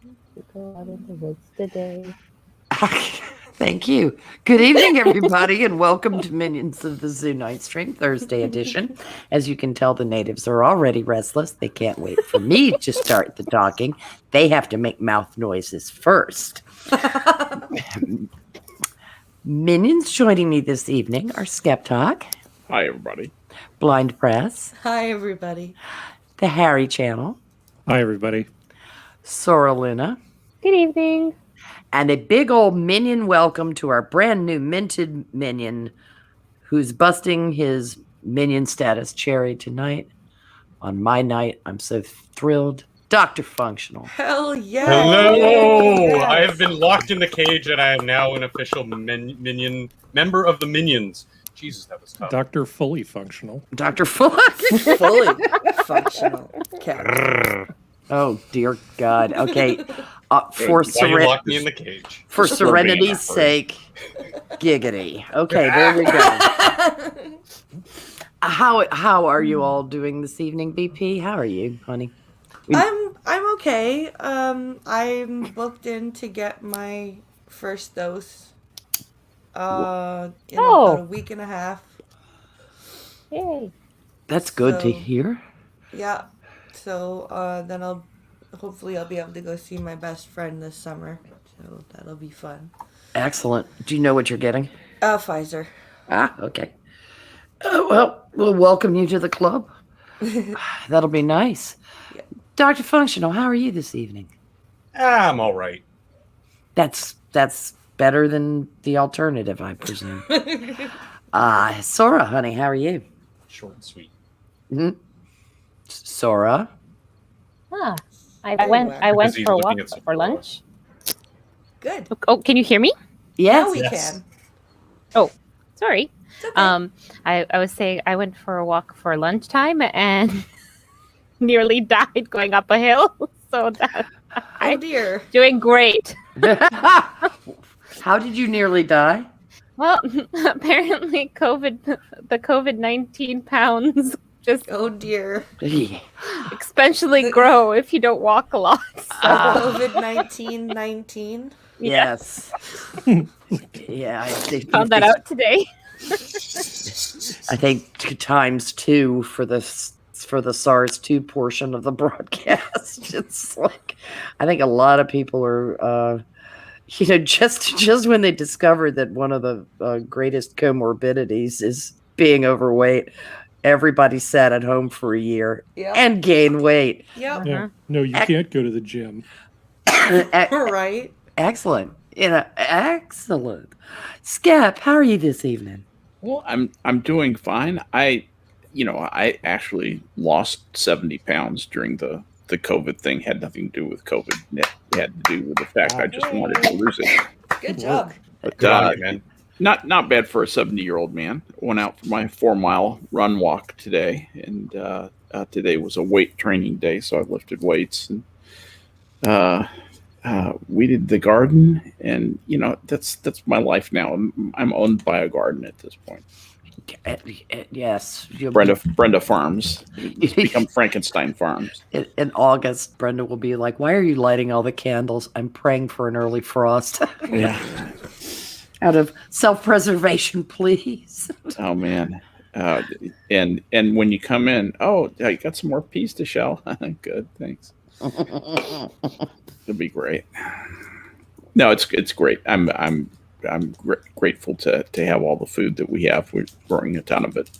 To go out in the woods today. Thank you. Good evening, everybody, and welcome to Minions of the Zoo Night Stream, Thursday edition. As you can tell, the natives are already restless. They can't wait for me to start the talking. They have to make mouth noises first. Minions joining me this evening are Skep Tock. Hi, everybody. Blind Press. Hi, everybody. The Harry Channel. Hi, everybody. Sora-Luna. Good evening. And a big old minion welcome to our brand new minted minion who's busting his minion status cherry tonight. On my night, I'm so thrilled. DrFunctional. Hell yeah. Hello! Yes. I have been locked in the cage and I am now an official minion, member of the Minions. Jesus, that was tough. Dr. Fully Functional. Dr. Fully functional cat. Oh, dear God. Okay. Why you locked me in the cage? For serenity's sake, giggity. Okay, there we go. How are you all doing this evening, BP? How are you, honey? I'm okay. I'm booked in to get my first dose. In about a week and a half. Yay. That's good to So- hear. Yeah. So then hopefully I'll be able to go see my best friend this summer. So that'll be fun. Excellent. Do you know what you're getting? Pfizer. Ah, okay. Well, we'll welcome you to the club. That'll be nice. Yeah. DrFunctional, how are you this evening? I'm all right. That's better than the alternative, I presume. Sora, honey, how are you? Short and sweet. Mm-hmm. Sora? I went Busy for a looking walk at some for lunch. Good. Oh, can you hear me? Yes. Now we Yes. can. Oh, sorry. It's okay. I was saying I went for a walk for lunchtime and nearly died going up a hill. So that Oh I'm dear. doing great. How did you nearly die? Well, apparently the COVID-19 pounds just Oh dear. exponentially grow if you don't walk a lot. So, COVID-19. Yes. Yeah, I think found that out today. I think times 2 for the SARS-2 portion of the broadcast. It's like I think a lot of people are, just when they discovered that one of the greatest comorbidities is being overweight, everybody sat at home for a year Yep. and gained weight. Yep. Yeah. No, you can't go to the gym. Right. Excellent. Excellent. Skep, how are you this evening? Well, I'm doing fine. I actually lost 70 pounds during the COVID thing. Had nothing to do with COVID. It had to do with the fact I just wanted to lose it. Good job. But Good on you, man. not bad for a 70-year-old man. Went out for my 4-mile run walk today, and today was a weight training day, so I lifted weights and weeded the garden, and that's my life now. I'm owned by a garden at this point. Yes. Brenda Farms. It's become Frankenstein Farms. In August, Brenda will be like, "Why are you lighting all the candles? I'm praying for an early frost." Yeah. Out of self-preservation, please. Oh man. And when you come in, I got some more peas to shell. Good, thanks. It'll be great. No, it's great. I'm grateful to have all the food that we have. We're growing a ton of it,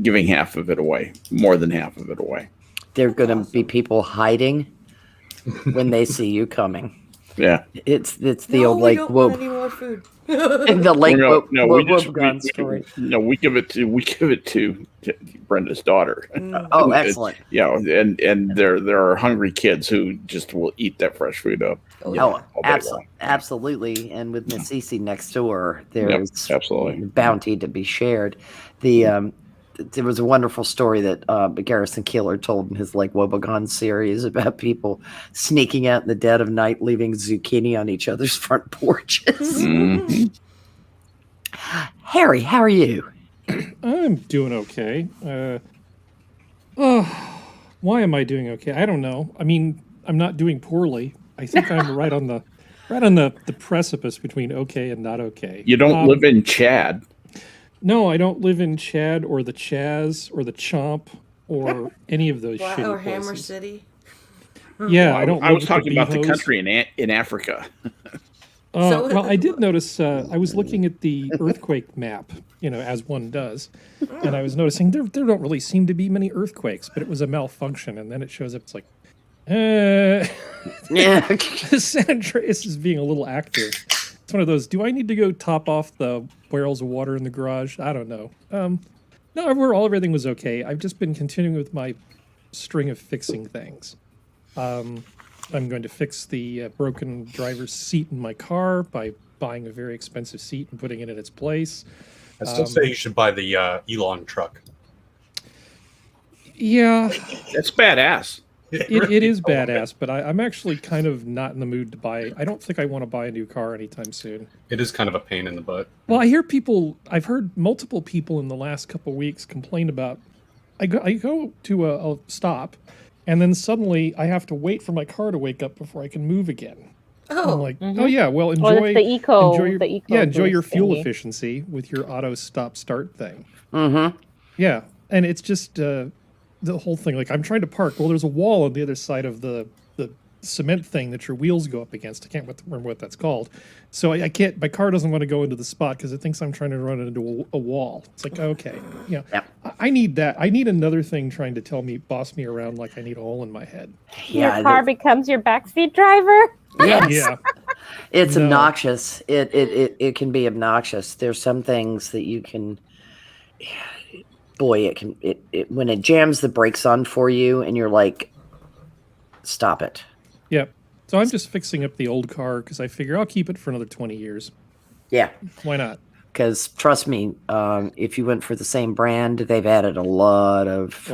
giving half of it away, more than half of it away. There are going to be people hiding when they see you coming. Yeah. It's the No, old we Lake don't want any Wobe. more food. The Lake Wobegon story. We give it to Brenda's daughter. Oh, It's- excellent. Yeah, and there are hungry kids who just will eat that fresh food up. Oh, Oh, all day long. absolutely. And with Miss Cece next door, there's absolutely. bounty to be shared. There was a wonderful story that Garrison Keillor told in his Lake Wobegon series about people sneaking out in the dead of night, leaving zucchini on each other's front porches. Mhm. Harry, how are you? I'm doing okay. Why am I doing okay? I don't know. I mean, I'm not doing poorly. I think I'm right on the precipice between okay and not okay. You don't live in Chad. No, I don't live in Chad or the Chaz or the Chomp or any of those shitty Or places. Hammer City. Yeah, I don't. I was live with talking about the Behos. country in Africa. Well, I did notice. I was looking at the earthquake map, as one does, and I was noticing there don't really seem to be many earthquakes, but it was a malfunction, and then it shows up. It's like, Yeah. San Andreas is being a little active. It's one of those. Do I need to go top off the barrels of water in the garage? I don't know. No, everything was okay. I've just been continuing with my string of fixing things. I'm going to fix the broken driver's seat in my car by buying a very expensive seat and putting it in its place. I still say you should buy the Elon truck. Yeah, That's badass. it is badass, but I'm actually kind of not in the mood to buy. I don't think I want to buy a new car anytime soon. It is kind of a pain in the butt. Well, I've heard multiple people in the last couple of weeks complain about, I go to a stop, and then suddenly I have to wait for my car to wake up before I can move again. Oh. I'm like, oh yeah, well enjoy, Well, it's the eco, enjoy your, the eco yeah, enjoy your boost fuel thingy. efficiency with your auto stop start thing. Mm-hmm. Yeah, and it's just the whole thing. Like I'm trying to park. Well, there's a wall on the other side of the cement thing that your wheels go up against. I can't remember what that's called. So I can't. My car doesn't want to go into the spot because it thinks I'm trying to run into a wall. It's like okay, Yep. I need that. I need another thing trying to boss me around like I need a hole in my head. Your car becomes your backseat driver. Yes. Yeah, It's No. obnoxious. It can be obnoxious. There's some things that you can. Boy, it can. It when it jams the brakes on for you, and you're like, stop it. yep. So I'm just fixing up the old car because I figure I'll keep it for another 20 years. Yeah. Why not? Because trust me, if you went for the same brand, they've added a lot of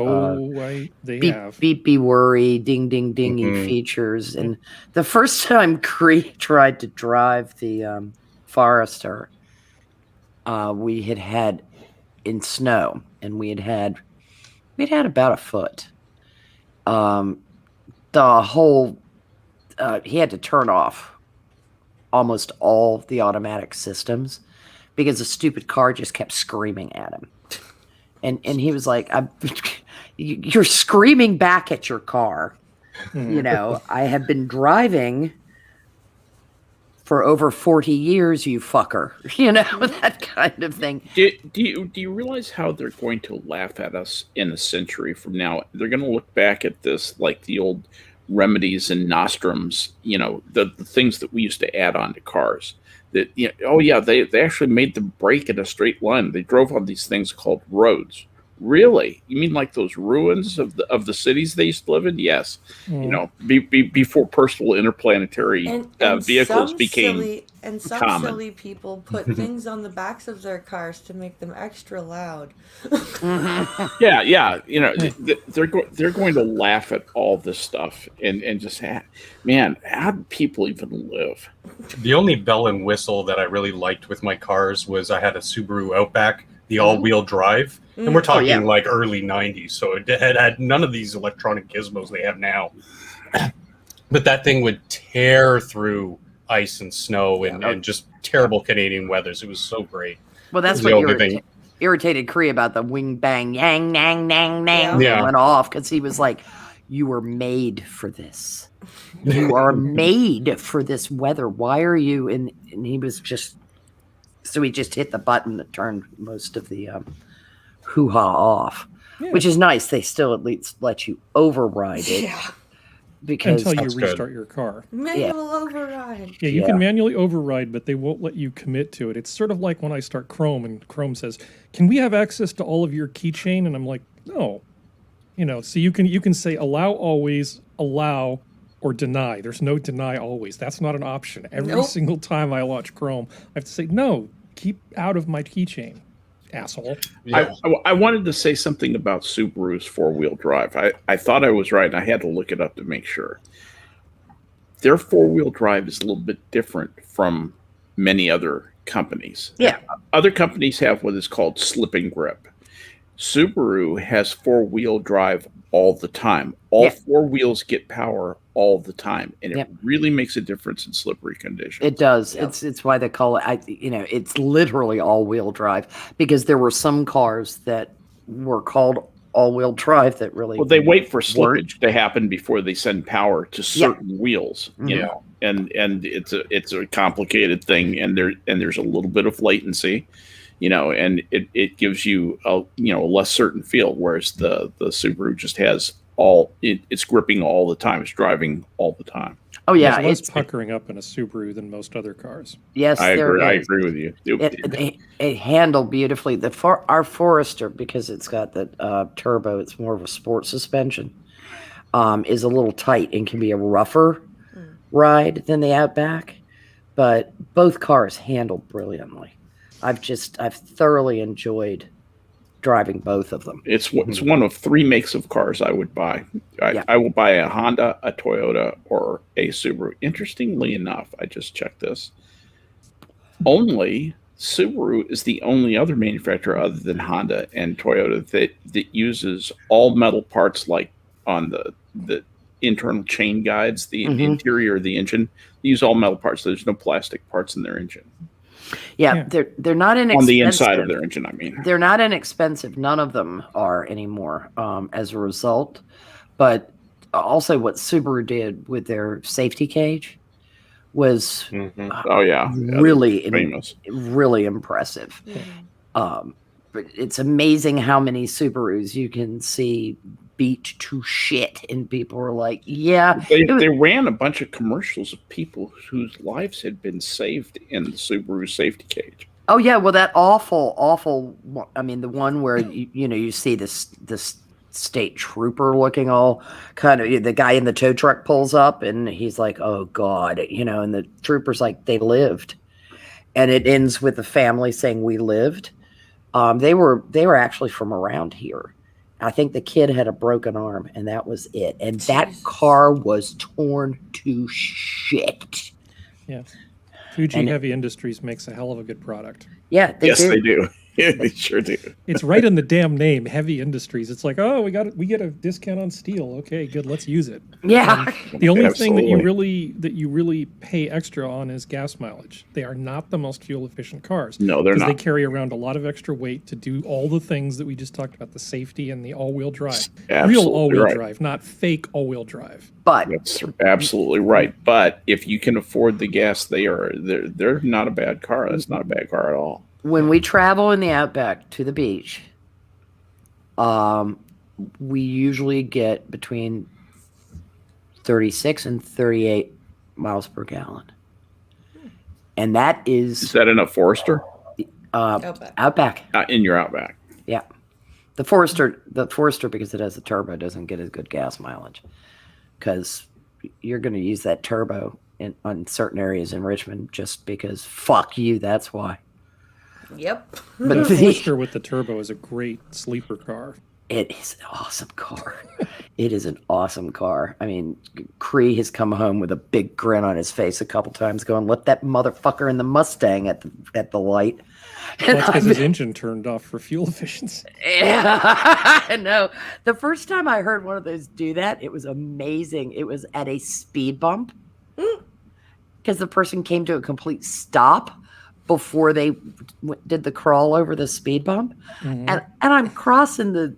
They beep, have. beep, be worry, ding, ding, dingy Mhm. features. And the first time Cree tried to drive the Forester, we had in snow, and we'd had about a foot. The whole he had to turn off almost all the automatic systems because the stupid car just kept screaming at him. And he was like, you're screaming back at your car. I have been driving for over 40 years, you fucker. That kind of thing. Do you realize how they're going to laugh at us in a century from now? They're going to look back at this like the old remedies and nostrums, the things that we used to add on to cars. That they actually made them brake in a straight line. They drove on these things called roads. Really? You mean like those ruins of the cities they used to live in? Yes. Before personal interplanetary vehicles became some common. silly people put things on the backs of their cars to make them extra loud. Yeah. They're going to laugh at all this stuff and just man, how do people even live? The only bell and whistle that I really liked with my cars was I had a Subaru Outback, the all-wheel drive, and we're talking like early 90s, so it had none of these electronic gizmos they have now. But that thing would tear through ice and snow and just terrible Canadian weathers. It was so great. Well, that's The what only irritated Cree about the wing bang yang nang nang nang Yeah. went off, because he was like, you were made for this. You are made for this weather. Why are you? And he was just, so he just hit the button that turned most of the hoo-ha off, which is nice. They still at least let you override it. Yeah. Because Until you That's restart your car. Manual override. Yeah, you Yeah. can manually override, but they won't let you commit to it. It's sort of like when I start Chrome and Chrome says, "Can we have access to all of your keychain?" And I'm like, "No." So you can say allow always, allow, or deny. There's no deny always. That's not an option. Every single time I launch Chrome, I have to say, "No, keep out of my keychain, asshole." Yeah. I wanted to say something about Subaru's four-wheel drive. I thought I was right, and I had to look it up to make sure. Their four-wheel drive is a little bit different from many other companies. Yeah. Other companies have what is called slip and grip. Subaru has 4-wheel drive all the time. All 4 wheels get power all the time, and it really makes a difference in slippery conditions. It does. It's why they call it. It's literally all-wheel drive, because there were some cars that were called all-wheel drive that really. Well, they wait for slippage to happen before they send power to certain wheels. You know, and it's a complicated thing, and there's a little bit of latency. You know, and it gives you a less certain feel, whereas the Subaru just has it's gripping all the time. It's driving all the time. Oh yeah, there's less puckering up in a Subaru than most other cars. Yes, I agree with you. It handled beautifully. Our Forester, because it's got the turbo, it's more of a sport suspension, is a little tight and can be a rougher ride than the Outback, but both cars handle brilliantly. I've thoroughly enjoyed driving both of them. It's one of 3 makes of cars I would buy. I will buy a Honda, a Toyota, or a Subaru. Interestingly enough, I just checked this. Subaru is the only other manufacturer other than Honda and Toyota that uses all metal parts, like on the internal chain guides, the interior of the engine. They use all metal parts. There's no plastic parts in their engine. Yeah, they're not inexpensive. On the inside of their engine, I mean. They're not inexpensive. None of them are anymore as a result. But also what Subaru did with their safety cage was really famous. Really impressive. But it's amazing how many Subarus you can see beat to shit, and people are like, they ran a bunch of commercials of people whose lives had been saved in the Subaru safety cage. Oh yeah, well that awful I mean, the one where you see this state trooper looking all kind of, the guy in the tow truck pulls up and he's like, oh god, and the trooper's like, they lived, and it ends with the family saying, we lived. They were actually from around here. I think the kid had a broken arm, and that was it. And that car was torn to shit. Yeah. Fuji Heavy Industries makes a hell of a good product. Yeah, they do. Yeah, they sure do. It's right in the damn name, Heavy Industries. It's like, oh, we get a discount on steel. Okay, good, let's use it. Yeah. The only thing that you really pay extra on is gas mileage. They are not the most fuel efficient cars. No, they're not. They carry around a lot of extra weight to do all the things that we just talked about, the safety and the all-wheel drive. Real all-wheel drive, not fake all-wheel drive. But that's absolutely right. But if you can afford the gas, they're not a bad car. That's not a bad car at all. When we travel in the Outback to the beach, we usually get between 36 and 38 miles per gallon. And that is that in a Forester? Outback. In your Outback. Yeah. The Forester, because it has a turbo, doesn't get as good gas mileage. Because you're going to use that turbo on certain areas in Richmond just because fuck you, that's why. Yep. But the Forester with the turbo is a great sleeper car. It is an awesome car. It is an awesome car. I mean, Cree has come home with a big grin on his face a couple times going, let that motherfucker in the Mustang at the light. Well, that's because his engine turned off for fuel efficiency. Yeah, I know. The first time I heard one of those do that, it was amazing. It was at a speed bump because the person came to a complete stop before they did the crawl over the speed bump. And I'm crossing the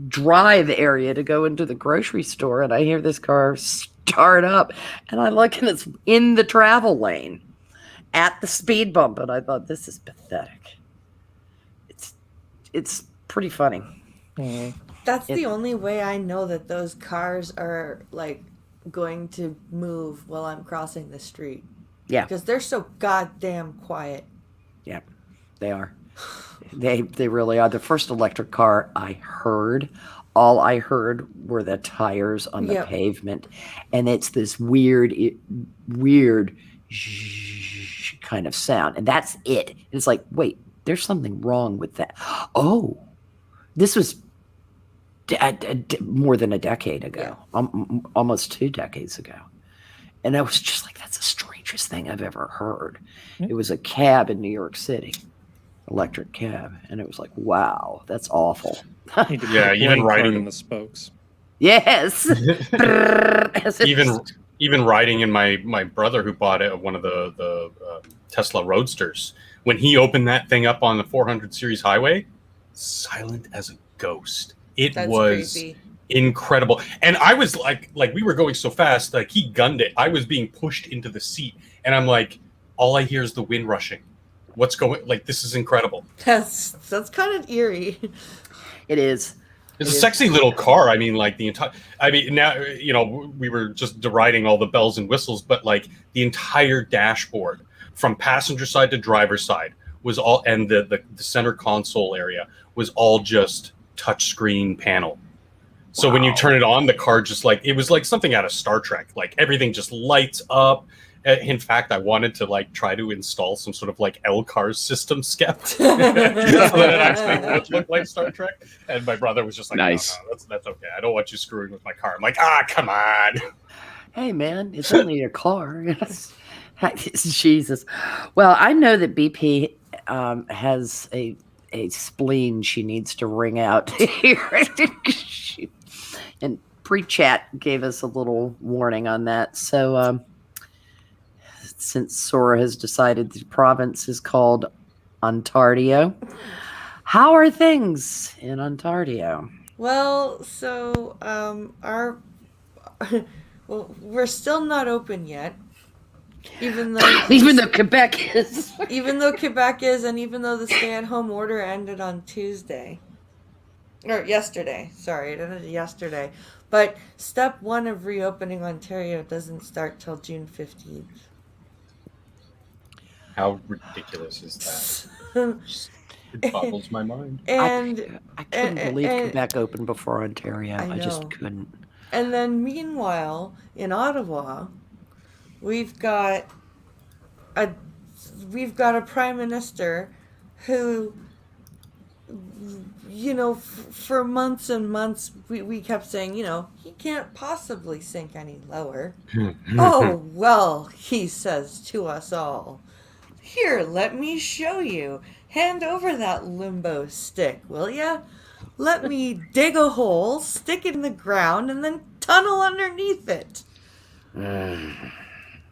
drive area to go into the grocery store, and I hear this car start up, and I look, and it's in the travel lane at the speed bump, and I thought, this is pathetic. It's pretty funny. That's the only way I know that those cars are like going to move while I'm crossing the street. Yeah, because they're so goddamn quiet. Yeah, they are. They really are. The first electric car all I heard were the tires on the pavement, and it's this weird kind of sound, and that's it. It's like, wait, there's something wrong with that. Oh, this was more than a decade ago, almost 2 decades ago. And I was just like, that's the strangest thing I've ever heard. It was a cab in New York City. electric cab, and it was like, wow, that's awful. Need to put Yeah, a even blank card riding- in the spokes. Yes. even riding in my brother who bought one of the Tesla Roadsters, when he opened that thing up on the 400 series highway, silent as a ghost. It That's was creepy. incredible. And I was like we were going so fast, like he gunned it. I was being pushed into the seat, and I'm like, all I hear is the wind rushing. What's going? Like, this is incredible. That's kind of eerie. It is. It's a sexy little car. I mean, like the entire. I mean, now we were just deriding all the bells and whistles, but like the entire dashboard, from passenger side to driver side, was all, and the center console area was all just touchscreen panel. So when you turn it on, the car just like, it was like something out of Star Trek. Like everything just lights up. In fact, I wanted to like try to install some sort of like LCARS system Skep so that it actually would look like Star Trek. And my brother was just like, Nice. No, that's okay. I don't want you screwing with my car. I'm like, come on. Hey, man, it's only a car. Jesus. Well, I know that BP has a spleen she needs to wring out here. And pre-chat gave us a little warning on that. So since Sora has decided the province is called Ontario, how are things in Ontario? Well, so we're still not open yet, even though Quebec is. even though Quebec is, and even though the stay-at-home order ended on Tuesday. Or yesterday. Sorry, it ended yesterday. But step 1 of reopening Ontario doesn't start till June 15th. How ridiculous is that? It boggles my mind. And I couldn't believe Quebec opened before Ontario. I I just know. couldn't. And then meanwhile, in Ottawa, we've got a prime minister who, for months and months, we kept saying, he can't possibly sink any lower. Oh, well, he says to us all, here, let me show you. Hand over that limbo stick, will ya? Let me dig a hole, stick it in the ground, and then tunnel underneath it.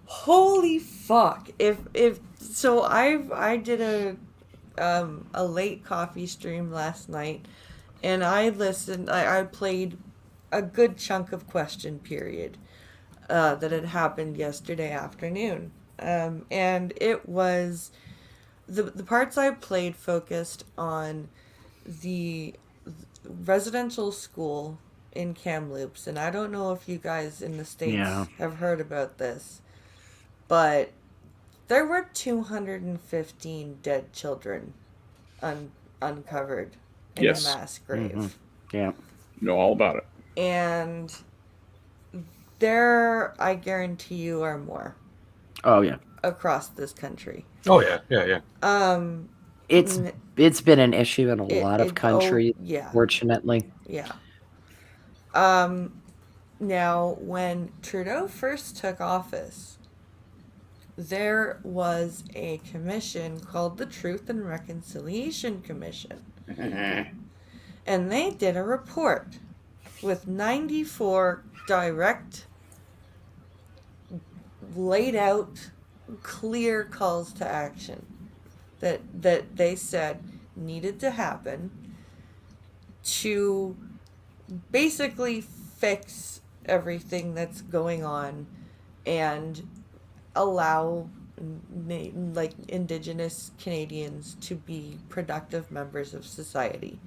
Holy fuck! So I did a late coffee stream last night, and I listened. I played a good chunk of Question Period that had happened yesterday afternoon, and it was the parts I played focused on the residential school in Kamloops, and I don't know if you guys in the States have heard about this, but there were 215 dead children uncovered in a mass grave. Mm-hmm. Yeah. Know all about it. And there, I guarantee you, are more. Oh, yeah. Across this country. Oh, yeah. It's been an issue in a lot of countries, fortunately. Yeah. Now, when Trudeau first took office, there was a commission called the Truth and Reconciliation Commission. And they did a report with 94 direct, laid out, clear calls to action that they said needed to happen to basically fix everything that's going on and allow like Indigenous Canadians to be productive members of society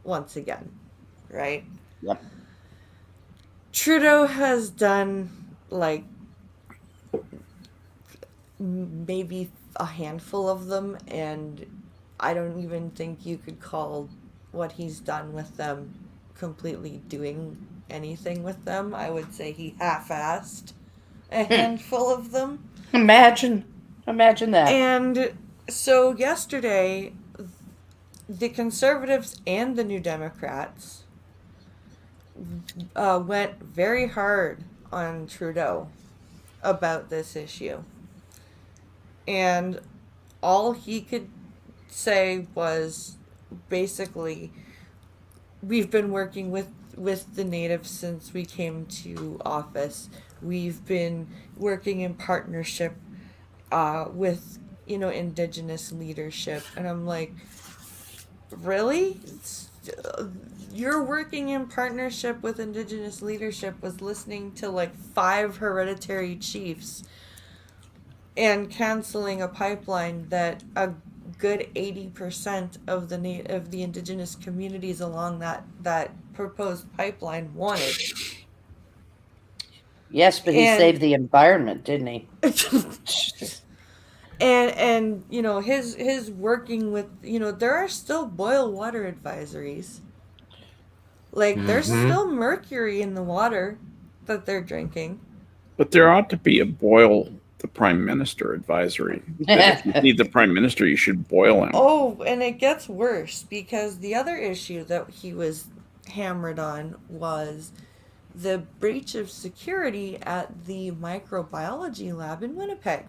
once again, right? Yep. Trudeau has done like maybe a handful of them, and I don't even think you could call what he's done with them completely doing anything with them. I would say he half-assed a handful of them. Imagine that. And so yesterday, the Conservatives and the New Democrats went very hard on Trudeau about this issue. And all he could say was basically, we've been working with the natives since we came to office. We've been working in partnership with, indigenous leadership. And I'm like, really? You're working in partnership with indigenous leadership was listening to like 5 hereditary chiefs and canceling a pipeline that a good 80% of the indigenous communities along that proposed pipeline wanted. Yes, but he saved the environment, didn't he? And his working with, there are still boil water advisories. Like, there's still mercury in the water that they're drinking. But there ought to be a boil the prime minister advisory. That if you need the prime minister, you should boil him. Oh, and it gets worse, because the other issue that he was hammered on was the breach of security at the microbiology lab in Winnipeg.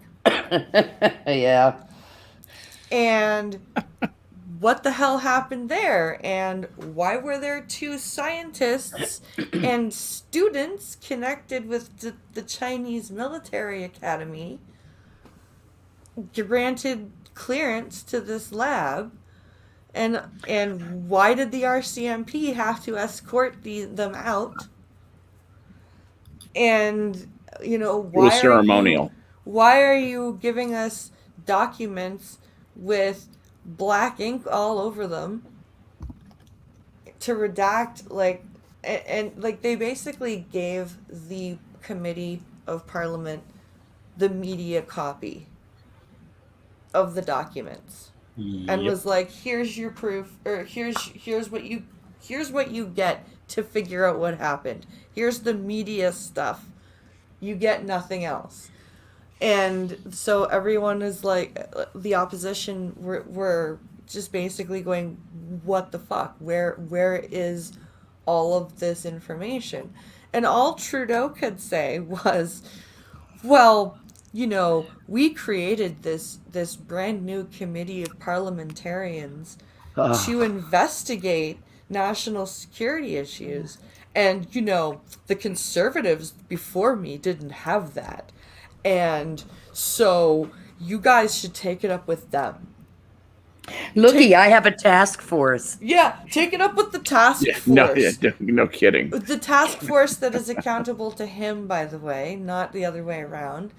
Yeah. And what the hell happened there? And why were there 2 scientists and students connected with the Chinese military academy granted clearance to this lab? And why did the RCMP have to escort them out? And why ceremonial. Why are you giving us documents with black ink all over them to redact, like, and like, they basically gave the committee of parliament the media copy of the documents and was like, here's your proof, or here's what you get to figure out what happened. Here's the media stuff. You get nothing else. And so everyone is like, the opposition were just basically going, what the fuck? Where is all of this information? And all Trudeau could say was, well, we created this brand new committee of parliamentarians to investigate national security issues. And, the Conservatives before me didn't have that. And so you guys should take it up with them. Looky, I have a task force. Yeah, take it up with the task force. No kidding. The task force that is accountable to him, by the way, not the other way around.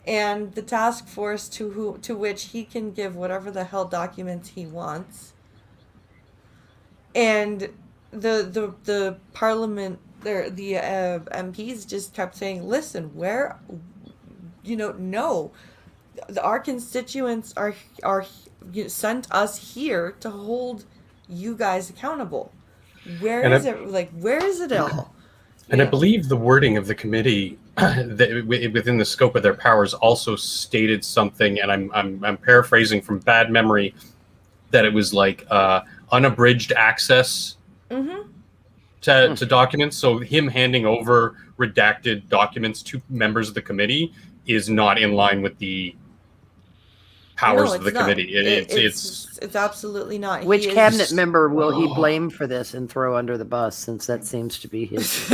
And the task force to which he can give whatever the hell documents he wants. And the parliament, the MPs just kept saying, listen, where... no, our constituents are sent us here to hold you guys accountable. Where is it all? And I believe the wording of the committee within the scope of their powers also stated something, and I'm paraphrasing from bad memory, that it was like unabridged access to documents. So him handing over redacted documents to members of the committee is not in line with the powers of the committee. It's absolutely not. Which cabinet member will he blame for this and throw under the bus, since that seems to be his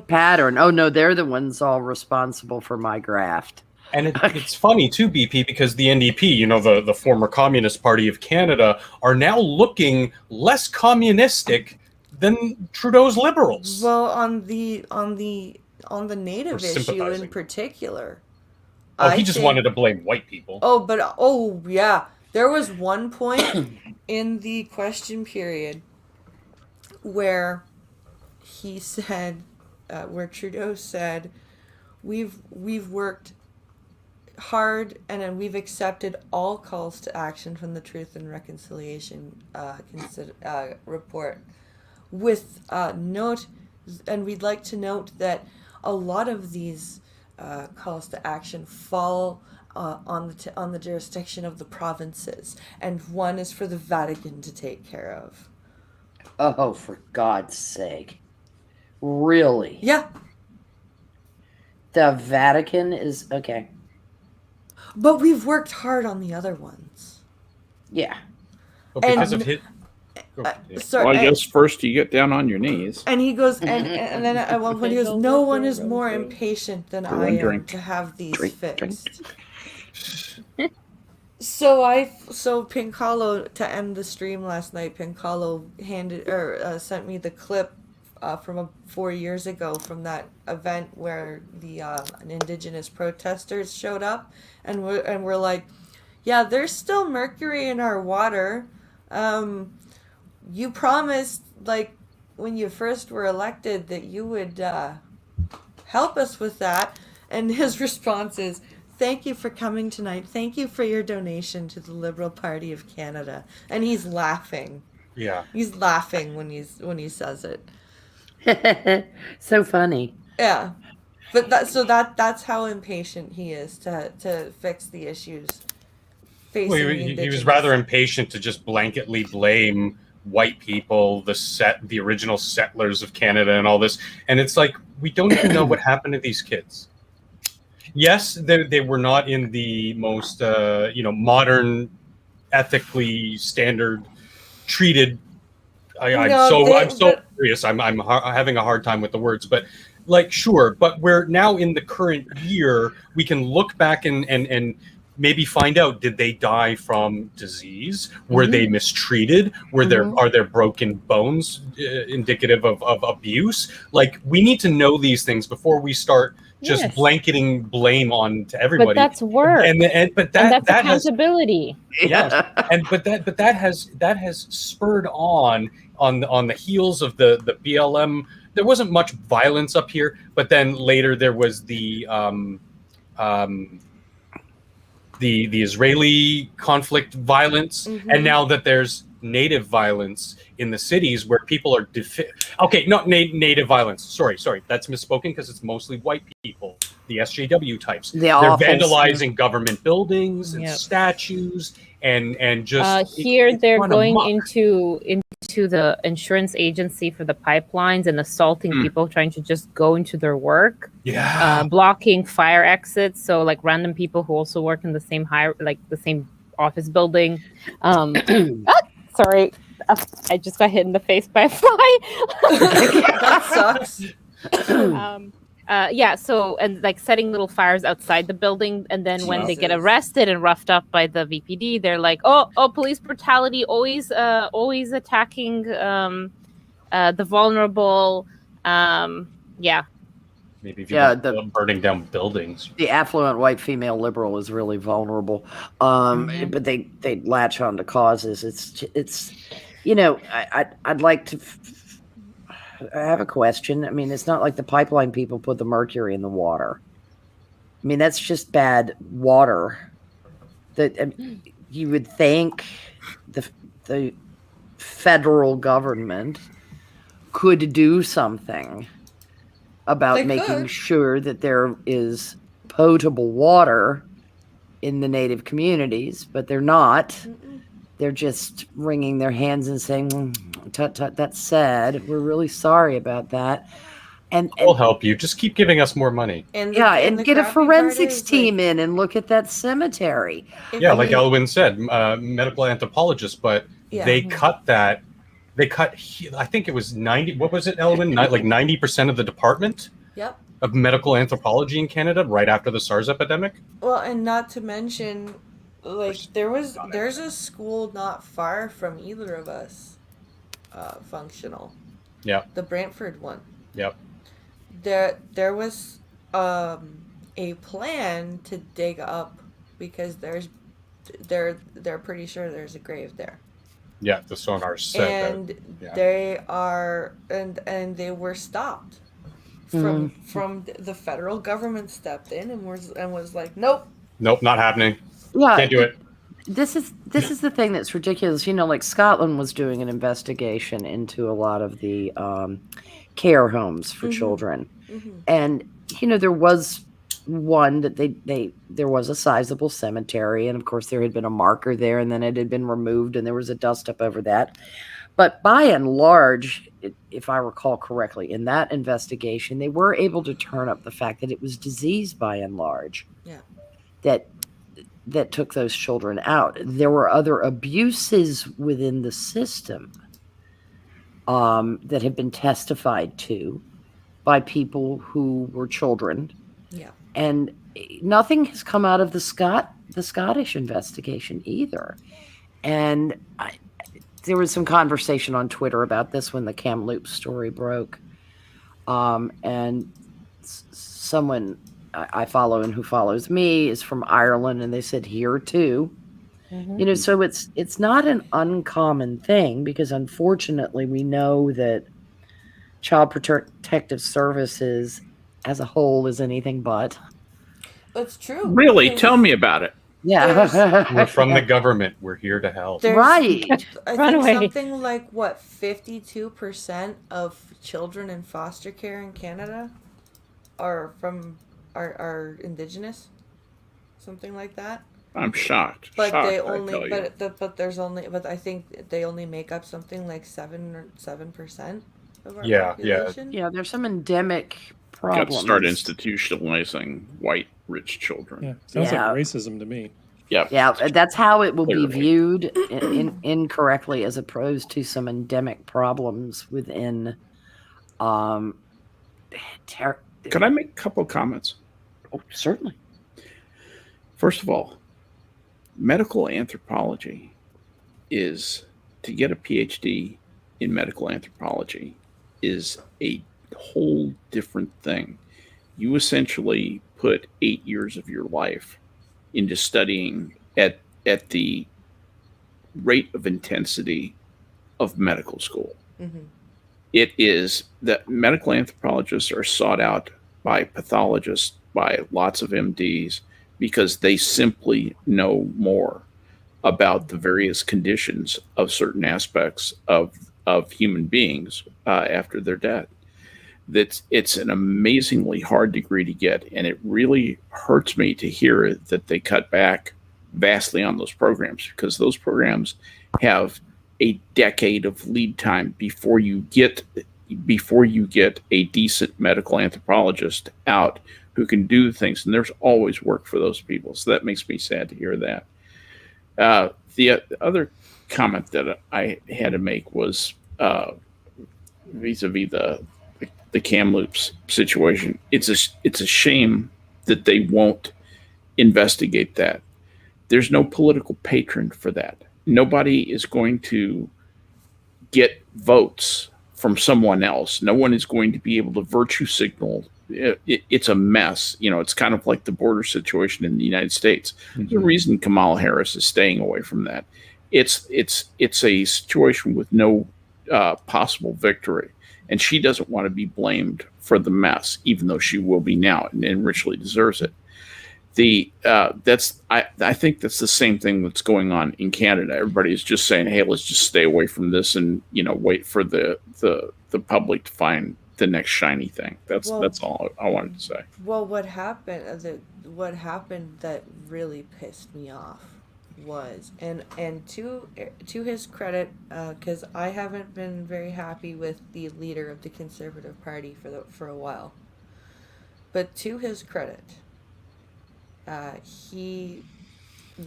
pattern? Oh no, they're the ones all responsible for my graft. And it's funny too, BP, because the NDP, the former Communist Party of Canada, are now looking less communistic than Trudeau's Liberals. Well, on the native issue in particular. He just wanted to blame white people. Yeah. There was one point in the question period where he said, where Trudeau said, we've worked hard and we've accepted all calls to action from the Truth and Reconciliation report with note, and we'd like to note that a lot of these calls to action fall on the jurisdiction of the provinces, and one is for the Vatican to take care of. Oh, for God's sake. Really? Yeah. The Vatican is... Okay. But we've worked hard on the other ones. Yeah. But because And- of his. Sorry, Well, I guess first you get down on your knees. and he goes, and then at one point he goes, "No one is more impatient than I am drink. to have these Drink. fixed." So Pincalo, to end the stream last night, Pincalo sent me the clip from 4 years ago from that event where the an indigenous protesters showed up, and we're like, yeah, there's still mercury in our water. You promised, like, when you first were elected, that you would help us with that. And his response is, "Thank you for coming tonight. Thank you for your donation to the Liberal Party of Canada." And he's laughing. Yeah. He's laughing when he says it. So funny. Yeah. But that's how impatient he is to fix the issues facing Well, the he was Indigenous. rather impatient to just blanketly blame white people, the original settlers of Canada, and all this. And it's like, we don't even know what happened to these kids. Yes, they were not in the most modern, ethically standard treated. I'm so curious. I'm having a hard time with the words, but like, sure. But we're now in the current year. We can look back and maybe find out, did they die from disease? Were they mistreated? Are there broken bones indicative of abuse? Like, we need to know these things before we start just blanketing blame on to everybody. But that's work. But that's that accountability. Yes, but that has spurred on the heels of the BLM. There wasn't much violence up here, but then later there was the Israeli conflict violence, and now that there's native violence in the cities where people are not native violence. Sorry, that's misspoken, because it's mostly white people, the SJW types. They're vandalizing government buildings and statues, and just they're going into the insurance agency for the pipelines and assaulting people trying to just go into their work. Blocking fire exits, so like random people who also work in the same the same office building. Sorry, I just got hit in the face by a fly. That sucks. So, and like setting little fires outside the building, and then when they get arrested and roughed up by the VPD, they're like, oh, police brutality, always attacking the vulnerable. Maybe if you burning down buildings. The affluent white female liberal is really vulnerable, but they latch on to causes. It's I'd like to. I have a question. I mean, it's not like the pipeline people put the mercury in the water. I mean, that's just bad water. That you would think the federal government could do something about making sure that there is potable water in the native communities, but they're not. They're just wringing their hands and saying, "Tut tut, that's sad. We're really sorry about that." And we'll help you. Just keep giving us more money. And get a forensics team in and look at that cemetery. Like Elwyn said, medical anthropologist, but they cut that. They cut, I think it was 90, what was it, Elwyn? Like 90% of the department of medical anthropology in Canada right after the SARS epidemic. Well, and not to mention, like, there's a school not far from either of us, functional. Yeah. The Brantford one. Yep. There was a plan to dig up, because they're pretty sure there's a grave there. Yeah, the sonar said that. They are, and they were stopped from the federal government stepped in and was like, nope, not happening. Yeah, can't do it. This is the thing that's ridiculous. Like Scotland was doing an investigation into a lot of the care homes for children, and there was one that there was a sizable cemetery, and of course there had been a marker there, and then it had been removed, and there was a dust up over that. But by and large, if I recall correctly, in that investigation, they were able to turn up the fact that it was disease by and large. Yeah. That that took those children out. There were other abuses within the system that have been testified to by people who were children. Yeah. And nothing has come out of the Scottish investigation either. And there was some conversation on Twitter about this when the Kamloops story broke. And someone I follow and who follows me is from Ireland, and they said here too. You know, so it's not an uncommon thing, because unfortunately we know that Child Protective Services as a whole is anything but. It's true. Really? Tell me about it. Yeah. We're from the government. We're here to help. Right. I Run think away. something like, what, 52% of children in foster care in Canada are Indigenous? Something like that. I'm shocked. But Shocked, they I only, tell you. but I think they only make up something like 7% of our Yeah, population. Yeah, there's some endemic Got problems. to start institutionalizing white rich children. Yeah, sounds Yeah. like racism to me. Yep. Yeah, that's how it will be Clearly. viewed incorrectly, as opposed to some endemic problems within. Could I make a couple of comments? Oh, certainly. First of all, medical anthropology is, to get a PhD in medical anthropology is a whole different thing. You essentially put 8 years of your life into studying at the rate of intensity of medical school. Mm-hmm. It is that medical anthropologists are sought out by pathologists, by lots of MDs, because they simply know more about the various conditions of certain aspects of human beings after they're dead. It's an amazingly hard degree to get, and it really hurts me to hear that they cut back vastly on those programs, because those programs have a decade of lead time before you get a decent medical anthropologist out who can do things, and there's always work for those people. So that makes me sad to hear that. The other comment that I had to make was vis-a-vis the Kamloops situation. It's a shame that they won't investigate that. There's no political patron for that. Nobody is going to get votes from someone else. No one is going to be able to virtue signal. It's a mess. You know, it's kind of like the border situation in the United States. There's a reason Kamala Harris is staying away from that. It's a situation with no possible victory, and she doesn't want to be blamed for the mess, even though she will be now and richly deserves it. I think that's the same thing that's going on in Canada. Everybody is just saying, "Hey, let's just stay away from this and wait for the public to find the next shiny thing." That's all I wanted to say. Well, what happened that really pissed me off was, and to his credit, because I haven't been very happy with the leader of the Conservative Party for a while, but to his credit, he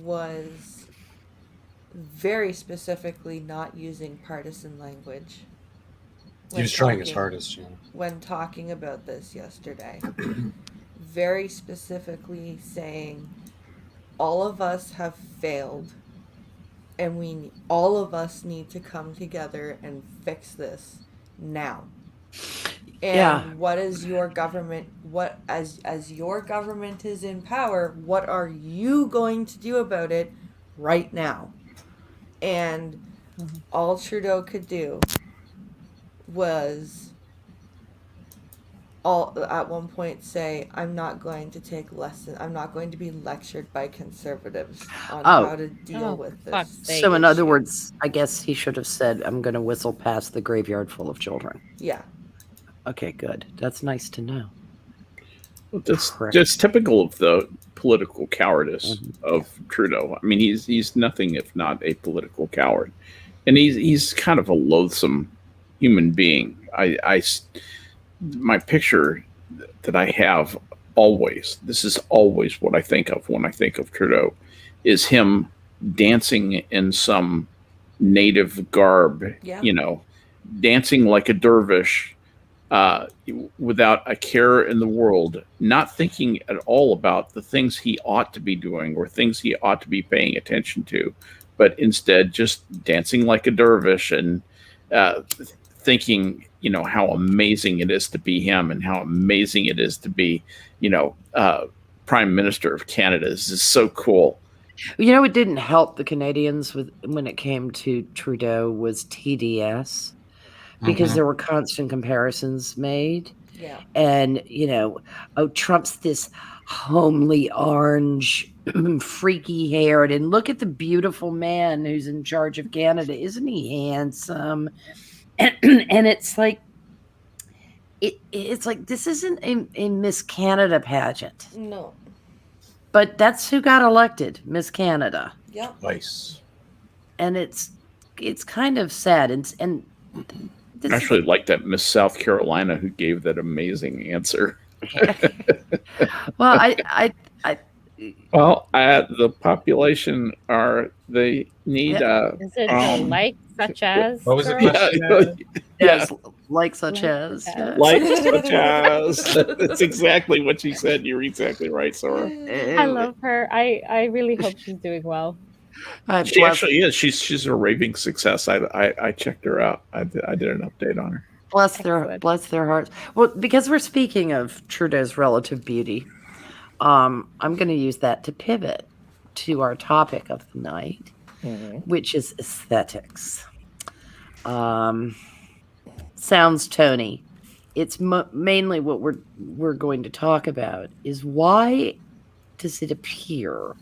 was very specifically not using partisan language. He was trying his hardest, yeah. When talking about this yesterday. Very specifically saying, all of us have failed, and all of us need to come together and fix this now. And what is your government, as your government is in power, what are you going to do about it right now? And all Trudeau could do was at one point say, I'm not going to be lectured by conservatives on how to deal with this. So in other words, I guess he should have said, I'm going to whistle past the graveyard full of children. Yeah. Okay, good. That's nice to know. Well, that's typical of the political cowardice of Trudeau. I mean, he's nothing if not a political coward, and he's kind of a loathsome human being. My picture that I have always, this is always what I think of when I think of Trudeau, is him dancing in some native garb, Yeah. Dancing like a dervish, without a care in the world, not thinking at all about the things he ought to be doing or things he ought to be paying attention to, but instead just dancing like a dervish and thinking, how amazing it is to be him and how amazing it is to be, Prime Minister of Canada. This is so cool. It didn't help the Canadians when it came to Trudeau was TDS, because there were constant comparisons made. Yeah. And, Trump's this homely orange, freaky haired, and look at the beautiful man who's in charge of Canada. Isn't he handsome? And it's like, it's like, this isn't a Miss Canada pageant. No. But that's who got elected, Miss Canada. Yep. Nice. And it's kind of sad. And I actually like that Miss South Carolina who gave that amazing answer. Well, the population they need. Is it like such as? What was the Yeah, question? yes, like such as. Yeah. like such as. That's exactly what she said. You're exactly right, Sora. I love her. I really hope she's doing well. She actually is. She's a raving success. I checked her out. I did an update on her. Bless their hearts. Well, because we're speaking of Trudeau's relative beauty, I'm going to use that to pivot to our topic of the night, which is aesthetics. Sounds Tony. It's mainly what we're going to talk about is why does it appear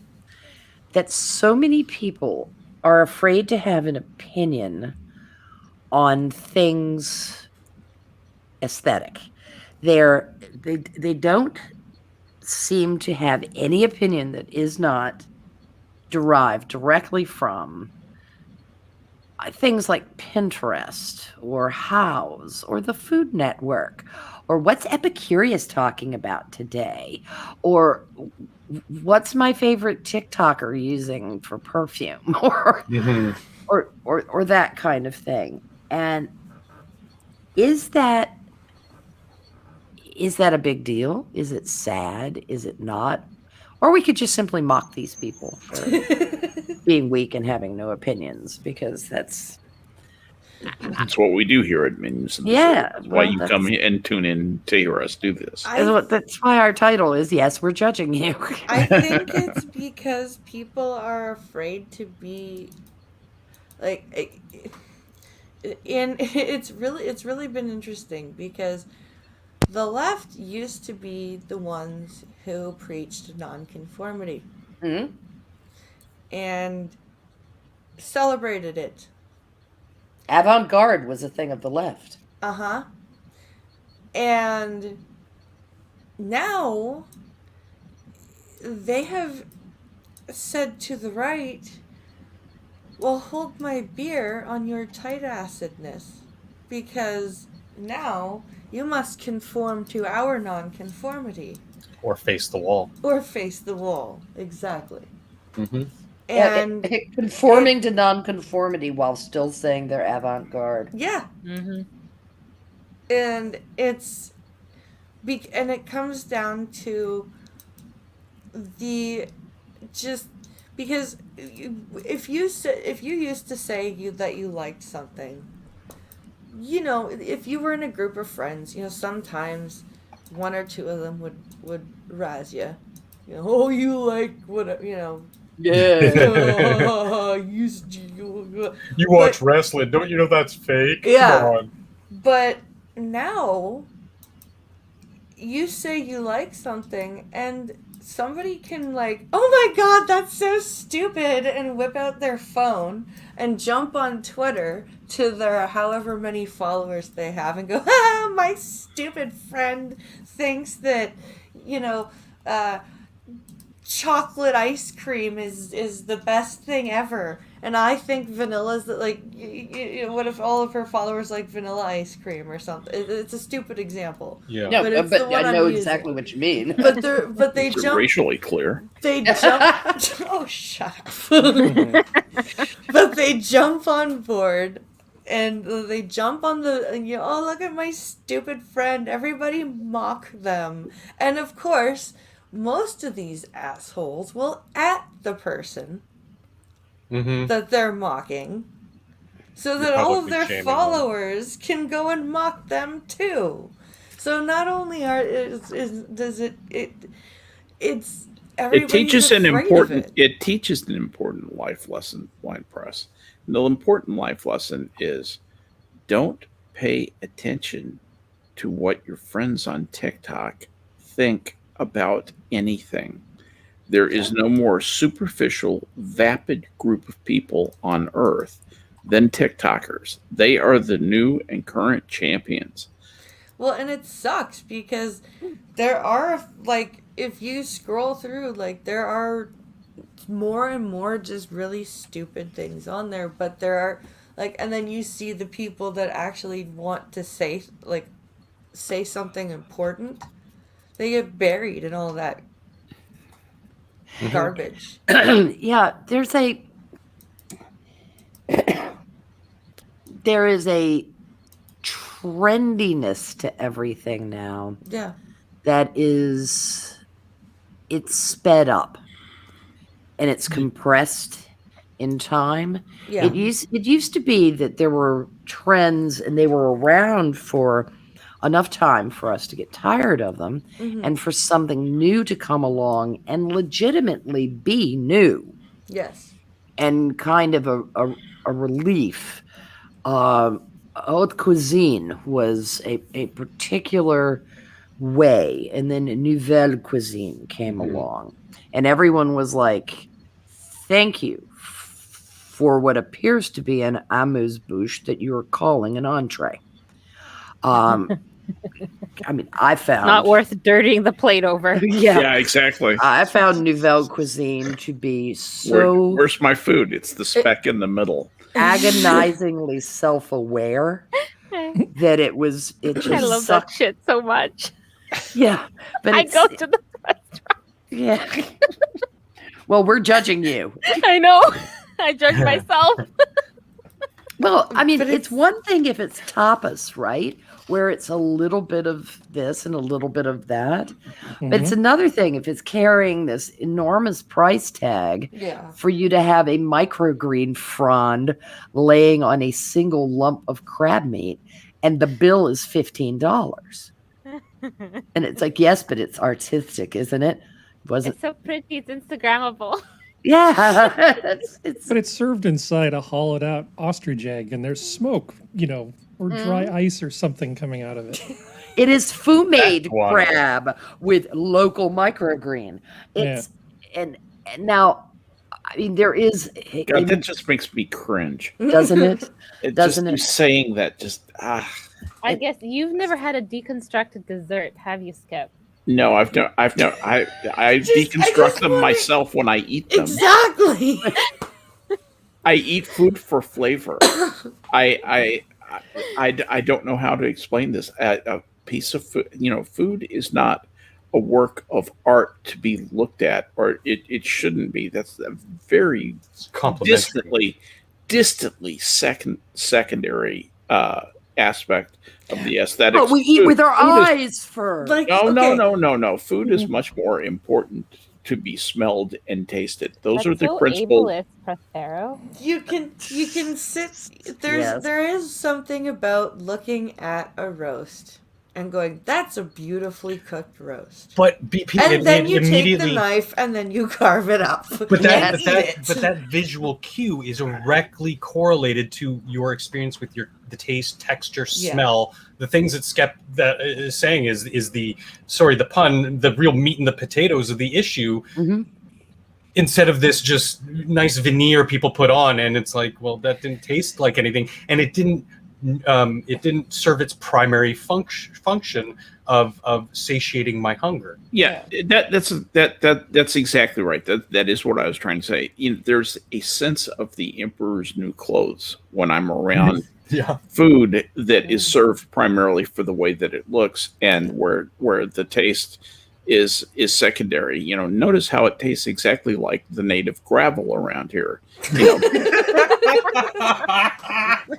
that so many people are afraid to have an opinion on things aesthetic. They don't seem to have any opinion that is not derived directly from things like Pinterest or House or the Food Network or what's Epicurious talking about today or what's my favorite TikToker using for perfume or that kind of thing. And is that a big deal? Is it sad? Is it not? Or we could just simply mock these people for being weak and having no opinions, because that's what we do here at Minions. Yeah. That's why you come and tune in to hear us do this. That's why our title is, Yes, We're Judging You. I think it's because people are afraid to be like, and it's really been interesting because the left used to be the ones who preached nonconformity and celebrated it. Avant-garde was a thing of the left. And now they have said to the right, well, hold my beer on your tight acidness, because now you must conform to our nonconformity. Or face the wall. Or face the wall, exactly. And conforming to nonconformity while still saying they're avant-garde. Yeah. And it comes down to because if you used to say that you liked something, if you were in a group of friends, sometimes one or two of them would razz you. Oh, you like what, Yeah. You watch wrestling, don't you know that's fake? Yeah. Come on. But now, you say you like something, and somebody can oh my god, that's so stupid, and whip out their phone and jump on Twitter to their however many followers they have and go, my stupid friend thinks that, chocolate ice cream is the best thing ever. And I think vanilla's like, what if all of her followers like vanilla ice cream or something? It's a stupid example. Yeah. No, But it's but the one I I'm know using. exactly what you mean. But they It's jump. racially clear. They jump. Oh, shut up. But they jump on board. And they jump on oh, look at my stupid friend. Everybody mock them. And of course, most of these assholes will at the person that they're mocking so that all of their followers can go and mock them too. So not only it's It teaches an important. It teaches an important life lesson, Wine Press. And the important life lesson is, don't pay attention to what your friends on TikTok think about anything. There is no more superficial, vapid group of people on Earth than TikTokers. They are the new and current champions. Well, and it sucks because there are, like, if you scroll through, like, there are more and more just really stupid things on there, but there are, like, and then you see the people that actually want to say something important. They get buried in all that garbage. Yeah, there is a trendiness to everything now. Yeah. That is, it's sped up and it's compressed in time. Yeah. It used to be that there were trends and they were around for enough time for us to get tired of them and for something new to come along and legitimately be new. Yes. And kind of a relief. Haute cuisine was a particular way, and then nouvelle cuisine came along, and everyone was like, thank you for what appears to be an amuse-bouche that you're calling an entree. I mean, I found not worth dirtying the plate over. Yeah, exactly. I found nouvelle cuisine to be so where's my food? It's the speck in the middle. Agonizingly self-aware that it just I love sucked. that shit so much. Yeah, but I go to the restaurant. Yeah. Well, we're judging you. I know. I judge myself. Well, I mean, But it's one thing if it's tapas, right? Where it's a little bit of this and a little bit of that. But it's another thing if it's carrying this enormous price tag for you to have a microgreen frond laying on a single lump of crab meat, and the bill is $15. And it's like, yes, but it's artistic, isn't it? It's so pretty. It's Instagrammable. Yeah. But it's served inside a hollowed out ostrich egg, and there's smoke, or dry ice or something coming out of it. It is fumade crab with local microgreen. It's and now, I mean, there is. God, that just makes me cringe, doesn't it? Doesn't it? Saying that just I guess you've never had a deconstructed dessert, have you, Skep? No, I deconstruct them myself when I eat them. Exactly. I eat food for flavor. I don't know how to explain this. A piece of food, food is not a work of art to be looked at, or it shouldn't be. That's a very distantly secondary aspect of the aesthetics. But we eat with our eyes first. No. Food is much more important to be smelled and tasted. Those are the principles. Ableist, Prospero. You can sit. There is something about looking at a roast and going, "That's a beautifully cooked roast." But and then you take the knife and then you carve it up. But that visual cue is directly correlated to your experience with the taste, texture, smell. The things that Skep that is saying is the pun, the real meat and the potatoes of the issue. Instead of this just nice veneer people put on, and it's like, well, that didn't taste like anything, and it didn't it didn't serve its primary function of satiating my hunger. Yeah, that's exactly right. That is what I was trying to say. There's a sense of the emperor's new clothes when I'm around food that is served primarily for the way that it looks, and where the taste is secondary. Notice how it tastes exactly like the native gravel around here.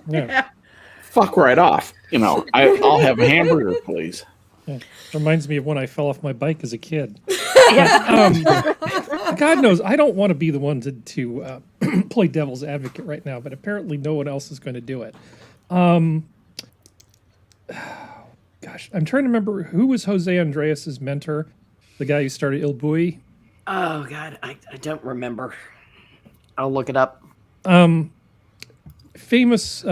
Yeah. Fuck right off. I'll have a hamburger, please. Yeah. Reminds me of when I fell off my bike as a kid. God knows I don't want to be the one to play devil's advocate right now, but apparently no one else is going to do it. Gosh, I'm trying to remember who was Jose Andreas's mentor, the guy who started Il Bui. Oh God, I don't remember. I'll look it up. Famous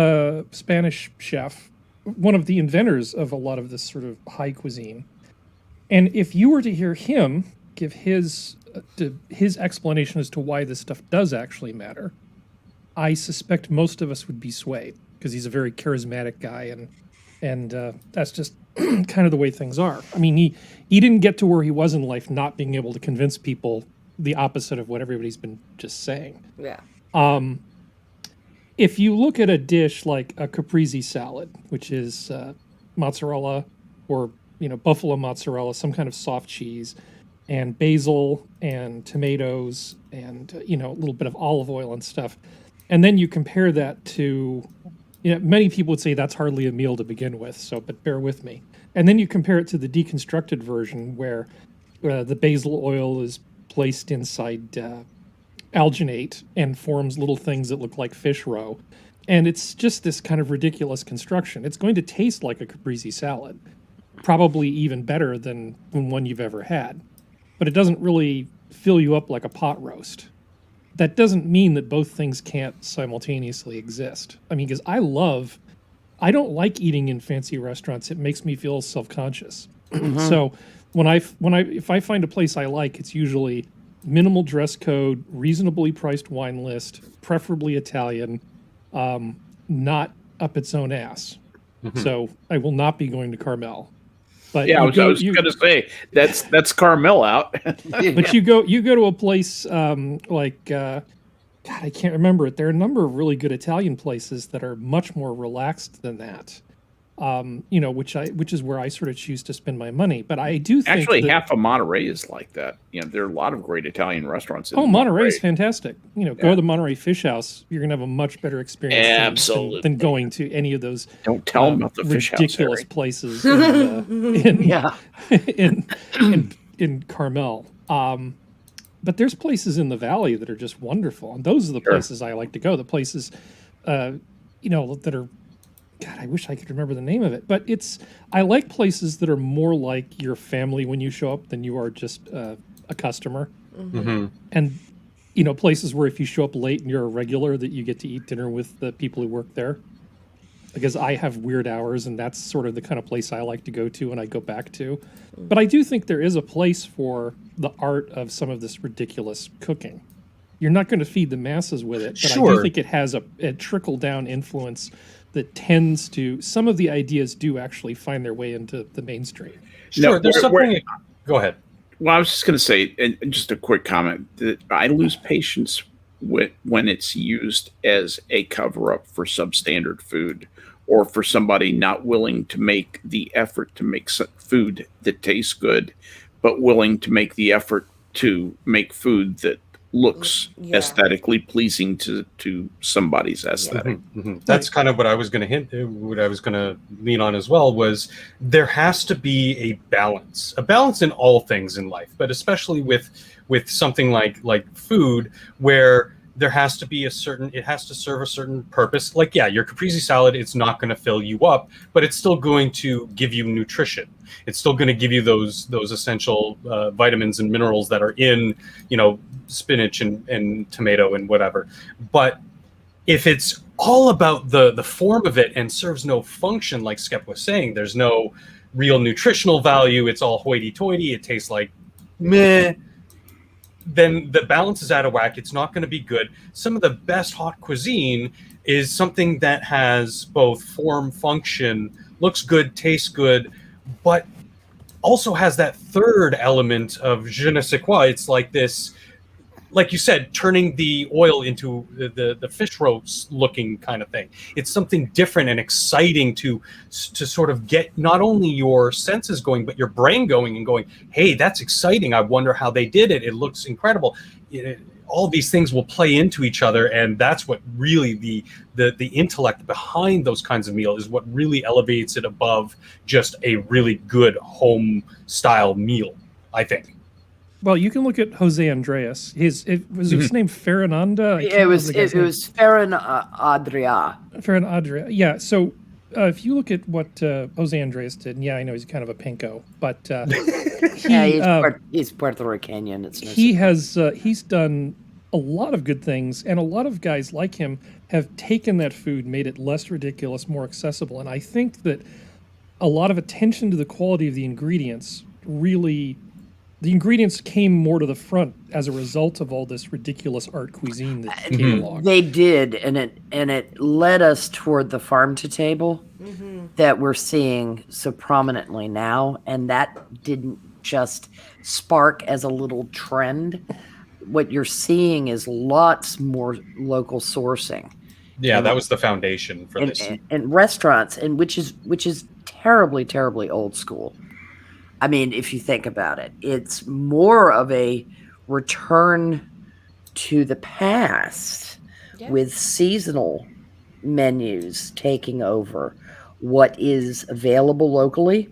Spanish chef, one of the inventors of a lot of this sort of high cuisine. And if you were to hear him give his explanation as to why this stuff does actually matter, I suspect most of us would be swayed, because he's a very charismatic guy, and that's just kind of the way things are. I mean, he didn't get to where he was in life not being able to convince people the opposite of what everybody's been just saying. Yeah. If you look at a dish like a caprese salad, which is mozzarella or buffalo mozzarella, some kind of soft cheese, and basil and tomatoes and a little bit of olive oil and stuff, and then you compare that to, many people would say that's hardly a meal to begin with. But bear with me. And then you compare it to the deconstructed version where the basil oil is placed inside alginate and forms little things that look like fish roe. And it's just this kind of ridiculous construction. It's going to taste like a caprese salad, probably even better than one you've ever had. But it doesn't really fill you up like a pot roast. That doesn't mean that both things can't simultaneously exist. I mean, because I don't like eating in fancy restaurants. It makes me feel self-conscious. Mm-hmm. So if I find a place I like, it's usually minimal dress code, reasonably priced wine list, preferably Italian, not up its own ass. Mm-hmm. So I will not be going to Carmel. But yeah, I was going to say that's Carmel out. But you go to a place God, I can't remember it. There are a number of really good Italian places that are much more relaxed than that. Which is where I sort of choose to spend my money. But I do think actually half of Monterey is like that. There are a lot of great Italian restaurants. Monterey is fantastic. Go to the Monterey Fish House. You're gonna have a much better experience than going to any of those. Don't tell them about the fish house. Ridiculous places in Carmel. But there's places in the valley that are just wonderful, and those are the places I like to go. The places, that are. God, I wish I could remember the name of it. But I like places that are more like your family when you show up than you are just a customer. Mm-hmm. And, places where if you show up late and you're a regular, that you get to eat dinner with the people who work there. Because I have weird hours, and that's sort of the kind of place I like to go to and I go back to. But I do think there is a place for the art of some of this ridiculous cooking. You're not going to feed the masses with it, but I do think it has a trickle-down influence that tends to, some of the ideas do actually find their way into the mainstream. Sure, there's something. Go ahead. Well, I was just going to say, and just a quick comment, that I lose patience when it's used as a cover-up for substandard food, or for somebody not willing to make the effort to make food that tastes good, but willing to make the effort to make food that looks aesthetically pleasing to somebody's aesthetic. Mm-hmm, mm-hmm. That's kind of what I was going to lean on as well, was there has to be a balance in all things in life, but especially with something like food, where there has to be it has to serve a certain purpose. Like, your caprese salad, it's not going to fill you up, but it's still going to give you nutrition. It's still going to give you those essential vitamins and minerals that are in, spinach and tomato and whatever. But if it's all about the form of it and serves no function, like Skep was saying, there's no real nutritional value, it's all hoity-toity, it tastes like meh, then the balance is out of whack. It's not going to be good. Some of the best hot cuisine is something that has both form, function, looks good, tastes good, but also has that third element of je ne sais quoi. It's like this, like you said, turning the oil into the fish roast looking kind of thing. It's something different and exciting to sort of get not only your senses going, but your brain going and going, hey, that's exciting. I wonder how they did it. It looks incredible. All these things will play into each other, and that's what really the intellect behind those kinds of meal is what really elevates it above just a really good home style meal, I think. Well, you can look at Jose Andreas. His name Fernanda. It was Ferran Adria. Ferran Adria. Yeah. So if you look at what Jose Andreas did, and yeah, I know he's kind of a pinko, but he's Puerto Rican. He's done a lot of good things, and a lot of guys like him have taken that food, made it less ridiculous, more accessible, and I think that a lot of attention to the quality of the ingredients the ingredients came more to the front as a result of all this ridiculous art cuisine that came along. They did, and it led us toward the farm to table that we're seeing so prominently now, and that didn't just spark as a little trend. What you're seeing is lots more local sourcing. Yeah, that was the foundation for this. And restaurants, and which is terribly, terribly old school. I mean, if you think about it, it's more of a return to the past with seasonal menus taking over what is available locally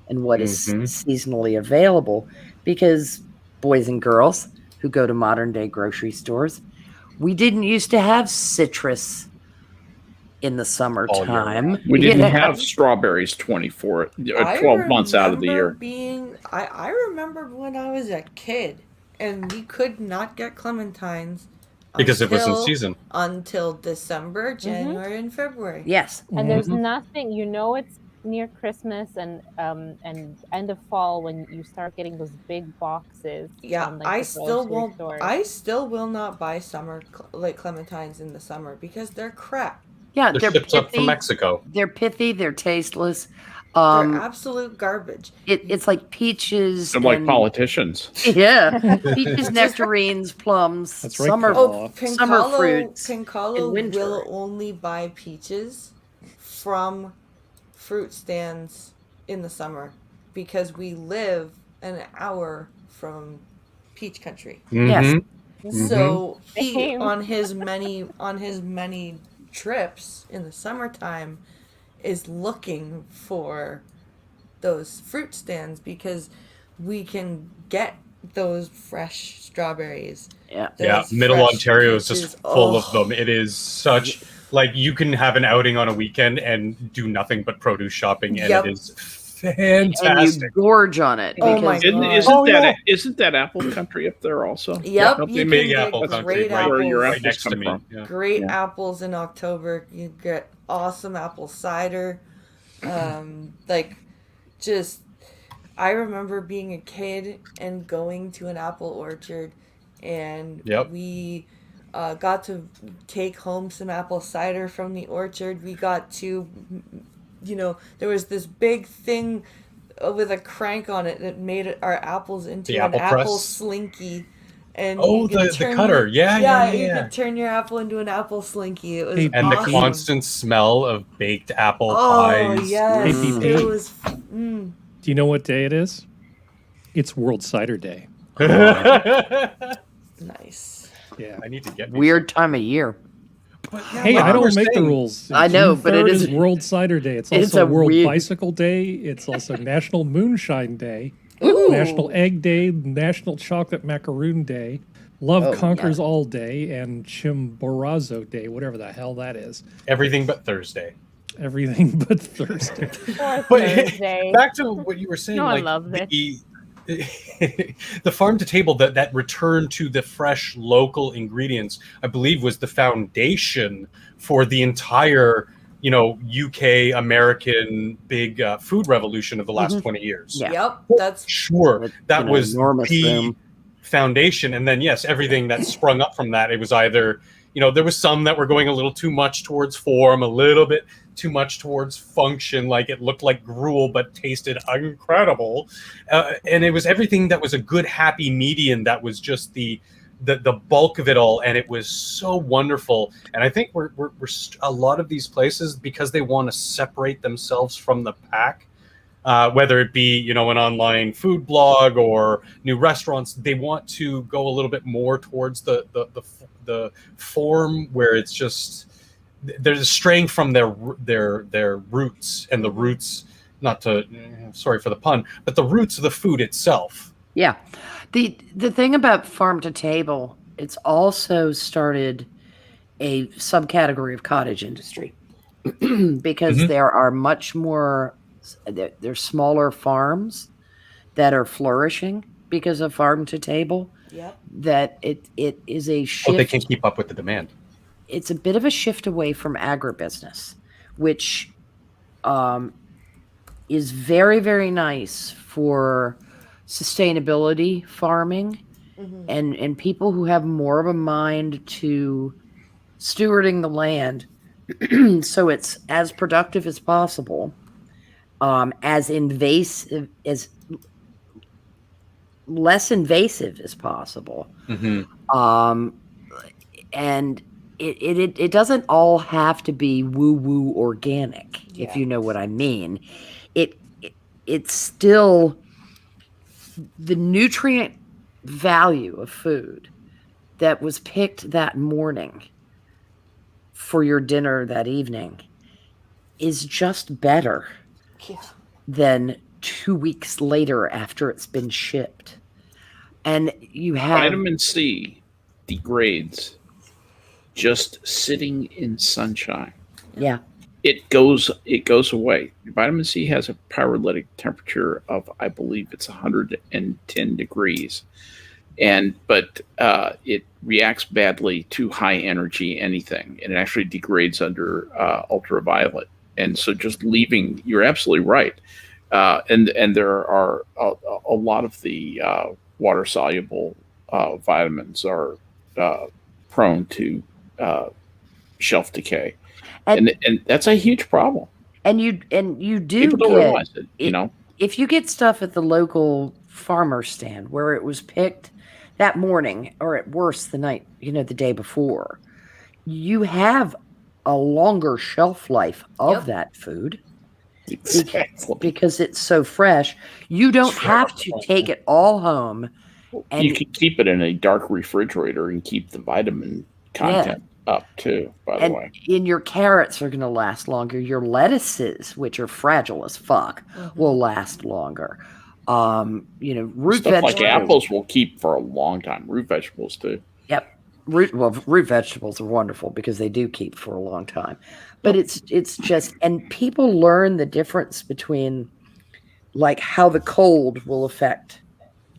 and what is seasonally available. Because boys and girls who go to modern day grocery stores, we didn't used to have citrus in the summertime. We didn't have strawberries 12 months out of the year. I remember when I was a kid and we could not get clementines because it was in season until December, January, and February. Yes. And there's nothing, it's near Christmas and end of fall when you start getting those big boxes. Yeah, I still will not buy summer clementines in the summer because they're crap. Yeah, they're shipped up from Mexico. They're pithy. They're tasteless. They're absolute garbage. It's like peaches. And like politicians. Yeah, peaches, nectarines, plums. That's right. Summer fruits. Pincalo will only buy peaches from fruit stands in the summer because we live an hour from peach country. Yes. So he on his many trips in the summertime is looking for those fruit stands because we can get those fresh strawberries. Yeah, Middle Ontario is just full of them. It is such like you can have an outing on a weekend and do nothing but produce shopping, and it is fantastic. And you gorge on it. Oh my God. Isn't that apple country up there also? Yep, you can get great apples. Where your right apples next to come me. from. Yeah. Great apples in October. You get awesome apple cider. I remember being a kid and going to an apple orchard, and we got to take home some apple cider from the orchard. We got to, there was this big thing with a crank on it that made our apples into an apple slinky. And the cutter. You could turn your apple into an apple slinky. It was and awesome. the constant smell of baked apple pies. pies. Yes. It was. Do you know what day it is? It's World Cider Day. Nice. Yeah. I need to get weird time of year. Hey, I don't make the rules. I know, but it is World Cider Day. It's also World Bicycle Day. It's also National Moonshine Day. Ooh. National Egg Day, National Chocolate Macaroon Day, Love Conquers All Day, and Chimborazo Day, whatever the hell that is. Everything but Thursday. Everything but Thursday. Thursday. Back to what you were saying. I love this. The farm to table, that return to the fresh local ingredients, I believe, was the foundation for the entire UK American big food revolution of the last 20 years. Yeah. Yep, that's sure. That was the foundation, and then everything that sprung up from that. It was either there was some that were going a little too much towards form, a little bit too much towards function, like it looked like gruel but tasted incredible, and it was everything that was a good happy median that was just the bulk of it all, and it was so wonderful. And I think we're a lot of these places, because they want to separate themselves from the pack, whether it be an online food blog or new restaurants, they want to go a little bit more towards the form, where it's just they're straying from their roots, and the roots, not to, sorry for the pun, but the roots of the food itself. Yeah. The thing about farm to table, it's also started a subcategory of cottage industry because there are much more, there's smaller farms that are flourishing because of farm to table. Yep. That it is a shift. Oh, they can keep up with the demand. It's a bit of a shift away from agribusiness, which is very, very nice for sustainability farming and people who have more of a mind to stewarding the land so it's as productive as possible, as invasive, as less invasive as possible. And it doesn't all have to be woo-woo organic, if you know what I mean. It's still the nutrient value of food that was picked that morning for your dinner that evening is just better than 2 weeks later after it's been shipped. And you have vitamin C degrades just sitting in sunshine. Yeah. It goes away. Vitamin C has a pyrolytic temperature of, I believe it's 110 degrees. But it reacts badly to high energy anything, and it actually degrades under ultraviolet. And so just leaving, you're absolutely right. And there are a lot of the water soluble vitamins are prone to shelf decay. And that's a huge problem. And you do people don't realize it, If you get stuff at the local farmer stand where it was picked that morning, or at worst the night, the day before, you have a longer shelf life of that food. Exactly. Because it's so fresh. You don't have to take it all home. And you can keep it in a dark refrigerator and keep the vitamin content up too, by the way. And your carrots are going to last longer. Your lettuces, which are fragile as fuck, will last longer. Root Stuff vegetables, like apples will keep for a long time. Root vegetables too. Yep. Root vegetables are wonderful because they do keep for a long time. But it's just, and people learn the difference between like how the cold will affect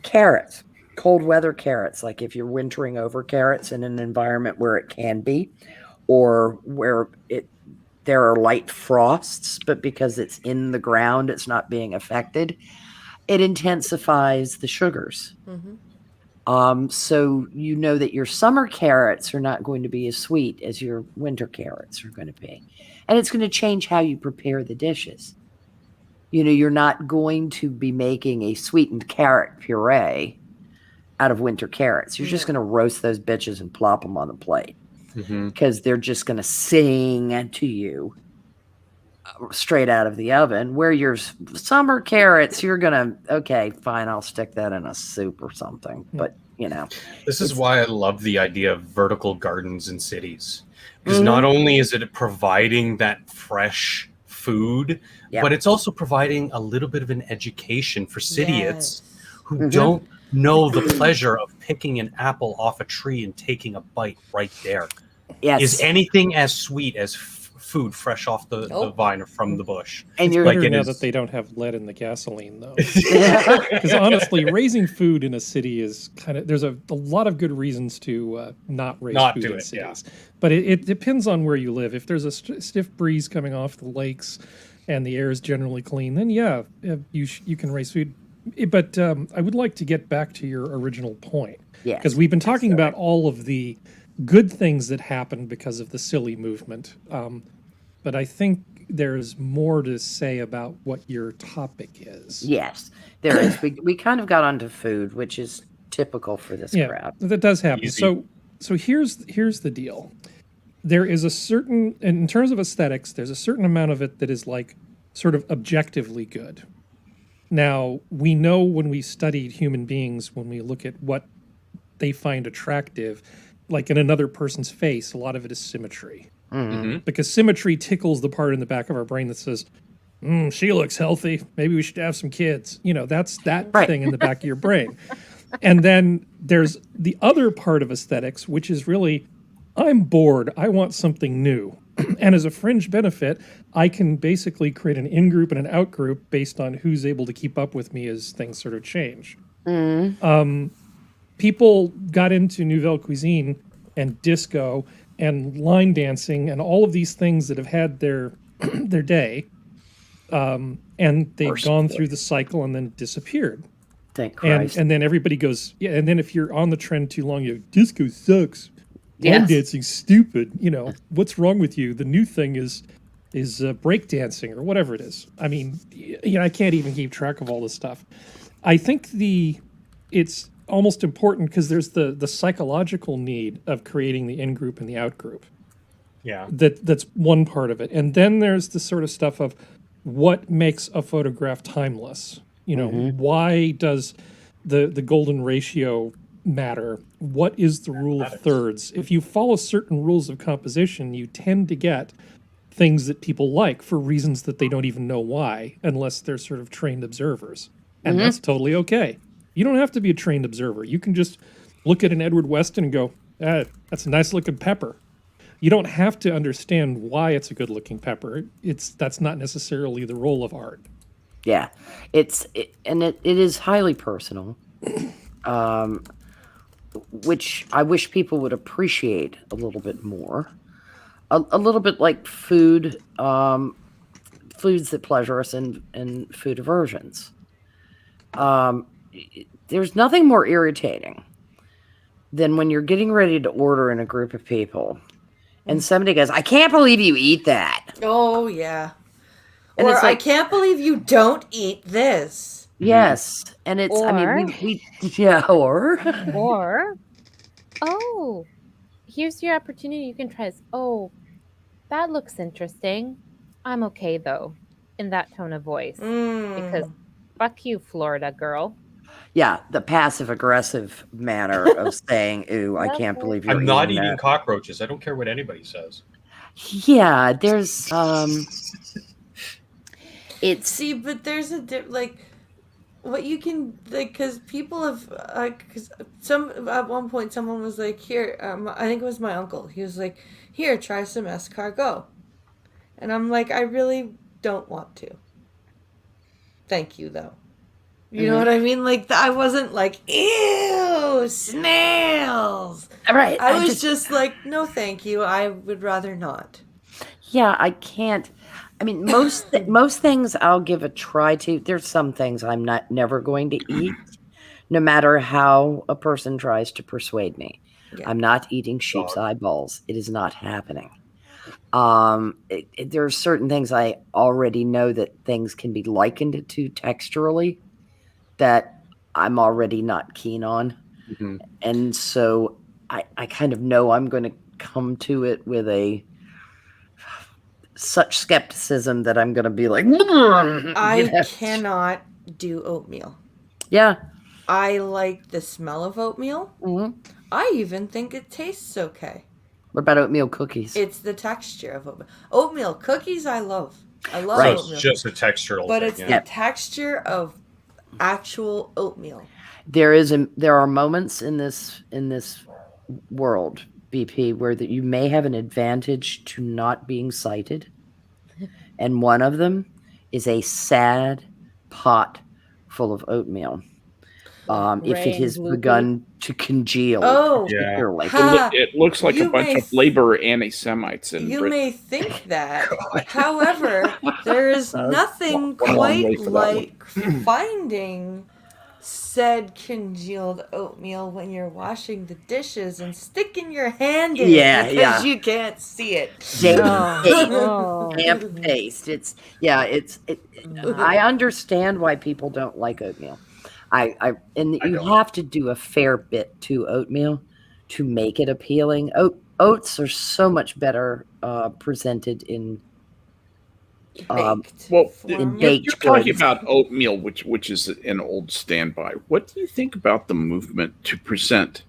carrots. Cold weather carrots, like if you're wintering over carrots in an environment where it can be, or where there are light frosts, but because it's in the ground, it's not being affected, it intensifies the sugars. So you know that your summer carrots are not going to be as sweet as your winter carrots are going to be. And it's going to change how you prepare the dishes. You're not going to be making a sweetened carrot puree out of winter carrots. You're just going to roast those bitches and plop them on the plate because they're just going to sing to you straight out of the oven. Where your summer carrots, you're going to, okay, fine, I'll stick that in a soup or something. But, This is why I love the idea of vertical gardens in cities. Because not only is it providing that fresh food, but it's also providing a little bit of an education for cityites who don't know the pleasure of picking an apple off a tree and taking a bite right there. Yes. Is anything as sweet as food fresh off the vine or from the bush? And you're better now that they don't have lead in the gasoline, though. Because honestly, raising food in a city is there's a lot of good reasons to not raise food in cities. But it depends on where you live. If there's a stiff breeze coming off the lakes and the air is generally clean, then you can raise food. But I would like to get back to your original point. Yeah. Because we've been talking about all of the good things that happened because of the silly movement. But I think there's more to say about what your topic is. Yes, there is. We kind of got onto food, which is typical for this crowd. That does happen. Easy. So here's the deal. There is a certain, in terms of aesthetics, there's a certain amount of it that is like sort of objectively good. Now, we know when we studied human beings, when we look at what they find attractive, like in another person's face, a lot of it is symmetry. Mm-hmm. Because symmetry tickles the part in the back of our brain that says, she looks healthy. Maybe we should have some kids. You know, that's that thing in the back of your brain. And then there's the other part of aesthetics, which is really, I'm bored. I want something new. And as a fringe benefit, I can basically create an in-group and an out-group based on who's able to keep up with me as things sort of change. People got into Nouvelle Cuisine and disco and line dancing and all of these things that have had their their day. And they've gone through the cycle and then disappeared. Thank Christ. And then everybody goes, and then if you're on the trend too long, you go, disco sucks. Line dancing's stupid. You know, what's wrong with you? The new thing is break dancing or whatever it is. I mean, I can't even keep track of all this stuff. I think it's almost important because there's the psychological need of creating the in-group and the out-group. Yeah. That's one part of it. And then there's the sort of stuff of what makes a photograph timeless. You know, why does the golden ratio matter? What is the rule of thirds? If you follow certain rules of composition, you tend to get things that people like for reasons that they don't even know why, unless they're sort of trained observers. And that's totally okay. You don't have to be a trained observer. You can just look at an Edward Weston and go, that's a nice looking pepper. You don't have to understand why it's a good looking pepper. That's not necessarily the role of art. Yeah, it is highly personal, which I wish people would appreciate a little bit more. A little bit like food, foods that pleasure us and food aversions. There's nothing more irritating than when you're getting ready to order in a group of people and somebody goes, I can't believe you eat that. Oh, yeah. And or it's like, I can't believe you don't eat this. Yes. And it's, Or, I mean, or oh, here's your opportunity. You can try this. Oh, that looks interesting. I'm okay, though, in that tone of voice. Because fuck you, Florida girl. Yeah, the passive-aggressive manner of saying, ooh, I can't believe you're I'm not eating eating that. cockroaches. I don't care what anybody says. Yeah, there's, it's... See, but there's a, what you can, because people have, at one point someone was like, here, I think it was my uncle. He was like, here, try some escargot. And I'm like, I really don't want to. Thank you, though. You know what I mean? Like, I wasn't like, ew, snails. Right. I was just like, no, thank you. I would rather not. Yeah, I can't. I mean, most things I'll give a try to. There's some things I'm never going to eat, no matter how a person tries to persuade me. Yeah. I'm not eating sheep's eyeballs. It is not happening. There are certain things I already know that things can be likened to texturally that I'm already not keen on. And so I kind of know I'm going to come to it with such skepticism that I'm going to be like, I cannot do oatmeal. Yeah. I like the smell of oatmeal. I even think it tastes okay. What about oatmeal cookies? It's the texture of oatmeal. Oatmeal cookies I love. I love right. oatmeal. It's just a textural but thing. It's the texture of actual oatmeal. There are moments in this world, BP, where that you may have an advantage to not being sighted, and one of them is a sad pot full of oatmeal. If it has begun to congeal. Oh, yeah. It looks like a bunch of labor anti-Semites in Britain. May think that. However, there is nothing quite like finding said congealed oatmeal when you're washing the dishes and sticking your hand in it because you can't see it. Damp paste. I understand why people don't like oatmeal. You have to do a fair bit to oatmeal to make it appealing. Oats are so much better presented in baked. You're talking about oatmeal, which is an old standby. What do you think about the movement to present?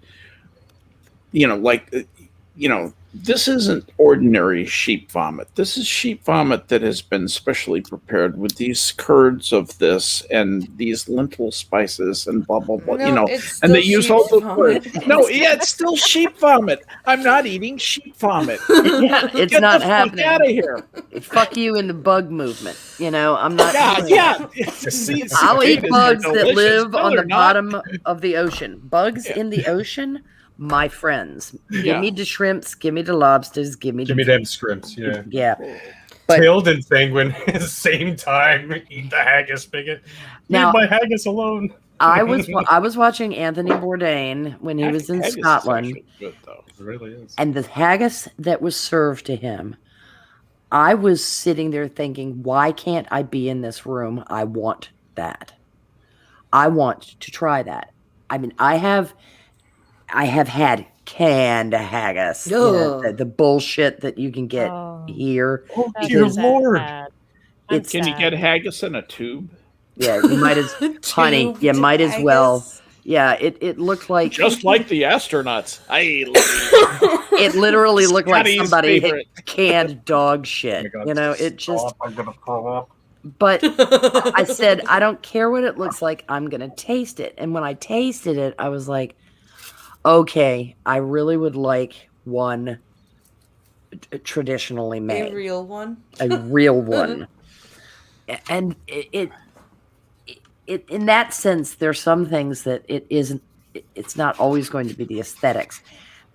This isn't ordinary sheep vomit. This is sheep vomit that has been specially prepared with these curds of this and these lentil spices and blah blah blah. No, and they use all the curds. No, it's still sheep vomit. I'm not eating sheep vomit. Yeah, it's Get not the happening. Fuck out of here. Fuck you in the bug movement. I'm not. Yeah. I'll eat bugs that live on the bottom of the ocean. Bugs in the ocean. My friends, give me the shrimps, give me the lobsters, give me them shrimps. Yeah. Tailed and Sanguine at the same time. Eat the haggis bigot. Leave my haggis alone. I was watching Anthony Bourdain when he was in Scotland. Good, though. It really is. And the haggis that was served to him, I was sitting there thinking, why can't I be in this room? I want that. I want to try that. I mean, I have had canned haggis. The bullshit that you can get here. Oh, dear Lord. Can you get haggis in a tube? Yeah, you might as honey. You might as well. Yeah, it looked like just like the astronauts. It literally looked like somebody had canned dog shit. It just. I'm gonna throw up. But I said, I don't care what it looks like. I'm gonna taste it. And when I tasted it, I was like, okay, I really would like one traditionally made. A real one. A real one. And it in that sense, there's some things that it's not always going to be the aesthetics.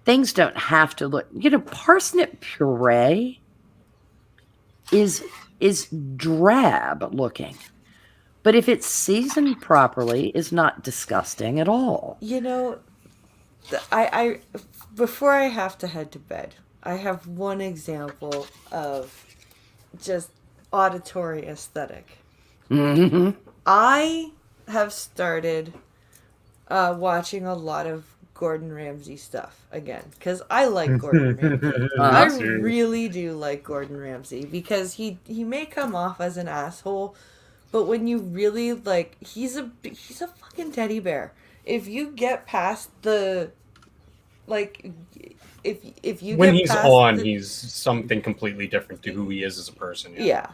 Things don't have to look, parsnip puree is drab looking. But if it's seasoned properly, is not disgusting at all. I before I have to head to bed, I have one example of just auditory aesthetic. Mm-hmm. I have started watching a lot of Gordon Ramsay stuff again because I like Gordon Ramsay. I really do like Gordon Ramsay because he may come off as an asshole, but when you really he's a fucking teddy bear. If you get past the if you when get he's past on, he's something completely different to who he is as a person. Yeah.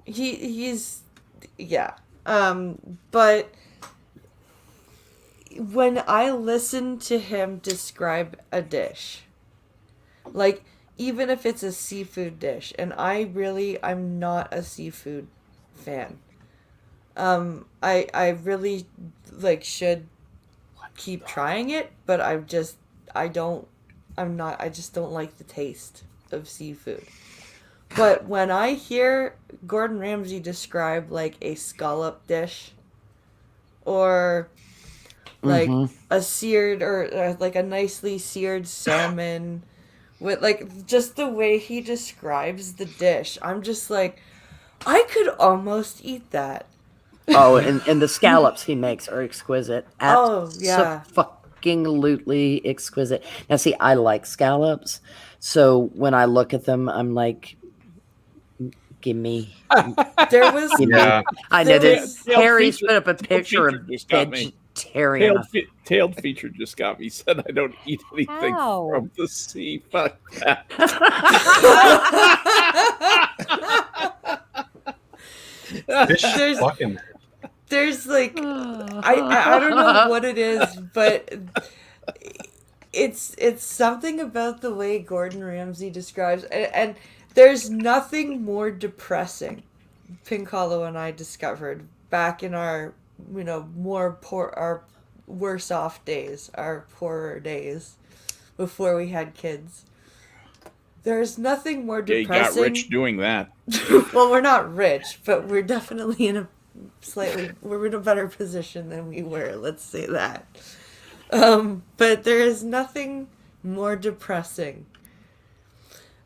He's but when I listen to him describe a dish, even if it's a seafood dish, and I'm not a seafood fan. I really should keep trying it, but I just don't like the taste of seafood. But when I hear Gordon Ramsay describe a scallop dish or a seared or a nicely seared salmon with just the way he describes the dish, I'm just I could almost eat that. Oh, and the scallops he makes are exquisite. Fucking-lutely exquisite. Now, see, I like scallops, so when I look at them, I'm like, give me. There was. Yeah. I know that Harry's put up a picture of vegetarian. Tailed feature just got me. Said I don't eat anything from the sea. Fuck that. There's I don't know what it is, but it's something about the way Gordon Ramsay describes, and there's nothing more depressing. Pink Hollow and I discovered back in our our worse off days, our poorer days, before we had kids. There's nothing more depressing. Yeah, you got rich doing that. Well, we're not rich, but we're definitely in a we're in a better position than we were. Let's say that. But there is nothing more depressing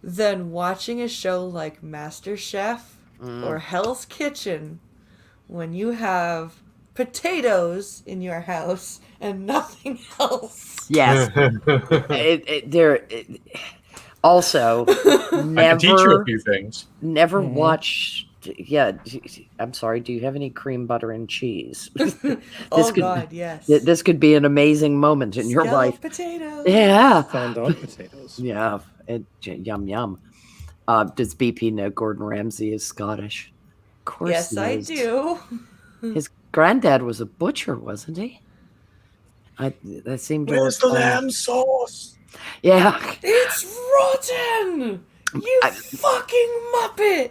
than watching a show like MasterChef or Hell's Kitchen when you have potatoes in your house and nothing else. Yes. Also, never, I can teach you a few things. Never watch. Yeah, I'm sorry. Do you have any cream butter and cheese? God, yes. This could be an amazing moment in your life. Potatoes. Yeah. Fondant potatoes. Yeah. Yum yum. Does BP know Gordon Ramsay is Scottish? Of course. Yes, I do. His granddad was a butcher, wasn't he? That seemed. Where's the lamb sauce? Yeah. It's rotten. You fucking muppet!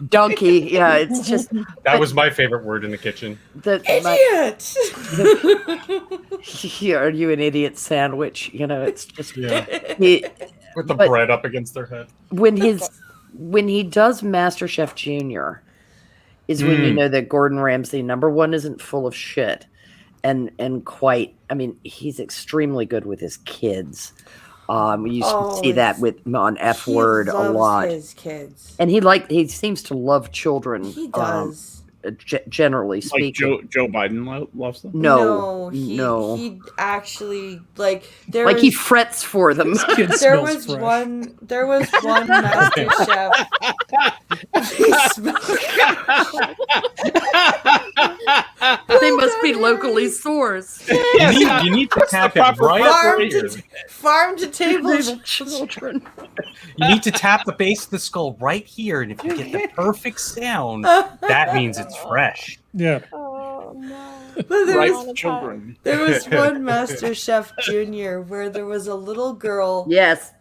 Donkey! Yeah, it's just... That was my favorite word in the kitchen. Idiot! Are you an idiot sandwich? You know, it's just... Yeah. With the bread up against their head. When he does MasterChef Junior is when you know that Gordon Ramsay, number one, isn't full of shit. And quite... I mean, he's extremely good with his kids. We used to see that on F Word a lot. His kids, and he seems to love children. He does. Generally speaking, like Joe Biden loves them. No, he actually he frets for them. There was one MasterChef. They must be locally sourced. You need to tap it right here. Farm to table children. You need to tap the base of the skull right here, and if you get the perfect sound, that means it's fresh. Yeah. Oh no. But there Right, was children. There was one MasterChef Junior where there was a little girl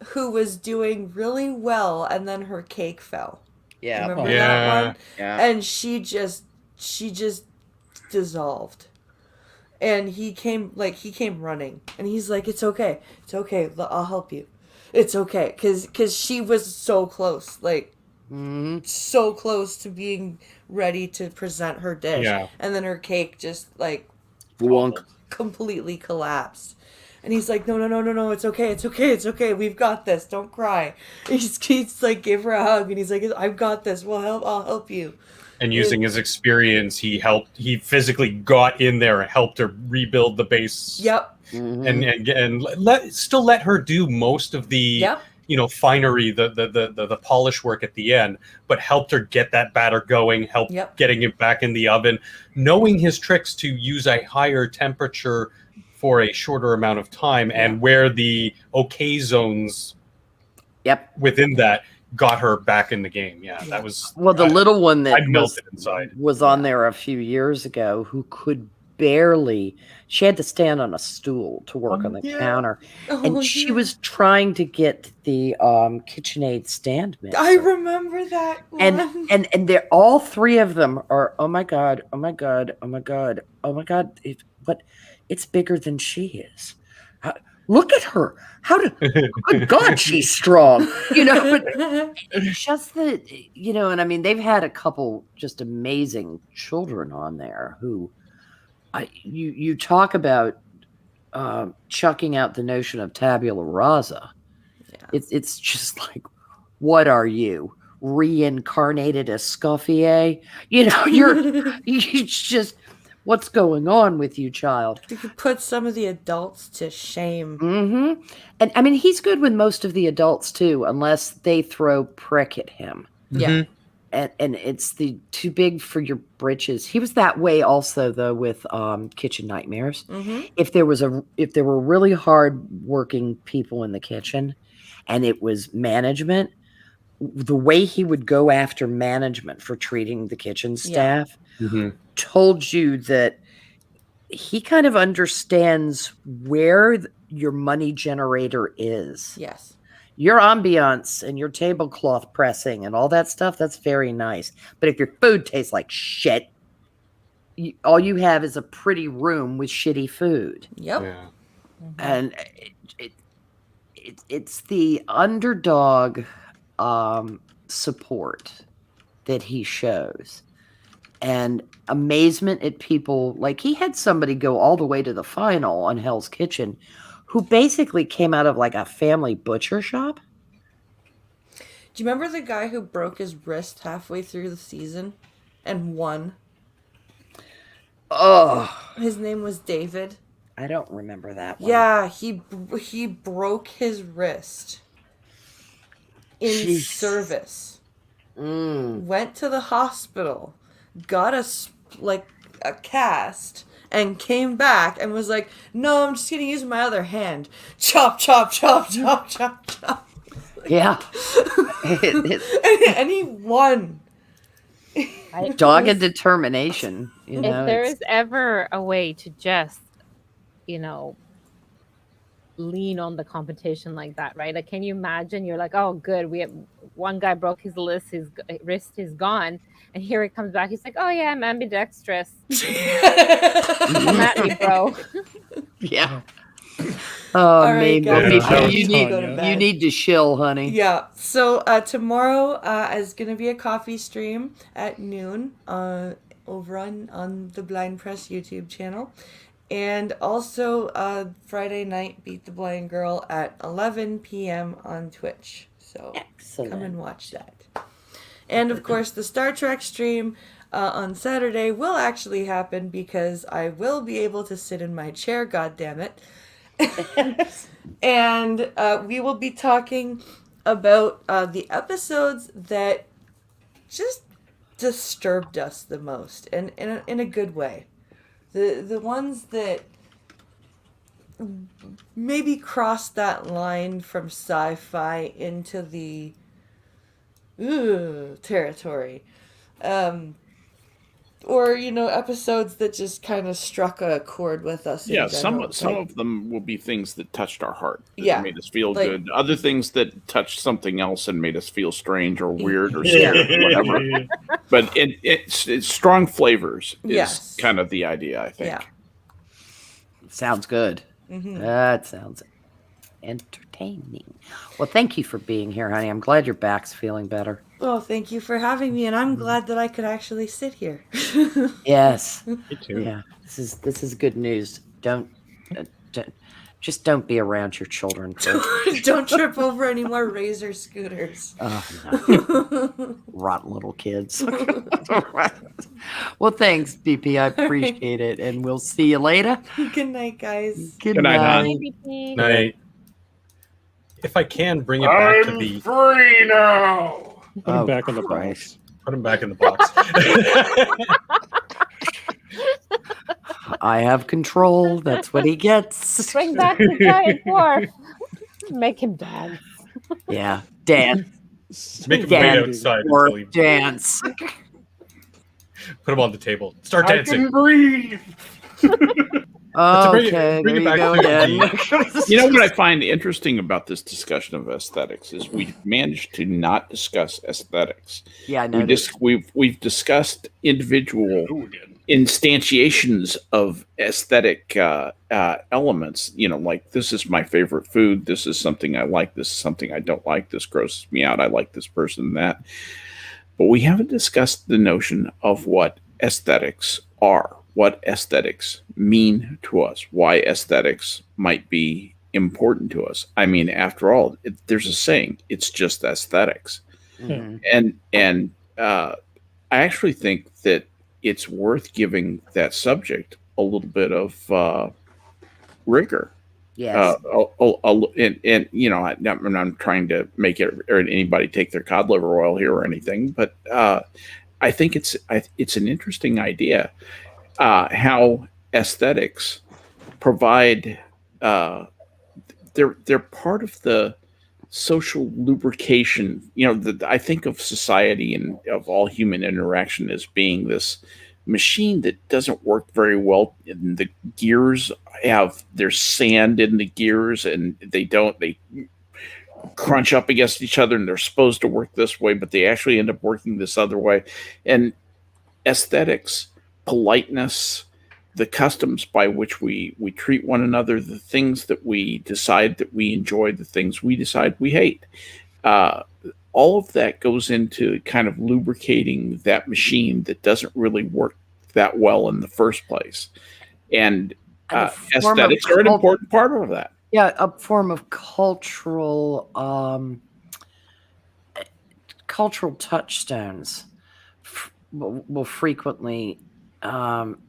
who was doing really well, and then her cake fell. Yeah. Remember that one? Yeah. And she just dissolved. And he came running, and he's like, it's okay, I'll help you, it's okay, because she was so close, so close to being ready to present her dish, and then her cake just completely collapsed. And he's like, no, it's okay, we've got this, don't cry. He's like, give her a hug, and he's like, I've got this, I'll help you. And using his experience, he physically got in there and helped her rebuild the base. Yep. And let her do most of the finery, the polish work at the end, but helped her get that batter going, getting it back in the oven, knowing his tricks to use a higher temperature for a shorter amount of time, and where the okay zones within that got her back in the game. That was the little one that I melted inside was on there a few years ago, who could barely. She had to stand on a stool to work on the counter, and she was trying to get the KitchenAid stand mixer. I remember that one. And they're all three of them are oh my god, but it's bigger than she is. Look at her. Good God, she's strong. But it's just that, and I mean, they've had a couple just amazing children on there who, you talk about chucking out the notion of tabula rasa. Yeah. It's just like, what are you? Reincarnated Escoffier? You just... What's going on with you, child? You could put some of the adults to shame. Mm-hmm. And I mean, he's good with most of the adults too, unless they throw prick at him. Yeah. And it's the too big for your britches. He was that way also, though, with Kitchen Nightmares. Mm-hmm. If there were really hard working people in the kitchen, and it was management, the way he would go after management for treating the kitchen staff. Mm-hmm. Told you that he kind of understands where your money generator is. Yes. Your ambiance and your tablecloth pressing and all that stuff, that's very nice. But if your food tastes like shit, all you have is a pretty room with shitty food. Yep. Yeah. Mm-hmm. And it's the underdog support that he shows. and amazement at people. Like, he had somebody go all the way to the final on Hell's Kitchen who basically came out of like a family butcher shop. Do you remember the guy who broke his wrist halfway through the season and won? Oh, His name was David. I don't remember that one. Yeah, he broke his wrist in service. Went to the hospital, got a cast, and came back and was like, "No, I'm just gonna use my other hand. Chop, chop, chop, chop, chop, chop." Yeah. And he won. Dogged determination. You know, if there is ever a way to just, you know, lean on the competition like that, right? Like, can you imagine? You're like, oh, good, we have one guy broke his wrist is gone, and here he comes back. He's like, oh yeah, I'm ambidextrous. Come at me, bro. Yeah. Oh, right, maybe you need to chill, honey. Yeah. So tomorrow is gonna be a coffee stream at noon over on the Blind Press YouTube channel, and also Friday night Beat the Blind Girl at 11 p.m. on Twitch. So Excellent. Come and watch that. And of course, the Star Trek stream on Saturday will actually happen because I will be able to sit in my chair. God damn it. And we will be talking about the episodes that just disturbed us the most, and in a good way. The ones that maybe crossed that line from sci-fi into the territory. Or, you know, episodes that just kind of struck a chord with us. Yeah, some of them will be things that touched our heart. That made us feel like, good. Other things that touched something else and made us feel strange or weird or scared or whatever. But it's strong flavors is kind of the idea, I think. Yeah. Sounds good. Mm-hmm. That sounds entertaining. Well, thank you for being here, honey. I'm glad your back's feeling better. Well, thank you for having me, and I'm glad that I could actually sit here. Yes. Me too. Yeah. This is good news. Don't be around your children. Don't trip over any more Razor scooters. Oh, no. Rotten little kids. Well, thanks, BP. I appreciate it, and we'll see you later. Good night, guys. Good night. Night. If I can bring it back to the free now. Put him back in the box. Put him back in the box. I have control. That's what he gets. Bring back the giant dwarf. Make him dance. Yeah, dance. Make him Dance. wait outside Or until he dance. put him on the table. Start I dancing. can breathe. Okay, bring it there you back go to again. You know what I find interesting about this discussion of aesthetics is we've managed to not discuss aesthetics. Yeah, I know. We've discussed individual instantiations of aesthetic elements. You know, like, this is my favorite food. This is something I like. This is something I don't like. This grosses me out. I like this person and that. But we haven't discussed the notion of what aesthetics are, what aesthetics mean to us, why aesthetics might be important to us. I mean, after all, there's a saying, it's just aesthetics. Mhm. And I actually think that it's worth giving that subject a little bit of rigor. Yes. And you know, I'm not trying to make it or anybody take their cod liver oil here or anything, but I think it's an interesting idea how aesthetics provide. They're part of the social lubrication. You know, I think of society and of all human interaction as being this machine that doesn't work very well. And the gears there's sand in the gears, and they crunch up against each other, and they're supposed to work this way, but they actually end up working this other way. And aesthetics, politeness, the customs by which we treat one another, the things that we decide that we enjoy, the things we decide we hate, all of that goes into kind of lubricating that machine that doesn't really work that well in the first place. And aesthetics are an important part of that. Yeah, a form of cultural touchstones will frequently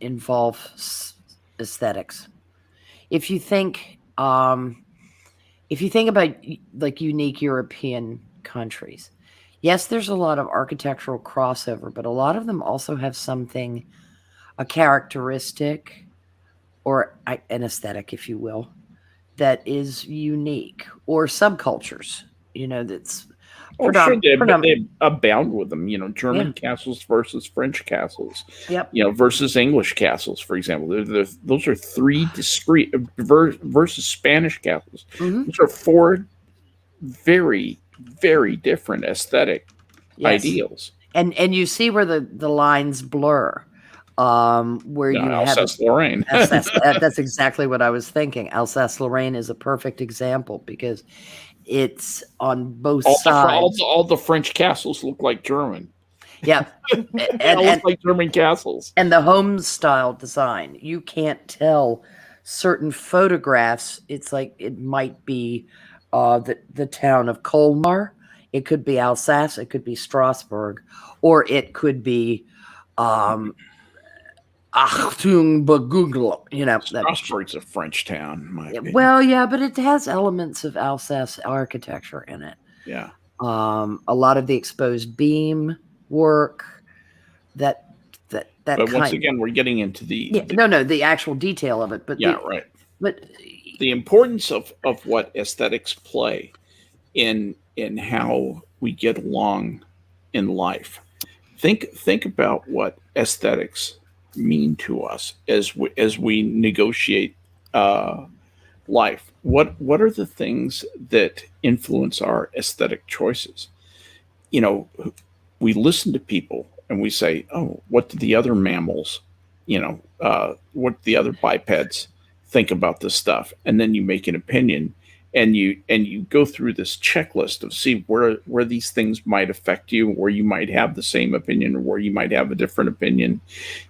involve aesthetics. If you think about like unique European countries, yes, there's a lot of architectural crossover, but a lot of them also have a characteristic or an aesthetic, if you will, that is unique, or subcultures, that's sure, they abound with them, German castles versus French castles, versus English castles, for example. Those are three discrete versus Spanish castles. Mm-hmm. Those are four very, very different aesthetic ideals. And you see where the lines blur. Where you Alsace-Lorraine. That's exactly what I was thinking. Alsace-Lorraine is a perfect example because it's on both sides. All the French castles look like German. Yeah, and look like German castles. And the home style design, you can't tell certain photographs. It's like it might be the town of Colmar. It could be Alsace. It could be Strasbourg, or it could be. Achtung, Baguglo, Strasbourg's a French town. Well, yeah, but it has elements of Alsace architecture in it. Yeah. A lot of the exposed beam work that But once again, we're getting into the actual detail of it. But right. But the importance of what aesthetics play in how we get along in life. Think about what aesthetics mean to us as we negotiate life. What are the things that influence our aesthetic choices? We listen to people and we say, "Oh, what do the other mammals, what do the other bipeds think about this stuff?" And then you make an opinion, and you go through this checklist of see where these things might affect you, where you might have the same opinion, or where you might have a different opinion,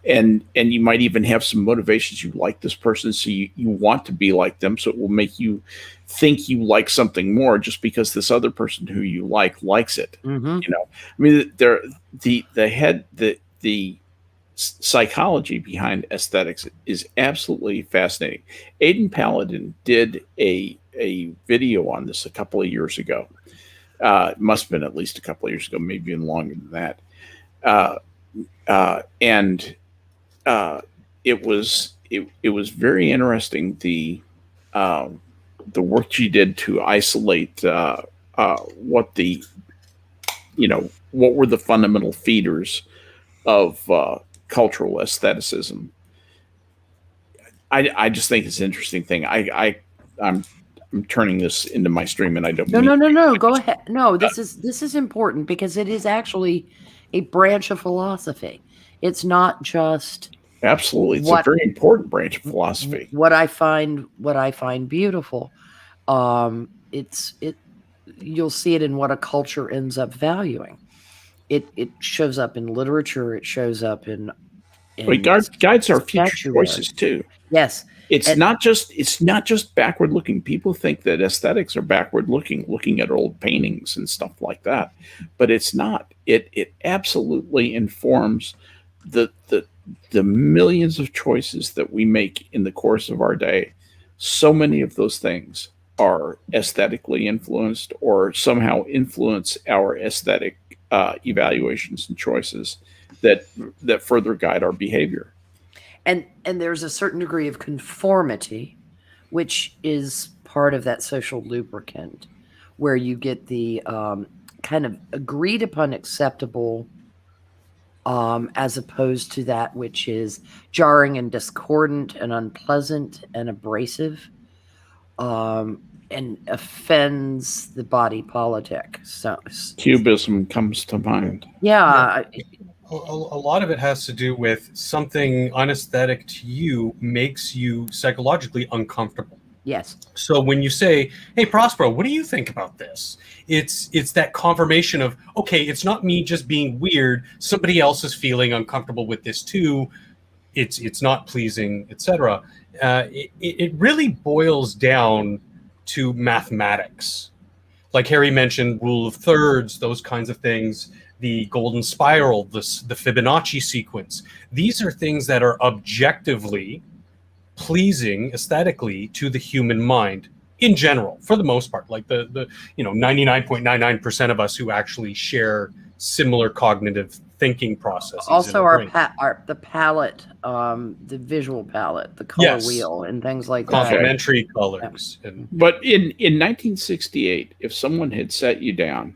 and you might even have some motivations. You like this person, so you want to be like them, so it will make you think you like something more just because this other person who you likes it. Mm-hmm. The psychology behind aesthetics is absolutely fascinating. Aidan Paladin did a video on this a couple of years ago. It must have been at least a couple of years ago, maybe even longer than that. It was very interesting. The work she did to isolate what were the fundamental feeders of cultural aestheticism. I just think it's an interesting thing. I'm turning this into my stream, and I don't. No. Go ahead. No, this is important because it is actually a branch of philosophy. It's not just absolutely. It's a very important branch of philosophy. What I find beautiful, you'll see it in what a culture ends up valuing. It shows up in literature. It shows up in guides our future choices too. Yes. It's not just backward looking. People think that aesthetics are backward looking at old paintings and stuff like that, but it's not. It absolutely informs the millions of choices that we make in the course of our day. So many of those things are aesthetically influenced or somehow influence our aesthetic evaluations and choices that further guide our behavior. And there's a certain degree of conformity, which is part of that social lubricant, where you get the kind of agreed upon acceptable, as opposed to that which is jarring and discordant and unpleasant and abrasive, and offends the body politic. So Cubism comes to mind. Yeah. A lot of it has to do with something unesthetic to you makes you psychologically uncomfortable. Yes. So when you say, "Hey, Prospero, what do you think about this?" It's that confirmation of, okay, it's not me just being weird. Somebody else is feeling uncomfortable with this too. It's not pleasing, etc. It really boils down to mathematics. Like Harry mentioned, rule of thirds, those kinds of things, the golden spiral, the Fibonacci sequence. These are things that are objectively pleasing aesthetically to the human mind in general, for the most part. Like the 99.99% of us who actually share similar cognitive thinking processes. Also, the palette, the visual palette, the color wheel, and things like that. Complementary colors. But in 1968, if someone had sat you down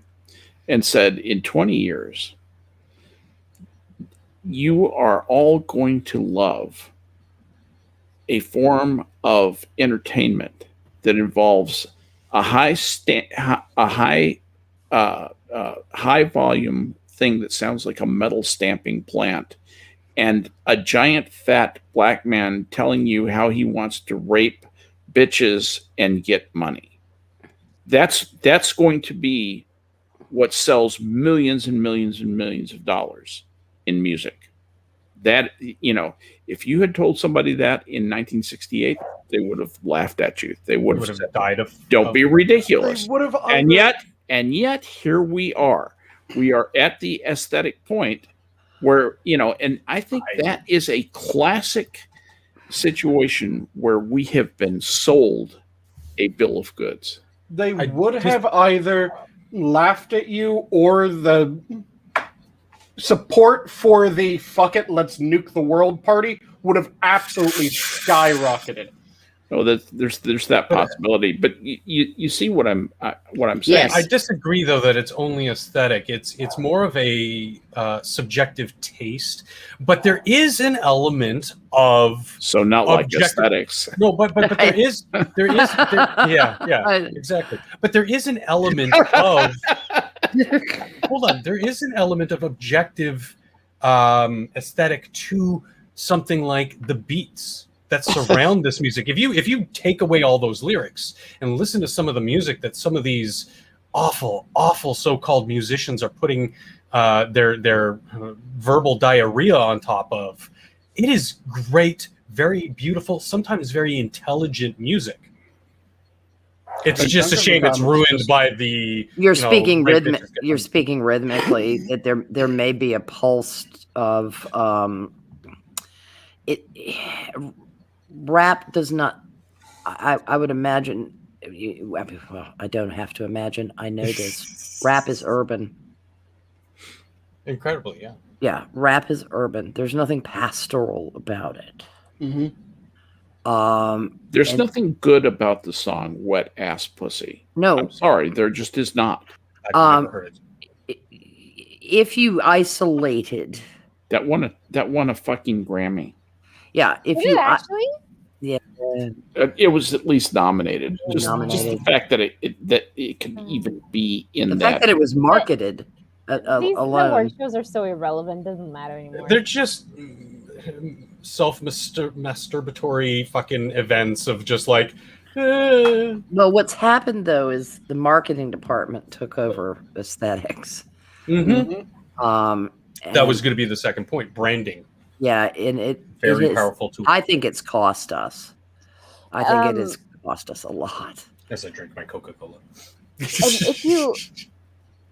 and said, in 20 years, you are all going to love a form of entertainment that involves a high volume thing that sounds like a metal stamping plant, and a giant fat black man telling you how he wants to rape bitches and get money. That's going to be what sells millions and millions and millions of dollars in music. That, if you had told somebody that in 1968, they would have laughed at you. They would have said, died of. "Don't be ridiculous." And yet, here we are. We are at the aesthetic point where, and I think that is a classic situation where we have been sold a bill of goods. They would have either laughed at you, or the support for the "fuck it, let's nuke the world" party would have absolutely skyrocketed. Oh, there's that possibility, but you see what I'm saying. Yes. I disagree, though, that it's only aesthetic. It's more of a subjective taste, but there is an element of not like aesthetics. No, but there is exactly. But there is an element of hold on. There is an element of objective aesthetic to something like the beats that surround this music. If you take away all those lyrics and listen to some of the music that some of these awful so-called musicians are putting their verbal diarrhea on top of, it is great, very beautiful, sometimes very intelligent music. It's just a shame it's ruined by the. You're speaking rhythmically. That there may be a pulse of rap does not. I would imagine. Well, I don't have to imagine. I know this. Rap is urban. Incredibly, yeah. Yeah, rap is urban. There's nothing pastoral about it. Mm-hmm. There's nothing good about the song "Wet Ass Pussy." No, I'm sorry, there just is not. I've never heard it. If you isolated, that won a fucking Grammy. Yeah, if you actually, yeah, it was at least nominated. Just the fact that it could even be in the fact that it was marketed. These alone. award shows are so irrelevant; doesn't matter anymore. They're just self-masturbatory fucking events of just like. Well, what's happened though is the marketing department took over aesthetics. Mm-hmm. That was going to be the second point: branding. Yeah, and it very powerful tool. I think it's cost us. I think it has cost us a lot. As I drink my Coca-Cola.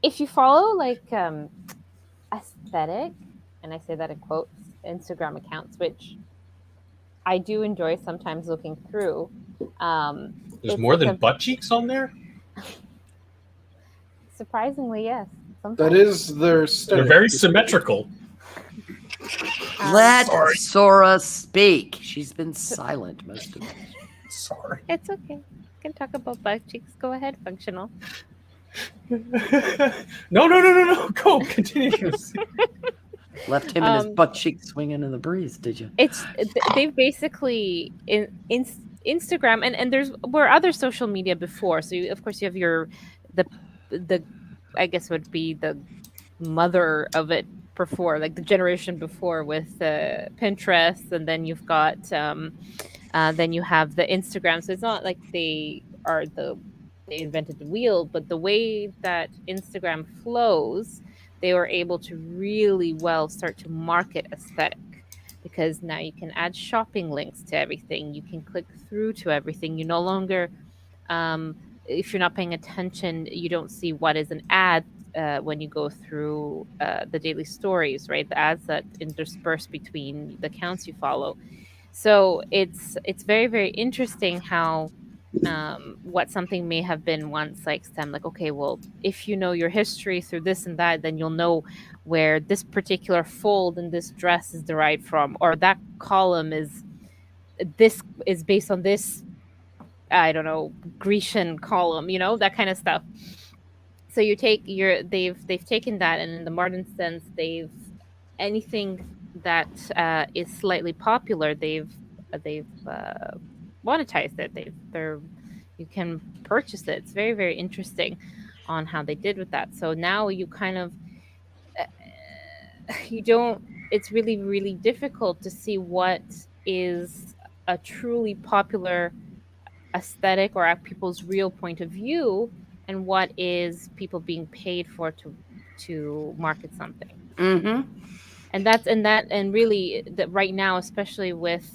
If you follow like aesthetic, and I say that in quotes, Instagram accounts, which I do enjoy sometimes looking through. There's more than butt cheeks on there? Surprisingly, yes. Sometimes. That is their They're very symmetrical. Let Sora speak. She's been silent most of it. Sorry. It's okay. You can talk about butt cheeks. Go ahead, functional. No. Go, continue. Left him and his butt cheek swinging in the breeze, did you? They've basically in Instagram and there's were other social media before. So of course you have the I guess would be the mother of it before, like the generation before with Pinterest, and then you've got Then you have the Instagram. So it's not like they invented the wheel, but the way that Instagram flows, they were able to really well start to market aesthetic, because now you can add shopping links to everything. You can click through to everything. You no longer, if you're not paying attention, you don't see what is an ad when you go through the daily stories, right? The ads that intersperse between the accounts you follow. So it's very, very interesting how what something may have been once like STEM, like, okay, well, if you know your history through this and that, then you'll know where this particular fold in this dress is derived from, or that column is based on this, I don't know, Grecian column, that kind of stuff. So you take they've taken that, and in the modern sense, anything that is slightly popular, they've monetized it. You can purchase it. It's very, very interesting on how they did with that. So now you kind of it's really, really difficult to see what is a truly popular aesthetic or people's real point of view, and what is people being paid for to market something. And really that right now, especially with,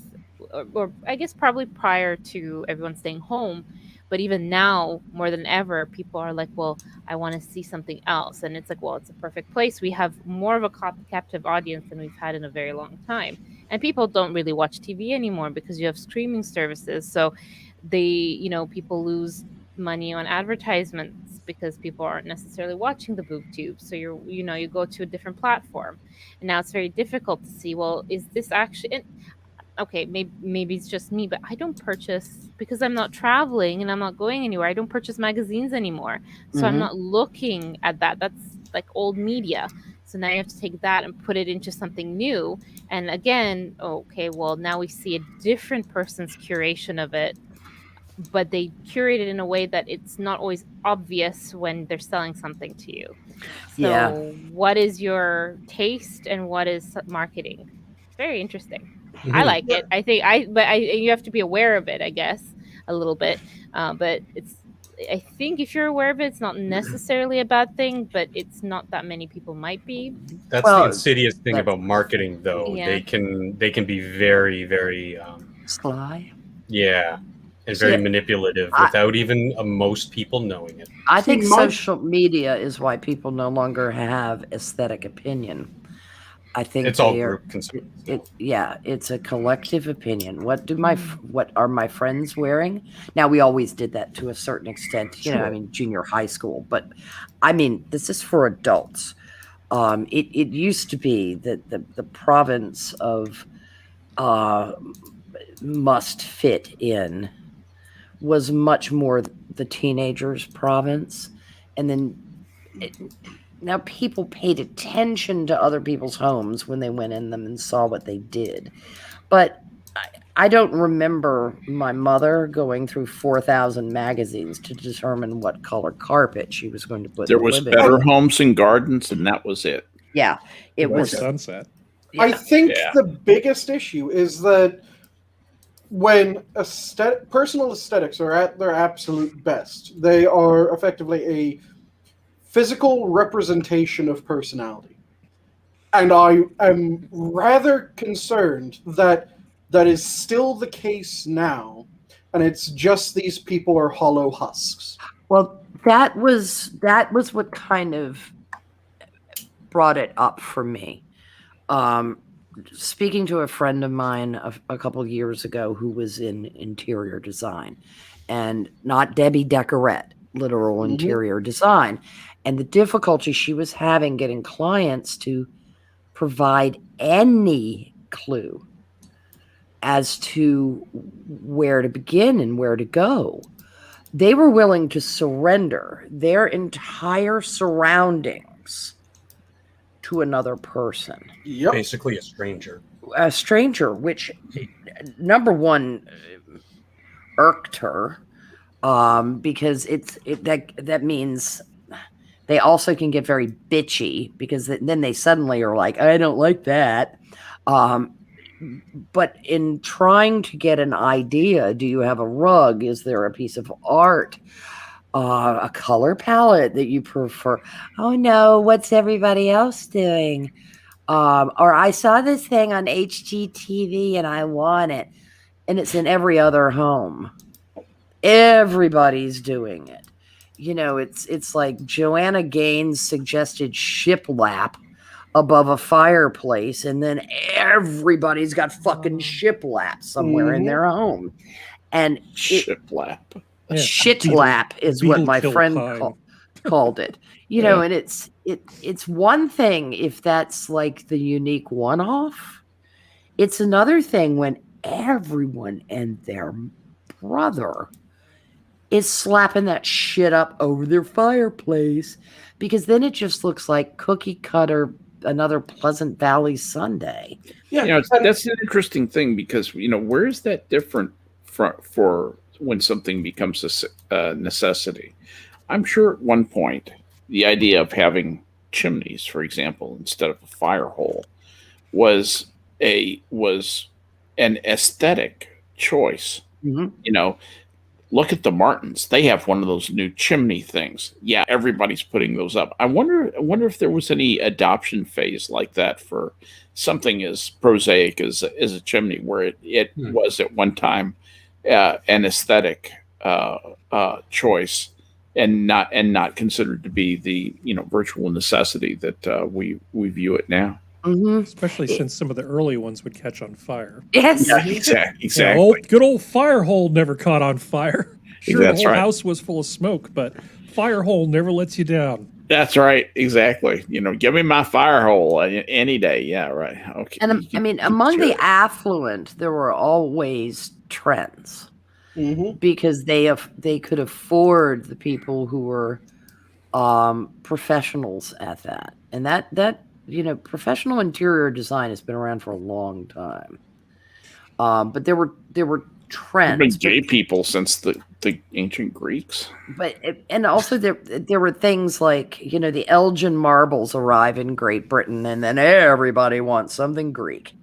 or I guess probably prior to everyone staying home, but even now more than ever, people are like, well, I want to see something else. And it's like, well, it's a perfect place. We have more of a captive audience than we've had in a very long time. And people don't really watch TV anymore because you have streaming services. So people lose money on advertisements because people aren't necessarily watching the boob tube. So you go to a different platform. And now it's very difficult to see, well, is this actually... Okay, maybe it's just me, but I don't purchase, because I'm not traveling and I'm not going anywhere. I don't purchase magazines anymore. So I'm not looking at that. That's like old media. So now you have to take that and put it into something new. And again, okay, well, now we see a different person's curation of it, but they curate it in a way that it's not always obvious when they're selling something to you. So what is your taste and what is marketing? It's very interesting. I like it. I think you have to be aware of it, I guess, a little bit. But I think if you're aware of it, it's not necessarily a bad thing, but it's not that many people might be. That's the insidious thing about marketing, though. Yeah. They can be very, very sly. Yeah. And very manipulative without even most people knowing it. I think social media is why people no longer have aesthetic opinion. I think it's all group consumed. It's a collective opinion. What are my friends wearing? Now, we always did that to a certain extent, junior high school. But I mean, this is for adults. It used to be that the province of must fit in was much more the teenagers' province, and then now people paid attention to other people's homes when they went in them and saw what they did. But I don't remember my mother going through 4,000 magazines to determine what color carpet she was going to put. There was Better Homes and Gardens, and that was it. Yeah, it was Sunset. Yeah. I think the biggest issue is that when personal aesthetics are at their absolute best, they are effectively a physical representation of personality. And I am rather concerned that that is still the case now, and it's just these people are hollow husks. Well, that was what kind of brought it up for me. Speaking to a friend of mine a couple years ago who was in interior design, and not Debbie Decorette, literal interior design, and the difficulty she was having getting clients to provide any clue as to where to begin and where to go. They were willing to surrender their entire surroundings to another person. Yep. Basically a stranger. A stranger, which, number one, irked her, because that means they also can get very bitchy, because then they suddenly are like, I don't like that. but in trying to get an idea, do you have a rug? Is there a piece of art? A color palette that you prefer? Oh no, what's everybody else doing? Or I saw this thing on HGTV and I want it. And it's in every other home. Everybody's doing it. You know, it's like Joanna Gaines suggested shiplap above a fireplace, and then everybody's got fucking shiplap somewhere in their home. And shiplap. Shitlap is what my friend called it. You know, and it's one thing if that's like the unique one-off. It's another thing when everyone and their brother is slapping that shit up over their fireplace, because then it just looks like cookie cutter, another Pleasant Valley Sunday. Yeah, you know, that's an interesting thing, because, you know, where is that different for when something becomes a necessity? I'm sure at one point the idea of having chimneys, for example, instead of a fire hole was an aesthetic choice. You know, look at the Martins. They have one of those new chimney things. Yeah, everybody's putting those up. I wonder if there was any adoption phase like that for something as prosaic as a chimney, where it was at one time an aesthetic choice, and not considered to be the, you know, virtual necessity that we view it now. Especially since some of the early ones would catch on fire. Yes, yeah, exactly. Good old fire hole never caught on fire. Sure, that's the whole right. house was full of smoke, but fire hole never lets you down. That's right, exactly. You know, give me my fire hole any day. Yeah, right. Okay. And I mean, among the affluent, there were always trends, because they could afford the people who were professionals at that, and that you know, professional interior design has been around for a long time. But there were trends. There have been gay people since the ancient Greeks. But and also there were things like, you know, the Elgin marbles arrive in Great Britain, and then everybody wants something Greek,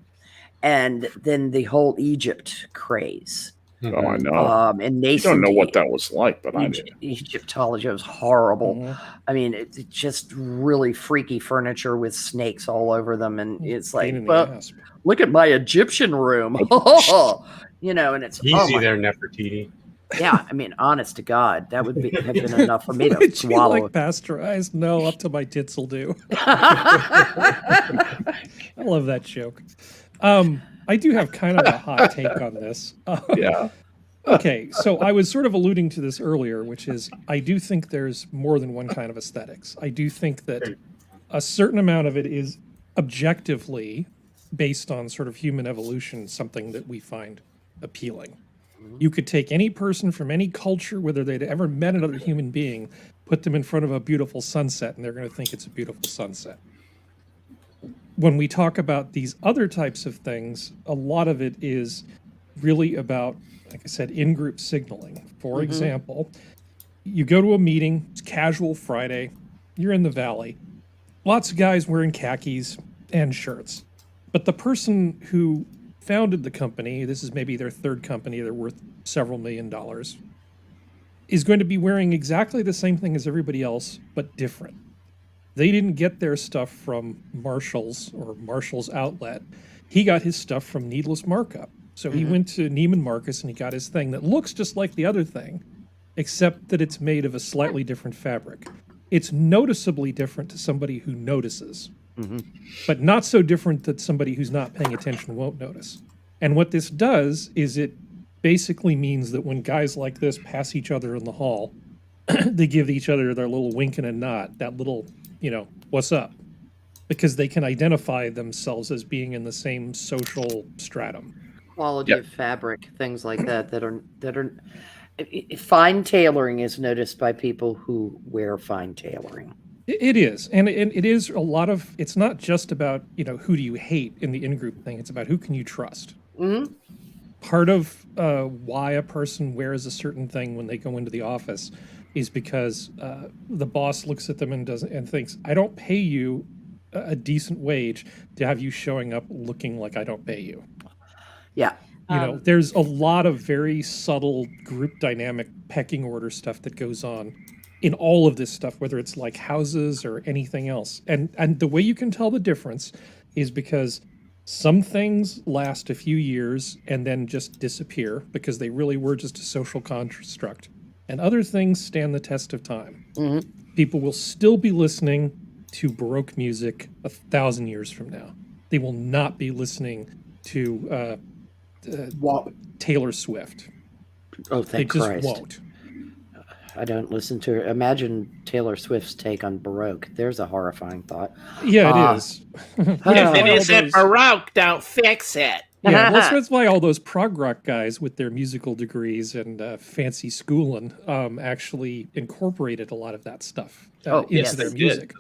and then the whole Egypt craze. Oh, I know. And I don't know what that was like, but I did. Egyptology was horrible. I mean, it's just really freaky furniture with snakes all over them, and it's like, well, look at my Egyptian room, you know, and it's easy there, Nefertiti. Yeah, I mean, honest to God, that would have been enough for me to swallow. You like pasteurized? No, up to my tits will do. I love that joke. I do have kind of a hot take on this. Yeah. Okay, so I was sort of alluding to this earlier, which is I do think there's more than one kind of aesthetics. I do think that a certain amount of it is objectively based on sort of human evolution, something that we find appealing. You could take any person from any culture, whether they'd ever met another human being, put them in front of a beautiful sunset, and they're going to think it's a beautiful sunset. When we talk about these other types of things, a lot of it is really about, like I said, in-group signaling. For example, you go to a meeting, it's casual Friday, you're in the valley, lots of guys wearing khakis and shirts. But the person who founded the company, this is maybe their third company, they're worth several $1 million, is going to be wearing exactly the same thing as everybody else, but different. They didn't get their stuff from Marshall's or Marshall's Outlet. He got his stuff from Needless Markup. So he went to Neiman Marcus and he got his thing that looks just like the other thing, except that it's made of a slightly different fabric. It's noticeably different to somebody who notices, but not so different that somebody who's not paying attention won't notice. And what this does is it basically means that when guys like this pass each other in the hall, they give each other their little wink and a nod, that little, you know, what's up? Because they can identify themselves as being in the same social stratum. Quality of fabric, things like that are fine tailoring is noticed by people who wear fine tailoring. It is, and it is a lot of. It's not just about, you know, who do you hate in the in-group thing. It's about who can you trust. Part of why a person wears a certain thing when they go into the office is because the boss looks at them and thinks, I don't pay you a decent wage to have you showing up looking like I don't pay you. Yeah. You know, there's a lot of very subtle group dynamic pecking order stuff that goes on in all of this stuff, whether it's like houses or anything else. And the way you can tell the difference is because some things last a few years and then just disappear because they really were just a social construct. And other things stand the test of time. People will still be listening to Baroque music 1,000 years from now. They will not be listening to Taylor Swift. Oh, thank Christ. They just won't. I don't listen to her. Imagine Taylor Swift's take on Baroque. There's a horrifying thought. Yeah, it is. If it isn't Baroque, don't fix it. Yeah, well, that's why all those prog rock guys with their musical degrees and fancy schooling actually incorporated a lot of that stuff into their music.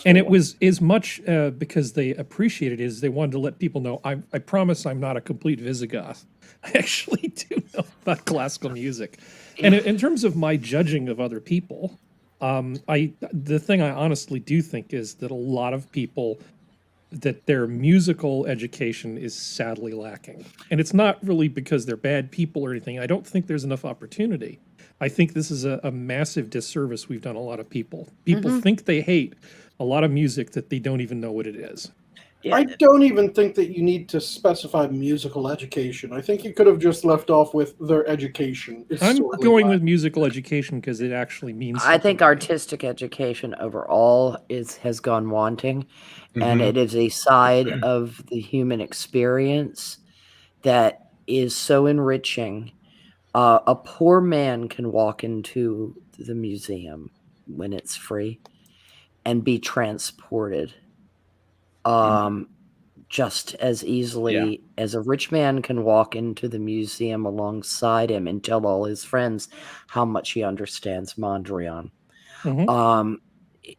And it was as much because they appreciated it as they wanted to let people know, I promise I'm not a complete Visigoth. I actually do know about classical music. And in terms of my judging of other people, the thing I honestly do think is that a lot of people, that their musical education is sadly lacking. And it's not really because they're bad people or anything. I don't think there's enough opportunity. I think this is a massive disservice we've done a lot of people. People think they hate a lot of music that they don't even know what it is. Yeah. I don't even think that you need to specify musical education. I think you could have just left off with their education. I'm going with musical education because it actually means something. I think artistic education overall has gone wanting, and it is a side of the human experience that is so enriching. A poor man can walk into the museum when it's free and be transported just as easily as a rich man can walk into the museum alongside him and tell all his friends how much he understands Mondrian.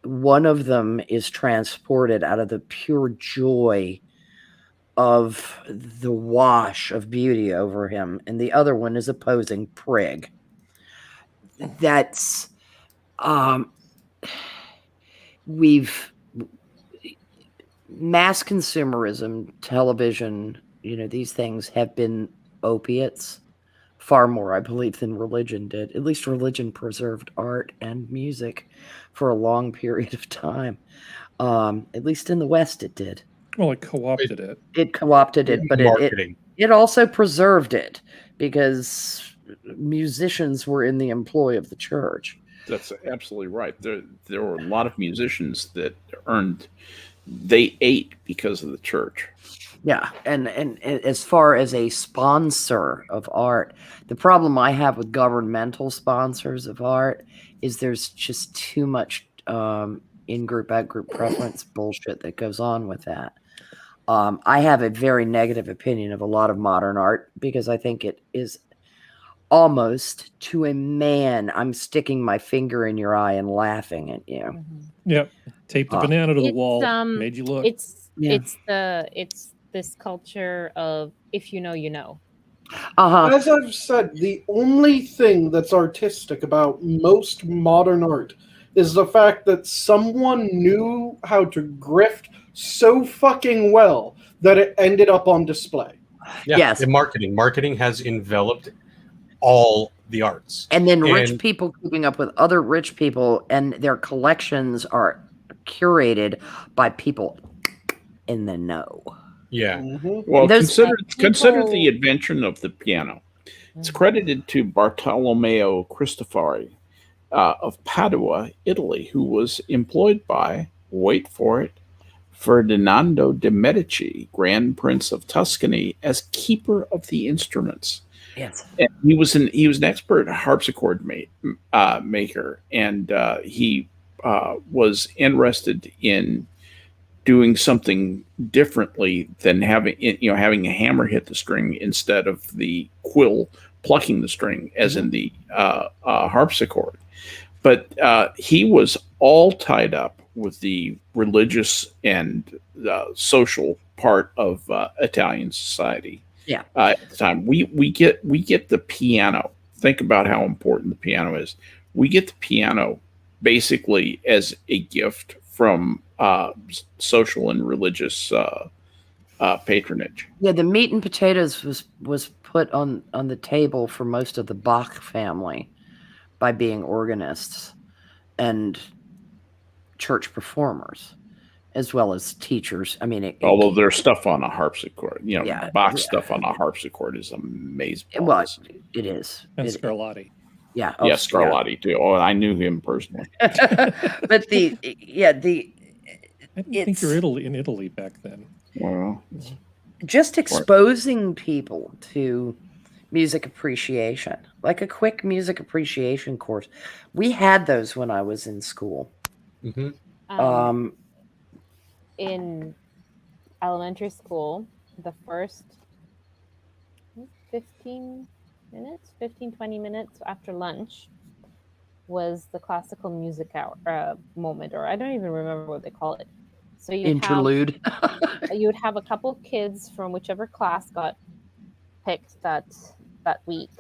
One of them is transported out of the pure joy of the wash of beauty over him, and the other one is a posing prig. That's mass consumerism, television, these things have been opiates far more, I believe, than religion did. At least religion preserved art and music for a long period of time. At least in the West it did. Well, it co-opted it. It co-opted it, but it also preserved it because musicians were in the employ of the church. That's absolutely right. There were a lot of musicians that they ate because of the church. Yeah, and as far as a sponsor of art, the problem I have with governmental sponsors of art is there's just too much in-group, out-group preference bullshit that goes on with that. I have a very negative opinion of a lot of modern art because I think it is almost to a man, I'm sticking my finger in your eye and laughing at you. Yep. Taped the banana to the wall, made you look. It's this culture of if you know, you know. As I've said, the only thing that's artistic about most modern art is the fact that someone knew how to grift so fucking well that it ended up on display. Yeah, yes. In marketing has enveloped all the arts. And then rich people keeping up with other rich people, and their collections are curated by people in the know. Yeah. Well, consider the invention of the piano. It's credited to Bartolomeo Cristofori of Padua, Italy, who was employed by, wait for it, Ferdinando de' Medici, Grand Prince of Tuscany, as keeper of the instruments. Yes, and he was an expert harpsichord maker, and he was interested in doing something differently than having a hammer hit the string instead of the quill plucking the string, as in the harpsichord. But he was all tied up with the religious and social part of Italian society. Yeah. At the time, we get the piano. Think about how important the piano is. We get the piano basically as a gift from social and religious patronage. Yeah, the meat and potatoes was put on the table for most of the Bach family by being organists and church performers, as well as teachers. I mean, although there's stuff on a harpsichord, Bach yeah. stuff on a harpsichord is amazing. Well, it is. And Scarlatti. Yeah. Yeah, Scarlatti too. Oh, I knew him personally. But I didn't think you were in Italy back then. Well, just exposing people to music appreciation, like a quick music appreciation course. We had those when I was in school. Mm-hmm. In elementary school, the first 20 minutes after lunch was the classical music hour moment, or I don't even remember what they call it. So interlude. You would have a couple of kids from whichever class got picked that week,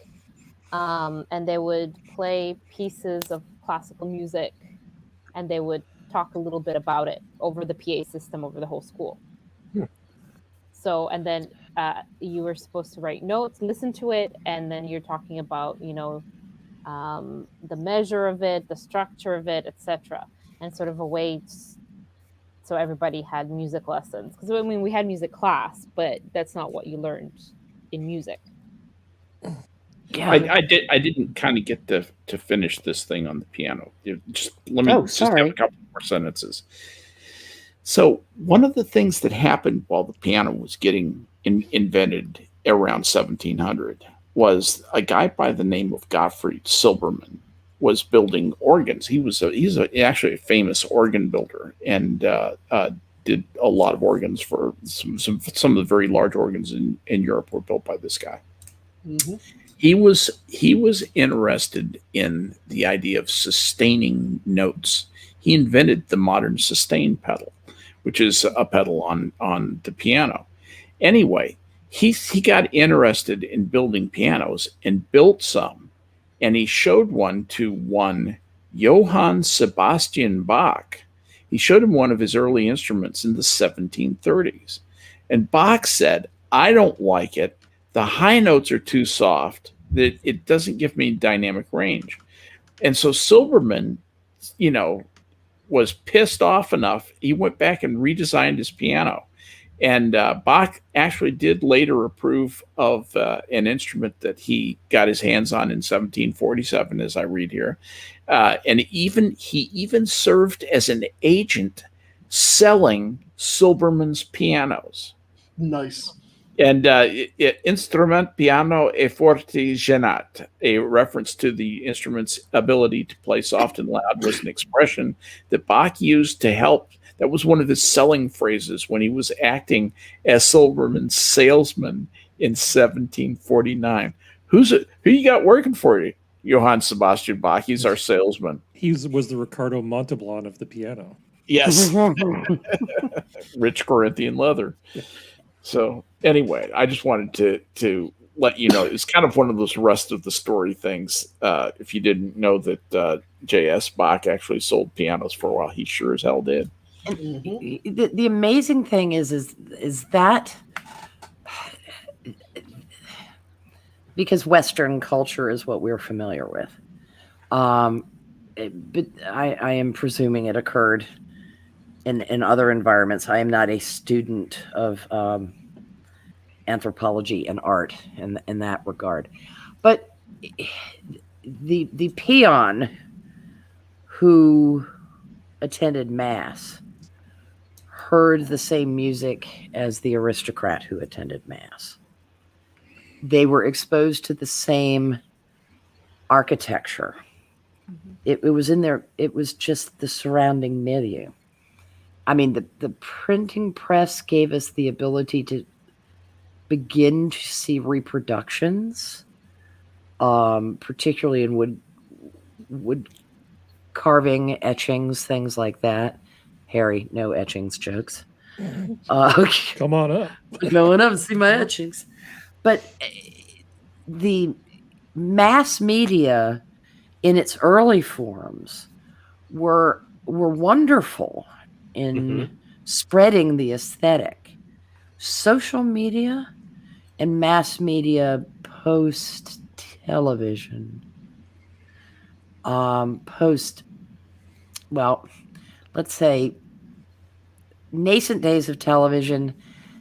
and they would play pieces of classical music, and they would talk a little bit about it over the PA system over the whole school. So, and then you were supposed to write notes, listen to it, and then you're talking about, the measure of it, the structure of it, etc., and sort of a way so everybody had music lessons. Because we had music class, but that's not what you learned in music. Yeah, I didn't kind of get to finish this thing on the piano. Let me just have a couple more sentences. So one of the things that happened while the piano was getting invented around 1700 was a guy by the name of Gottfried Silbermann was building organs. He's actually a famous organ builder and did a lot of organs for some of the very large organs in Europe were built by this guy. Mm-hmm. He was interested in the idea of sustaining notes. He invented the modern sustain pedal, which is a pedal on the piano. Anyway, he got interested in building pianos and built some, and he showed one to one Johann Sebastian Bach. He showed him one of his early instruments in the 1730s. And Bach said, "I don't like it. The high notes are too soft. That it doesn't give me dynamic range." And so Silbermann, was pissed off enough. He went back and redesigned his piano. And Bach actually did later approve of an instrument that he got his hands on in 1747, as I read here. And he even served as an agent selling Silbermann's pianos. Nice. And instrument piano e forte genat, a reference to the instrument's ability to play soft and loud, was an expression that Bach used to help. That was one of his selling phrases when he was acting as Silbermann's salesman in 1749. Who you got working for you? Johann Sebastian Bach. He's our salesman. He was the Ricardo Montalban of the piano. Yes. Rich Corinthian leather. Yeah. So anyway, I just wanted to let you know, it's kind of one of those rest of the story things. If you didn't know that J.S. Bach actually sold pianos for a while, he sure as hell did. And the amazing thing is that because Western culture is what we're familiar with, but I am presuming it occurred in other environments. I am not a student of anthropology and art in that regard, but the peon who attended mass heard the same music as the aristocrat who attended mass. They were exposed to the same architecture. Mm-hmm. It was in there. It was just the surrounding milieu. I mean, the printing press gave us the ability to begin to see reproductions, particularly in wood carving, etchings, things like that. Harry, no etchings jokes. Come on up. Going up and see my etchings. But the mass media in its early forms were wonderful in spreading the aesthetic. social media and mass media post television. Well, let's say nascent days of television,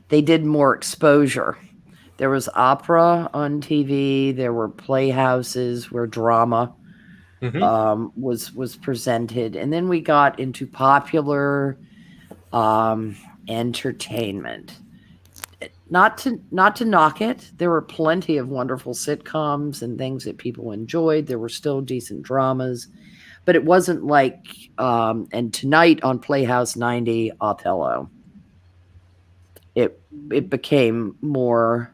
they did more exposure. There was opera on TV. There were playhouses where drama was presented. And then we got into popular entertainment. Not to knock it. There were plenty of wonderful sitcoms and things that people enjoyed. There were still decent dramas, but it wasn't like and tonight on Playhouse 90, Othello. It became more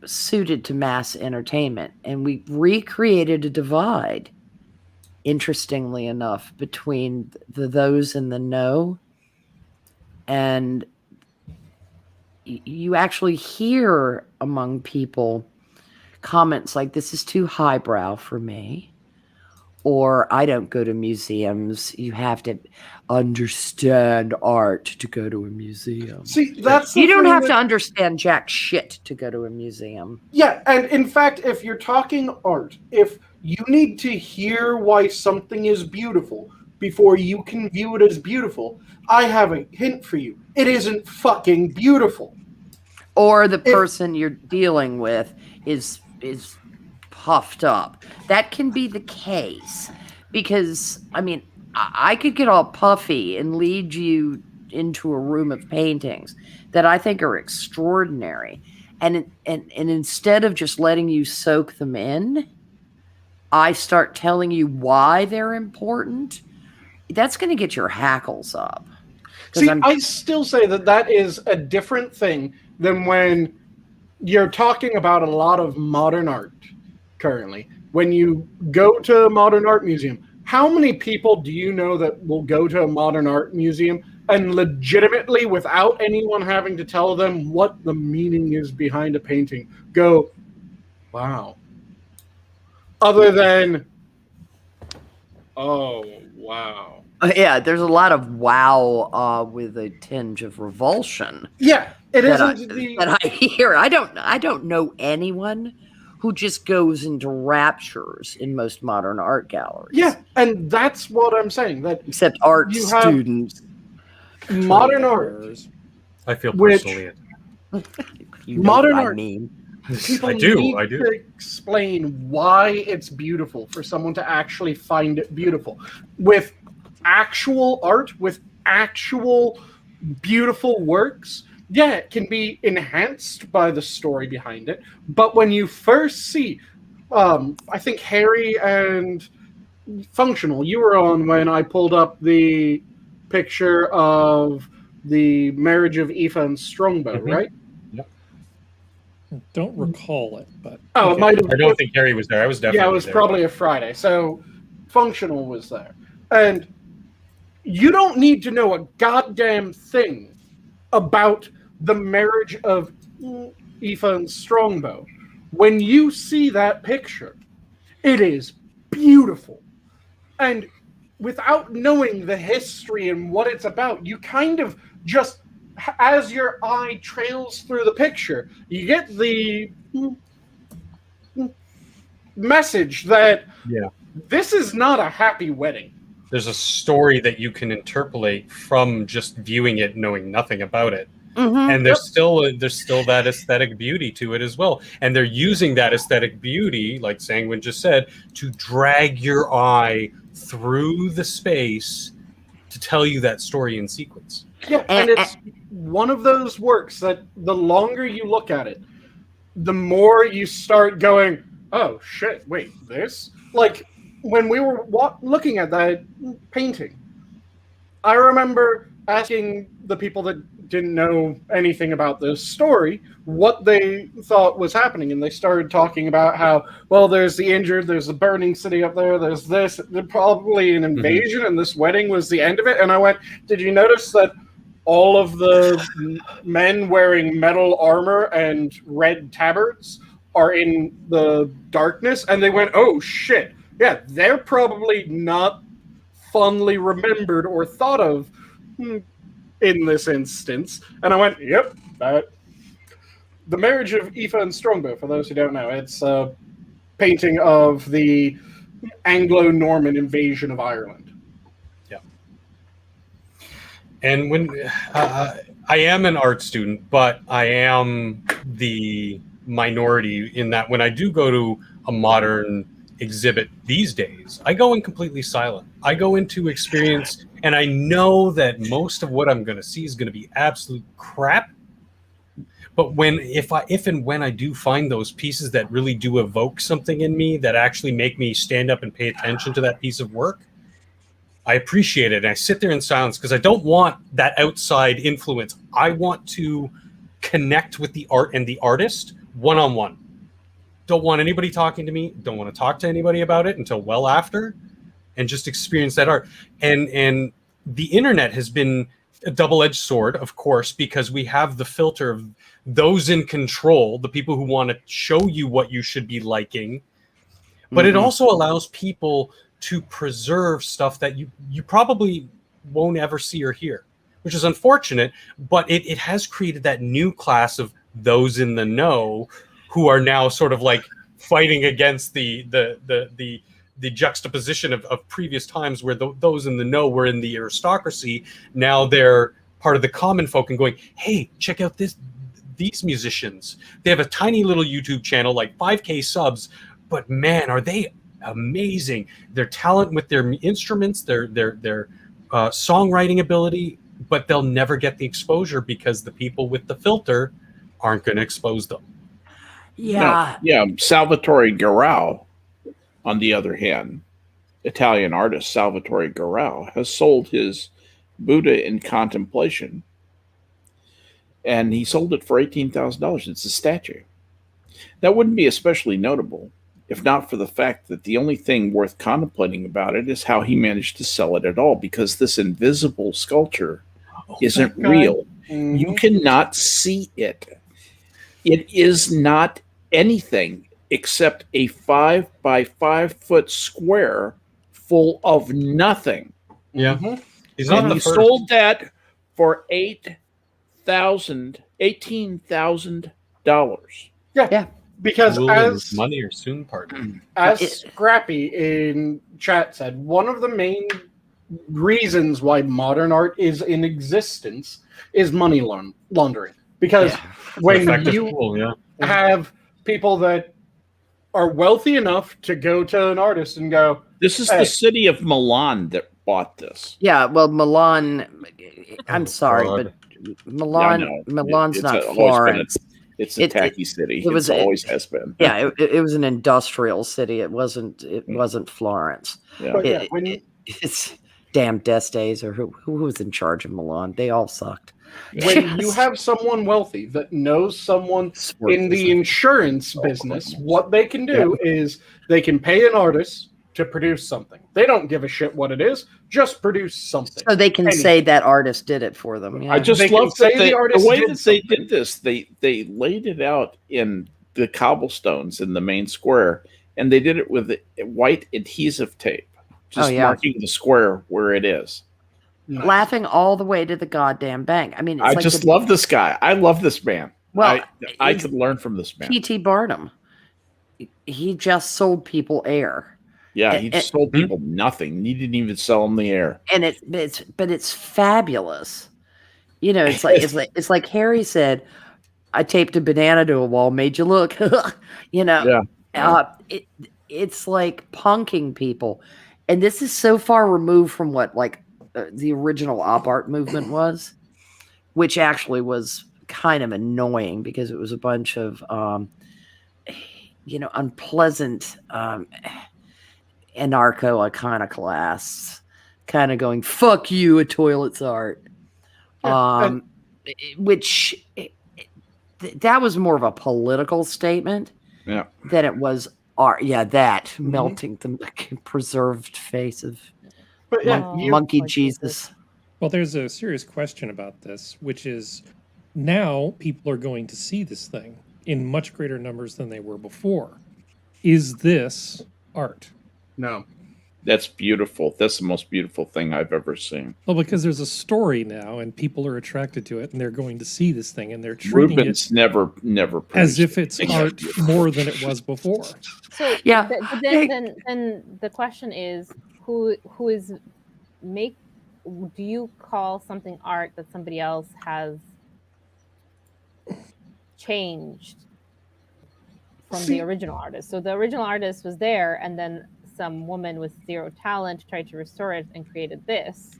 suited to mass entertainment, and we recreated a divide, interestingly enough, between those in the know, and you actually hear among people comments like, this is too highbrow for me, or I don't go to museums. You have to understand art to go to a museum. See, that's you don't have to understand jack shit to go to a museum. Yeah, and in fact, if you're talking art, if you need to hear why something is beautiful before you can view it as beautiful, I have a hint for you. It isn't fucking beautiful. Or the person you're dealing with is puffed up. That can be the case. Because, I mean, I could get all puffy and lead you into a room of paintings that I think are extraordinary. And instead of just letting you soak them in, I start telling you why they're important. That's going to get your hackles up. See, I still say that is a different thing than when you're talking about a lot of modern art currently. When you go to a modern art museum, how many people do you know that will go to a modern art museum and legitimately, without anyone having to tell them what the meaning is behind a painting, go, wow. Other than, oh, wow. Yeah, there's a lot of wow with a tinge of revulsion. Yeah, it that isn't that I hear. I don't know anyone who just goes into raptures in most modern art galleries. Yeah, and that's what I'm saying. That except art students, modern art. I feel personally modern art. People I do. need to explain why it's beautiful for someone to actually find it beautiful. With actual art, with actual beautiful works, yeah, it can be enhanced by the story behind it. But when you first see, I think Harry and Functional, you were on when I pulled up the picture of the marriage of Aoife and Strongbow, right? Don't recall it, but it might have. I don't think Harry was there. I was definitely there. Yeah, it was probably a Friday. So Functional was there, and you don't need to know a goddamn thing about the marriage of Aoife and Strongbow. When you see that picture, it is beautiful, and without knowing the history and what it's about, you kind of just, as your eye trails through the picture, you get the message that this is not a happy wedding. There's a story that you can interpolate from just viewing it, knowing nothing about it. And there's still that aesthetic beauty to it as well. And they're using that aesthetic beauty, like Sanguine just said, to drag your eye through the space to tell you that story in sequence. Yeah, and it's one of those works that the longer you look at it, the more you start going, oh shit, wait, this? Like, when we were looking at that painting, I remember asking the people that didn't know anything about this story what they thought was happening, and they started talking about how, well, there's the injured, there's the burning city up there's this, probably an invasion, and this wedding was the end of it. And I went, did you notice that all of the men wearing metal armor and red tabards are in the darkness? And they went, oh shit, yeah, they're probably not fondly remembered or thought of in this instance. And I went, yep. The Marriage of Aoife and Strongbow, for those who don't know, it's a painting of the Anglo-Norman invasion of Ireland. Yeah. And when I am an art student, but I am the minority in that when I do go to a modern exhibit these days, I go in completely silent. I go into experience, and I know that most of what I'm going to see is going to be absolute crap. But if and when I do find those pieces that really do evoke something in me, that actually make me stand up and pay attention to that piece of work, I appreciate it. And I sit there in silence because I don't want that outside influence. I want to connect with the art and the artist one-on-one. Don't want anybody talking to me. Don't want to talk to anybody about it until well after, and just experience that art. And the internet has been a double-edged sword, of course, because we have the filter of those in control, the people who want to show you what you should be liking. But it also allows people to preserve stuff that you probably won't ever see or hear, which is unfortunate. But it has created that new class of those in the know who are now sort of like fighting against the juxtaposition of previous times where those in the know were in the aristocracy. Now they're part of the common folk and going, hey, check out these musicians. They have a tiny little YouTube channel, like 5K subs, but man, are they amazing. Their talent with their instruments, their songwriting ability, but they'll never get the exposure because the people with the filter aren't going to expose them. Yeah. Yeah. Salvatore Garau, on the other hand, Italian artist Salvatore Garau, has sold his Buddha in Contemplation, and he sold it for $18,000. It's a statue. That wouldn't be especially notable if not for the fact that the only thing worth contemplating about it is how he managed to sell it at all, because this invisible sculpture isn't real. You cannot see it. It is not anything except a 5 by 5 foot square full of nothing. Yeah. He's not the first. He sold that for $18,000. Yeah. Because as money or soon partner. As Scrappy in chat said, one of the main reasons why modern art is in existence is money laundering. Because when you have people that are wealthy enough to go to an artist and go, this is the city of Milan that bought this. Yeah, well, Milan, I'm sorry, but Milan's not Florence. It's a tacky city. It always has been. Yeah, it was an industrial city. It wasn't Florence. Yeah. It's damn Destes or who was in charge of Milan. They all sucked. When you have someone wealthy that knows someone in the insurance business, what they can do is they can pay an artist to produce something. They don't give a shit what it is. Just produce something. So they can say that artist did it for them. Yeah. I just love that the way that they did this. They laid it out in the cobblestones in the main square, and they did it with white adhesive tape, just marking the square where it is. Laughing all the way to the goddamn bank. I mean, I just love this guy. I love this man. Well, I could learn from this man. P.T. Barnum. He just sold people air. Yeah, he sold people nothing. He didn't even sell them the air. And it's fabulous. You know, it's like Harry said, I taped a banana to a wall, made you look. You know, it's like punking people. And this is so far removed from what the original op art movement was, which actually was kind of annoying because it was a bunch of unpleasant anarcho iconoclasts kind of going, fuck you, a toilet's art. Which that was more of a political statement than it was art. Yeah, that melting the preserved face of monkey Jesus. Well, there's a serious question about this, which is now people are going to see this thing in much greater numbers than they were before. Is this art? No. That's beautiful. That's the most beautiful thing I've ever seen. Well, because there's a story now, and people are attracted to it, and they're going to see this thing, and they're treating Rubens it never as if it's art more than it was before. So Yeah. then the question is, who is make? Do you call something art that somebody else has changed from the original artist? So the original artist was there, and then some woman with zero talent tried to restore it and created this.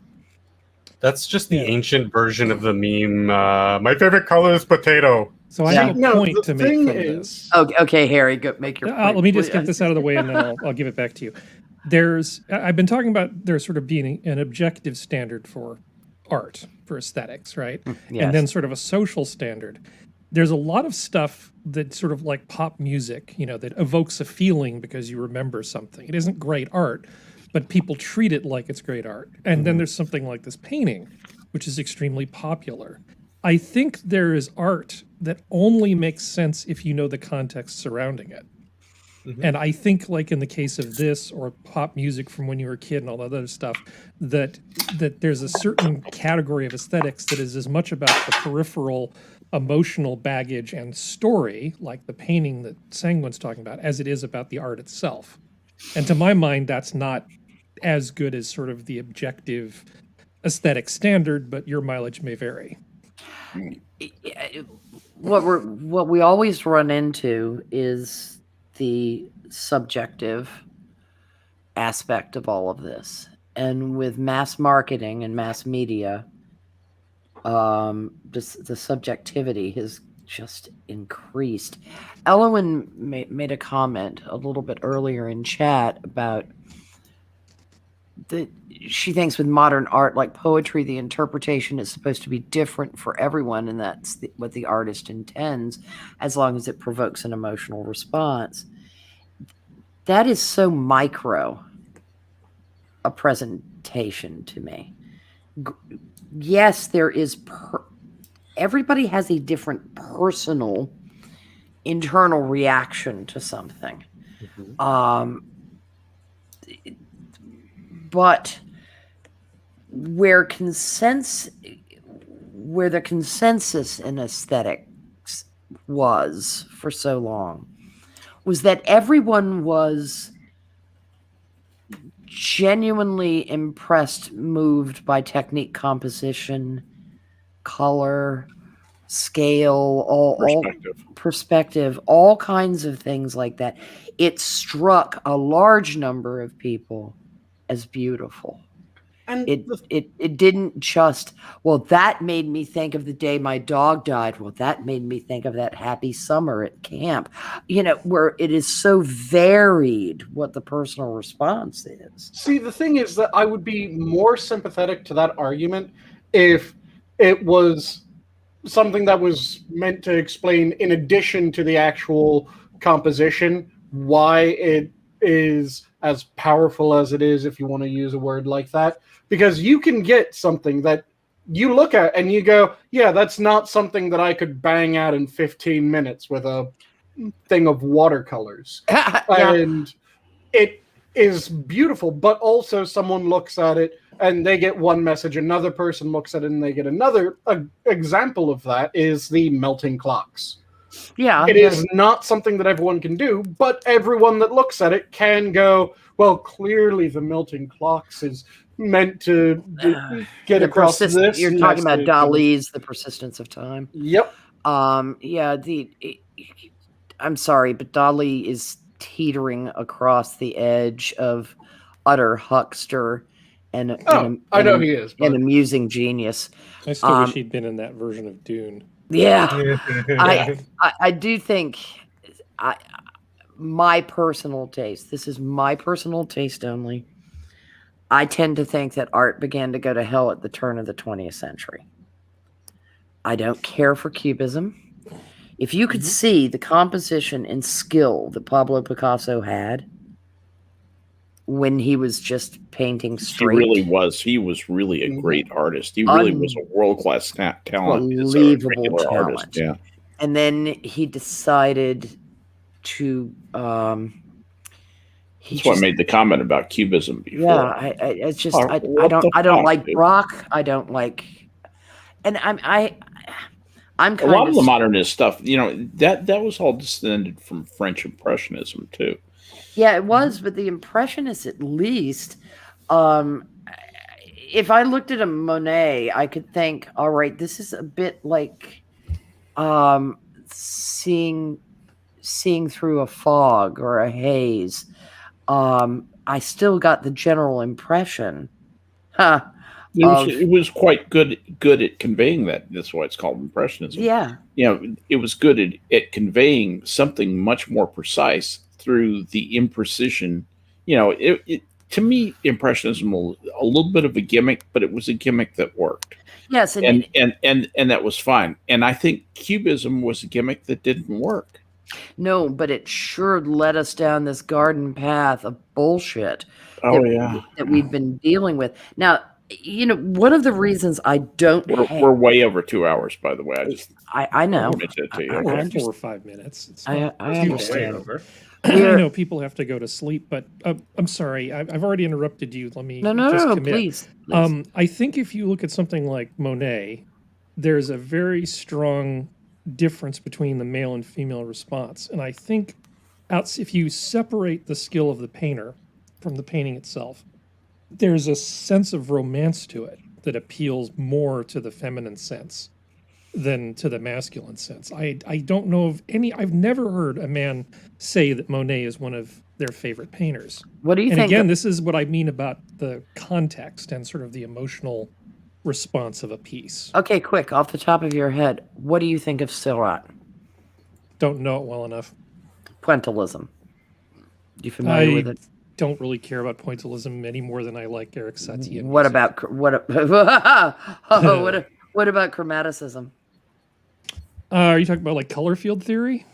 That's just the ancient version of the meme. My favorite color is potato. So I have a point to make from this. Okay, Harry, go make your point. Let me just get this out of the way, and then I'll give it back to you. I've been talking about there sort of being an objective standard for art, for aesthetics, right? Yes. And then sort of a social standard. There's a lot of stuff that sort of like pop music, that evokes a feeling because you remember something. It isn't great art, but people treat it like it's great art. And then there's something like this painting, which is extremely popular. I think there is art that only makes sense if you know the context surrounding it. And I think, like in the case of this or pop music from when you were a kid and all that other stuff, that there's a certain category of aesthetics that is as much about the peripheral emotional baggage and story, like the painting that Sanguine's talking about, as it is about the art itself. And to my mind, that's not as good as sort of the objective aesthetic standard, but your mileage may vary. What we always run into is the subjective aspect of all of this. And with mass marketing and mass media, the subjectivity has just increased. Elowen made a comment a little bit earlier in chat about that she thinks with modern art, like poetry, the interpretation is supposed to be different for everyone, and that's what the artist intends, as long as it provokes an emotional response. That is so micro a presentation to me. Yes, there is. Everybody has a different personal internal reaction to something. But where the consensus in aesthetics was for so long was that everyone was genuinely impressed, moved by technique, composition, color, scale, all perspective, all kinds of things like that. It struck a large number of people as beautiful. And it didn't just, well, that made me think of the day my dog died. Well, that made me think of that happy summer at camp. Where it is so varied what the personal response is. See, the thing is that I would be more sympathetic to that argument if it was something that was meant to explain, in addition to the actual composition, why it is as powerful as it is, if you want to use a word like that. Because you can get something that you look at and you go, yeah, that's not something that I could bang out in 15 minutes with a thing of watercolors. And it is beautiful, but also someone looks at it and they get one message, another person looks at it and they get another. Example of that is the melting clocks. Yeah. It is not something that everyone can do, but everyone that looks at it can go, well, clearly the melting clocks is meant to get across this. You're talking about Dali's The Persistence of Time. Yep. I'm sorry, but Dali is teetering across the edge of utter huckster and I know he is, an amusing genius. I still wish he'd been in that version of Dune. Yeah, I do think my personal taste. This is my personal taste only. I tend to think that art began to go to hell at the turn of the 20th century. I don't care for Cubism. If you could see the composition and skill that Pablo Picasso had when he was just painting straight. He was really a great artist. He really was a world-class talent. Unbelievable talent. Artist. Yeah. And then he decided to That's why I made the comment about cubism before. Yeah, it's just I don't like Bach. I don't like, and I'm kind a lot of the modernist stuff. You know, that was all descended from French Impressionism too. Yeah, it was, but the Impressionists, at least, if I looked at a Monet, I could think, all right, this is a bit like seeing through a fog or a haze. I still got the general impression. It was quite good at conveying that. That's why it's called Impressionism. Yeah. You know, it was good at conveying something much more precise through the imprecision. You know, to me, Impressionism was a little bit of a gimmick, but it was a gimmick that worked. Yes, and that was fine. And I think Cubism was a gimmick that didn't work. No, but it sure led us down this garden path of bullshit that we've been dealing with. Now, you know, one of the reasons I don't we're way over 2 hours, by the way. I know. I 4 or 5 minutes. I understand. I know people have to go to sleep, but I'm sorry. I've already interrupted you. Let me No, please. I think if you look at something like Monet, there's a very strong difference between the male and female response. And I think if you separate the skill of the painter from the painting itself, there's a sense of romance to it that appeals more to the feminine sense than to the masculine sense. I don't know of any, I've never heard a man say that Monet is one of their favorite painters. What do you think? And again, this is what I mean about the context and sort of the emotional response of a piece. Okay, quick, off the top of your head, what do you think of Seurat? Don't know it well enough. Pointillism. You familiar with it? Don't really care about pointillism any more than I like Eric Satie. What about chromaticism? Are you talking about like color field theory?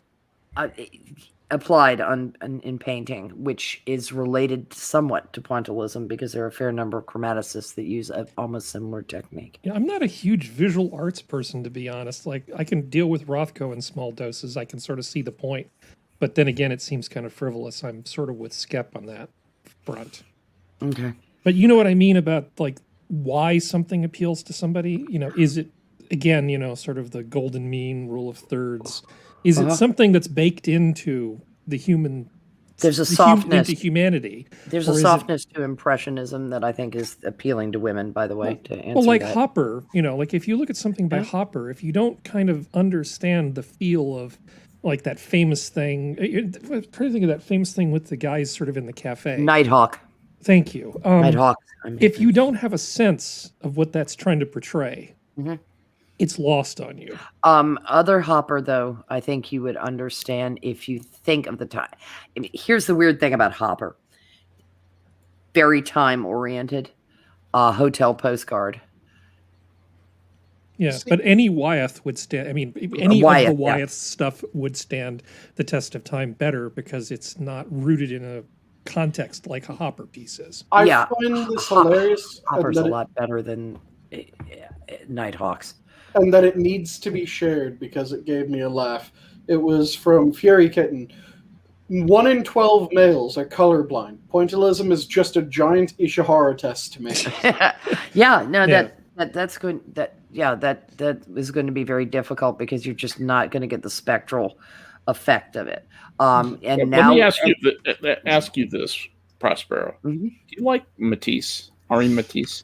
Applied in painting, which is related somewhat to pointillism because there are a fair number of chromaticists that use an almost similar technique. Yeah, I'm not a huge visual arts person, to be honest. Like, I can deal with Rothko in small doses. I can sort of see the point. But then again, it seems kind of frivolous. I'm sort of with Skep on that front. Okay. But you know what I mean about, like, why something appeals to somebody? You know, is it, again, you know, sort of the golden mean, rule of thirds? Is it something that's baked into the human? There's a softness into humanity. There's a softness to Impressionism that I think is appealing to women. By the way, to answer well, like that. Hopper, you know, like if you look at something by Hopper, if you don't kind of understand the feel of like that famous thing, I'm trying to think of that famous thing with the guys sort of in the cafe. Nighthawk. Thank you. Nighthawk. If you don't have a sense of what that's trying to portray. It's lost on you. Other Hopper, though, I think you would understand if you think of the time. I mean, here's the weird thing about Hopper. Very time-oriented. Hotel postcard. Yeah, but any Wyeth would stand. I mean, any of the Wyeth stuff would stand the test of time better because it's not rooted in a context like a Hopper piece is. I find this hilarious. Hopper's a lot better than Nighthawks. And that it needs to be shared because it gave me a laugh. It was from Fury Kitten. 1 in 12 males are colorblind. Pointillism is just a giant Ishihara test to me. That's going. That is going to be very difficult because you're just not going to get the spectral effect of it. And now, let me ask you this, Prospero. Do you like Matisse? Henri Matisse?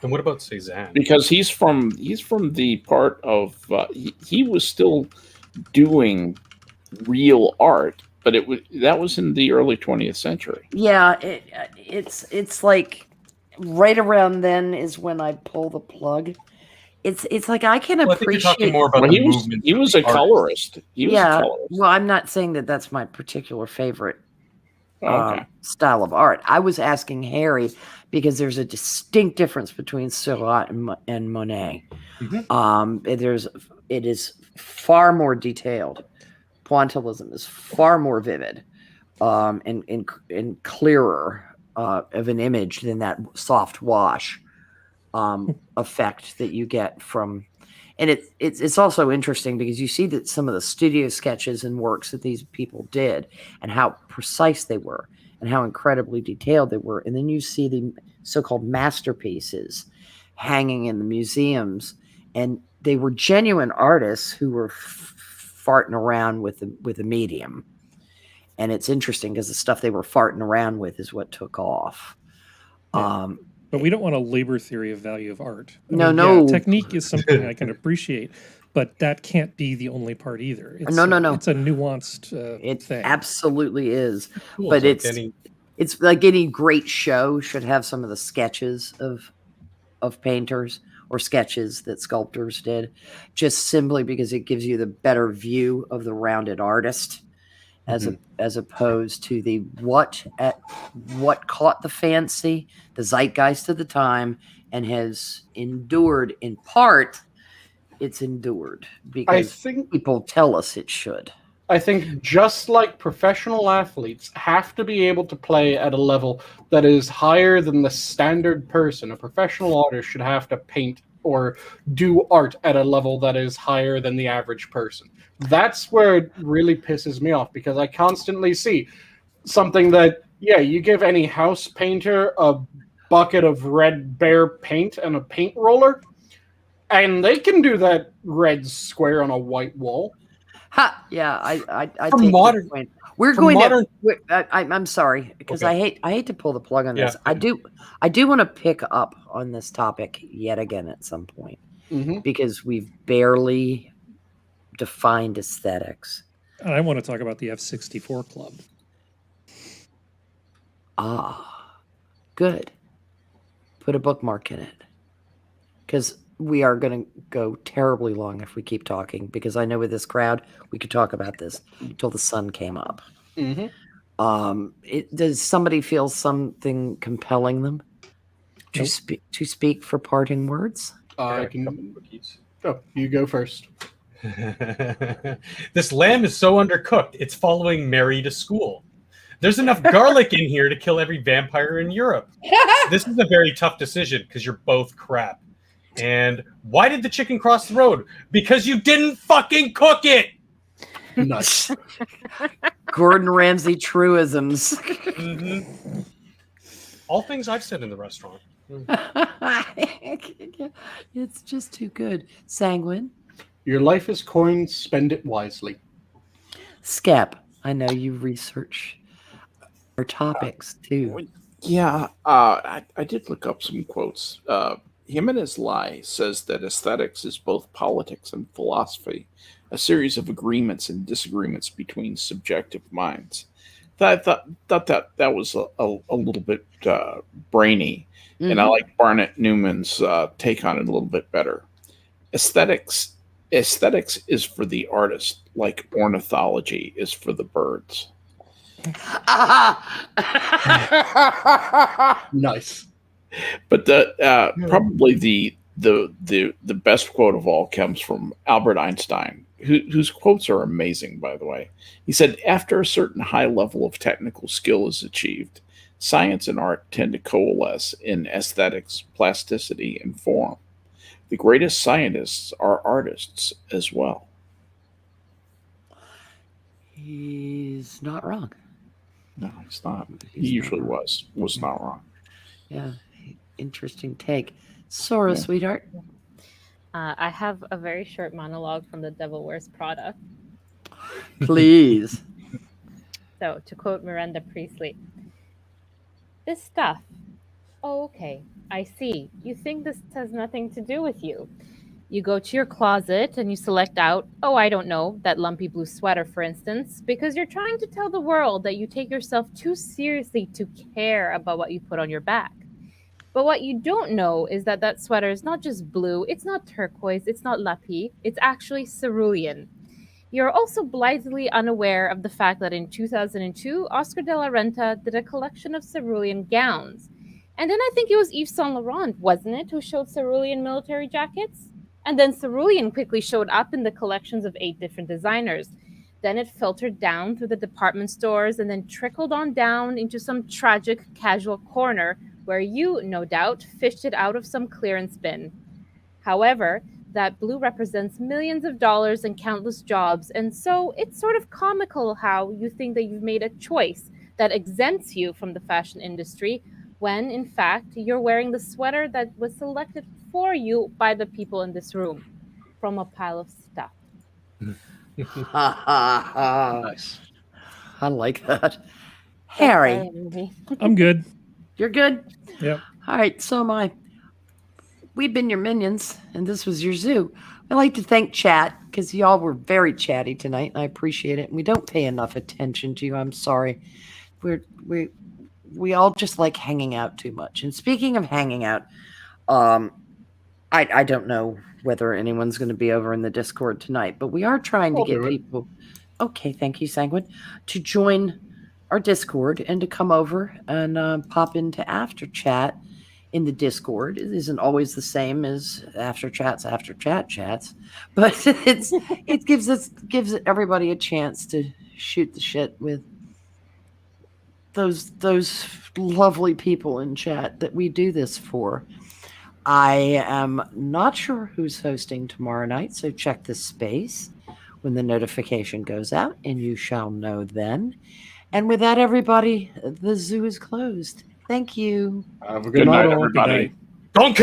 And what about Cézanne? Because he's from the part of he was still doing real art, but that was in the early 20th century. Yeah, it's like right around then is when I pull the plug. It's like I can appreciate. I think you're talking more about the movement. He was a colorist. Well, I'm not saying that that's my particular favorite style of art. I was asking Harry because there's a distinct difference between Seurat and Monet. It is far more detailed. Pointillism is far more vivid and clearer of an image than that soft wash effect that you get from. And it's also interesting because you see that some of the studio sketches and works that these people did and how precise they were and how incredibly detailed they were. And then you see the so-called masterpieces hanging in the museums, and they were genuine artists who were farting around with the medium. And it's interesting because the stuff they were farting around with is what took off. Yeah. But we don't want a labor theory of value of art. No. Yeah, technique is something I can appreciate, but that can't be the only part either. It's no. It's a nuanced it thing. Absolutely is. Cool. But So it's like any great show should have some of the sketches of painters or sketches that sculptors did, just simply because it gives you the better view of the rounded artist. As opposed to the what caught the fancy, the zeitgeist of the time, and has endured in part. It's endured because people tell us it should. I think just like professional athletes have to be able to play at a level that is higher than the standard person, a professional artist should have to paint or do art at a level that is higher than the average person. That's where it really pisses me off, because I constantly see something that, you give any house painter a bucket of red bear paint and a paint roller, and they can do that red square on a white wall. Ha! Yeah, I From take modern, point. We're from going modern, to. I'm sorry because Okay. I hate to pull the plug on this. Yeah. I do want to pick up on this topic yet again at some point because we've barely defined aesthetics. And I want to talk about the F64 Club. Good. Put a bookmark in it, because we are going to go terribly long if we keep talking, because I know with this crowd we could talk about this until the sun came up. Does somebody feel something compelling them to speak for parting words? Oh, you go first. This lamb is so undercooked, it's following Mary to school. There's enough garlic in here to kill every vampire in Europe. This is a very tough decision because you're both crap. And why did the chicken cross the road? Because you didn't fucking cook it! Nuts. Gordon Ramsay truisms. All things I've said in the restaurant. It's just too good. Sanguine. Your life is coin, spend it wisely. Skep, I know you research our topics too. Yeah, I did look up some quotes. Jimenez Lai says that aesthetics is both politics and philosophy, a series of agreements and disagreements between subjective minds. I thought that was a little bit brainy, and I like Barnett Newman's take on it a little bit better. Aesthetics is for the artist, like ornithology is for the birds. Nice. But probably the best quote of all comes from Albert Einstein, whose quotes are amazing, by the way. He said, after a certain high level of technical skill is achieved, science and art tend to coalesce in aesthetics, plasticity, and form. The greatest scientists are artists as well. He's not wrong. No, he's not. He usually was not wrong. Yeah, interesting take. Sora, sweetheart. I have a very short monologue from The Devil Wears Prada. Please. So, to quote Miranda Priestley, this stuff. Oh, okay. I see. You think this has nothing to do with you. You go to your closet and you select out, oh, I don't know, that lumpy blue sweater, for instance, because you're trying to tell the world that you take yourself too seriously to care about what you put on your back. But what you don't know is that that sweater is not just blue, it's not turquoise, it's not lapis, it's actually cerulean. You're also blithely unaware of the fact that in 2002, Oscar de la Renta did a collection of cerulean gowns. And then I think it was Yves Saint Laurent, wasn't it, who showed cerulean military jackets? And then cerulean quickly showed up in the collections of 8 different designers. Then it filtered down through the department stores and then trickled on down into some tragic casual corner where you, no doubt, fished it out of some clearance bin. However, that blue represents millions of dollars and countless jobs. And so it's sort of comical how you think that you've made a choice that exempts you from the fashion industry when, in fact, you're wearing the sweater that was selected for you by the people in this room from a pile of stuff. Nice. I like that. Harry. I'm good. You're good? Yep. All right, so am I. We've been your minions, and this was your zoo. I'd like to thank chat, because y'all were very chatty tonight, and I appreciate it. And we don't pay enough attention to you. I'm sorry. We all just like hanging out too much. And speaking of hanging out, I don't know whether anyone's going to be over in the Discord tonight, but we are trying to get people. Okay, thank you, Sanguine, to join our Discord and to come over and pop into after chat in the Discord. It isn't always the same as after chats, but it gives everybody a chance to shoot the shit with those lovely people in chat that we do this for. I am not sure who's hosting tomorrow night, so check the space when the notification goes out, and you shall know then. And with that, everybody, the zoo is closed. Thank you. Have a good night, everybody. Donkey!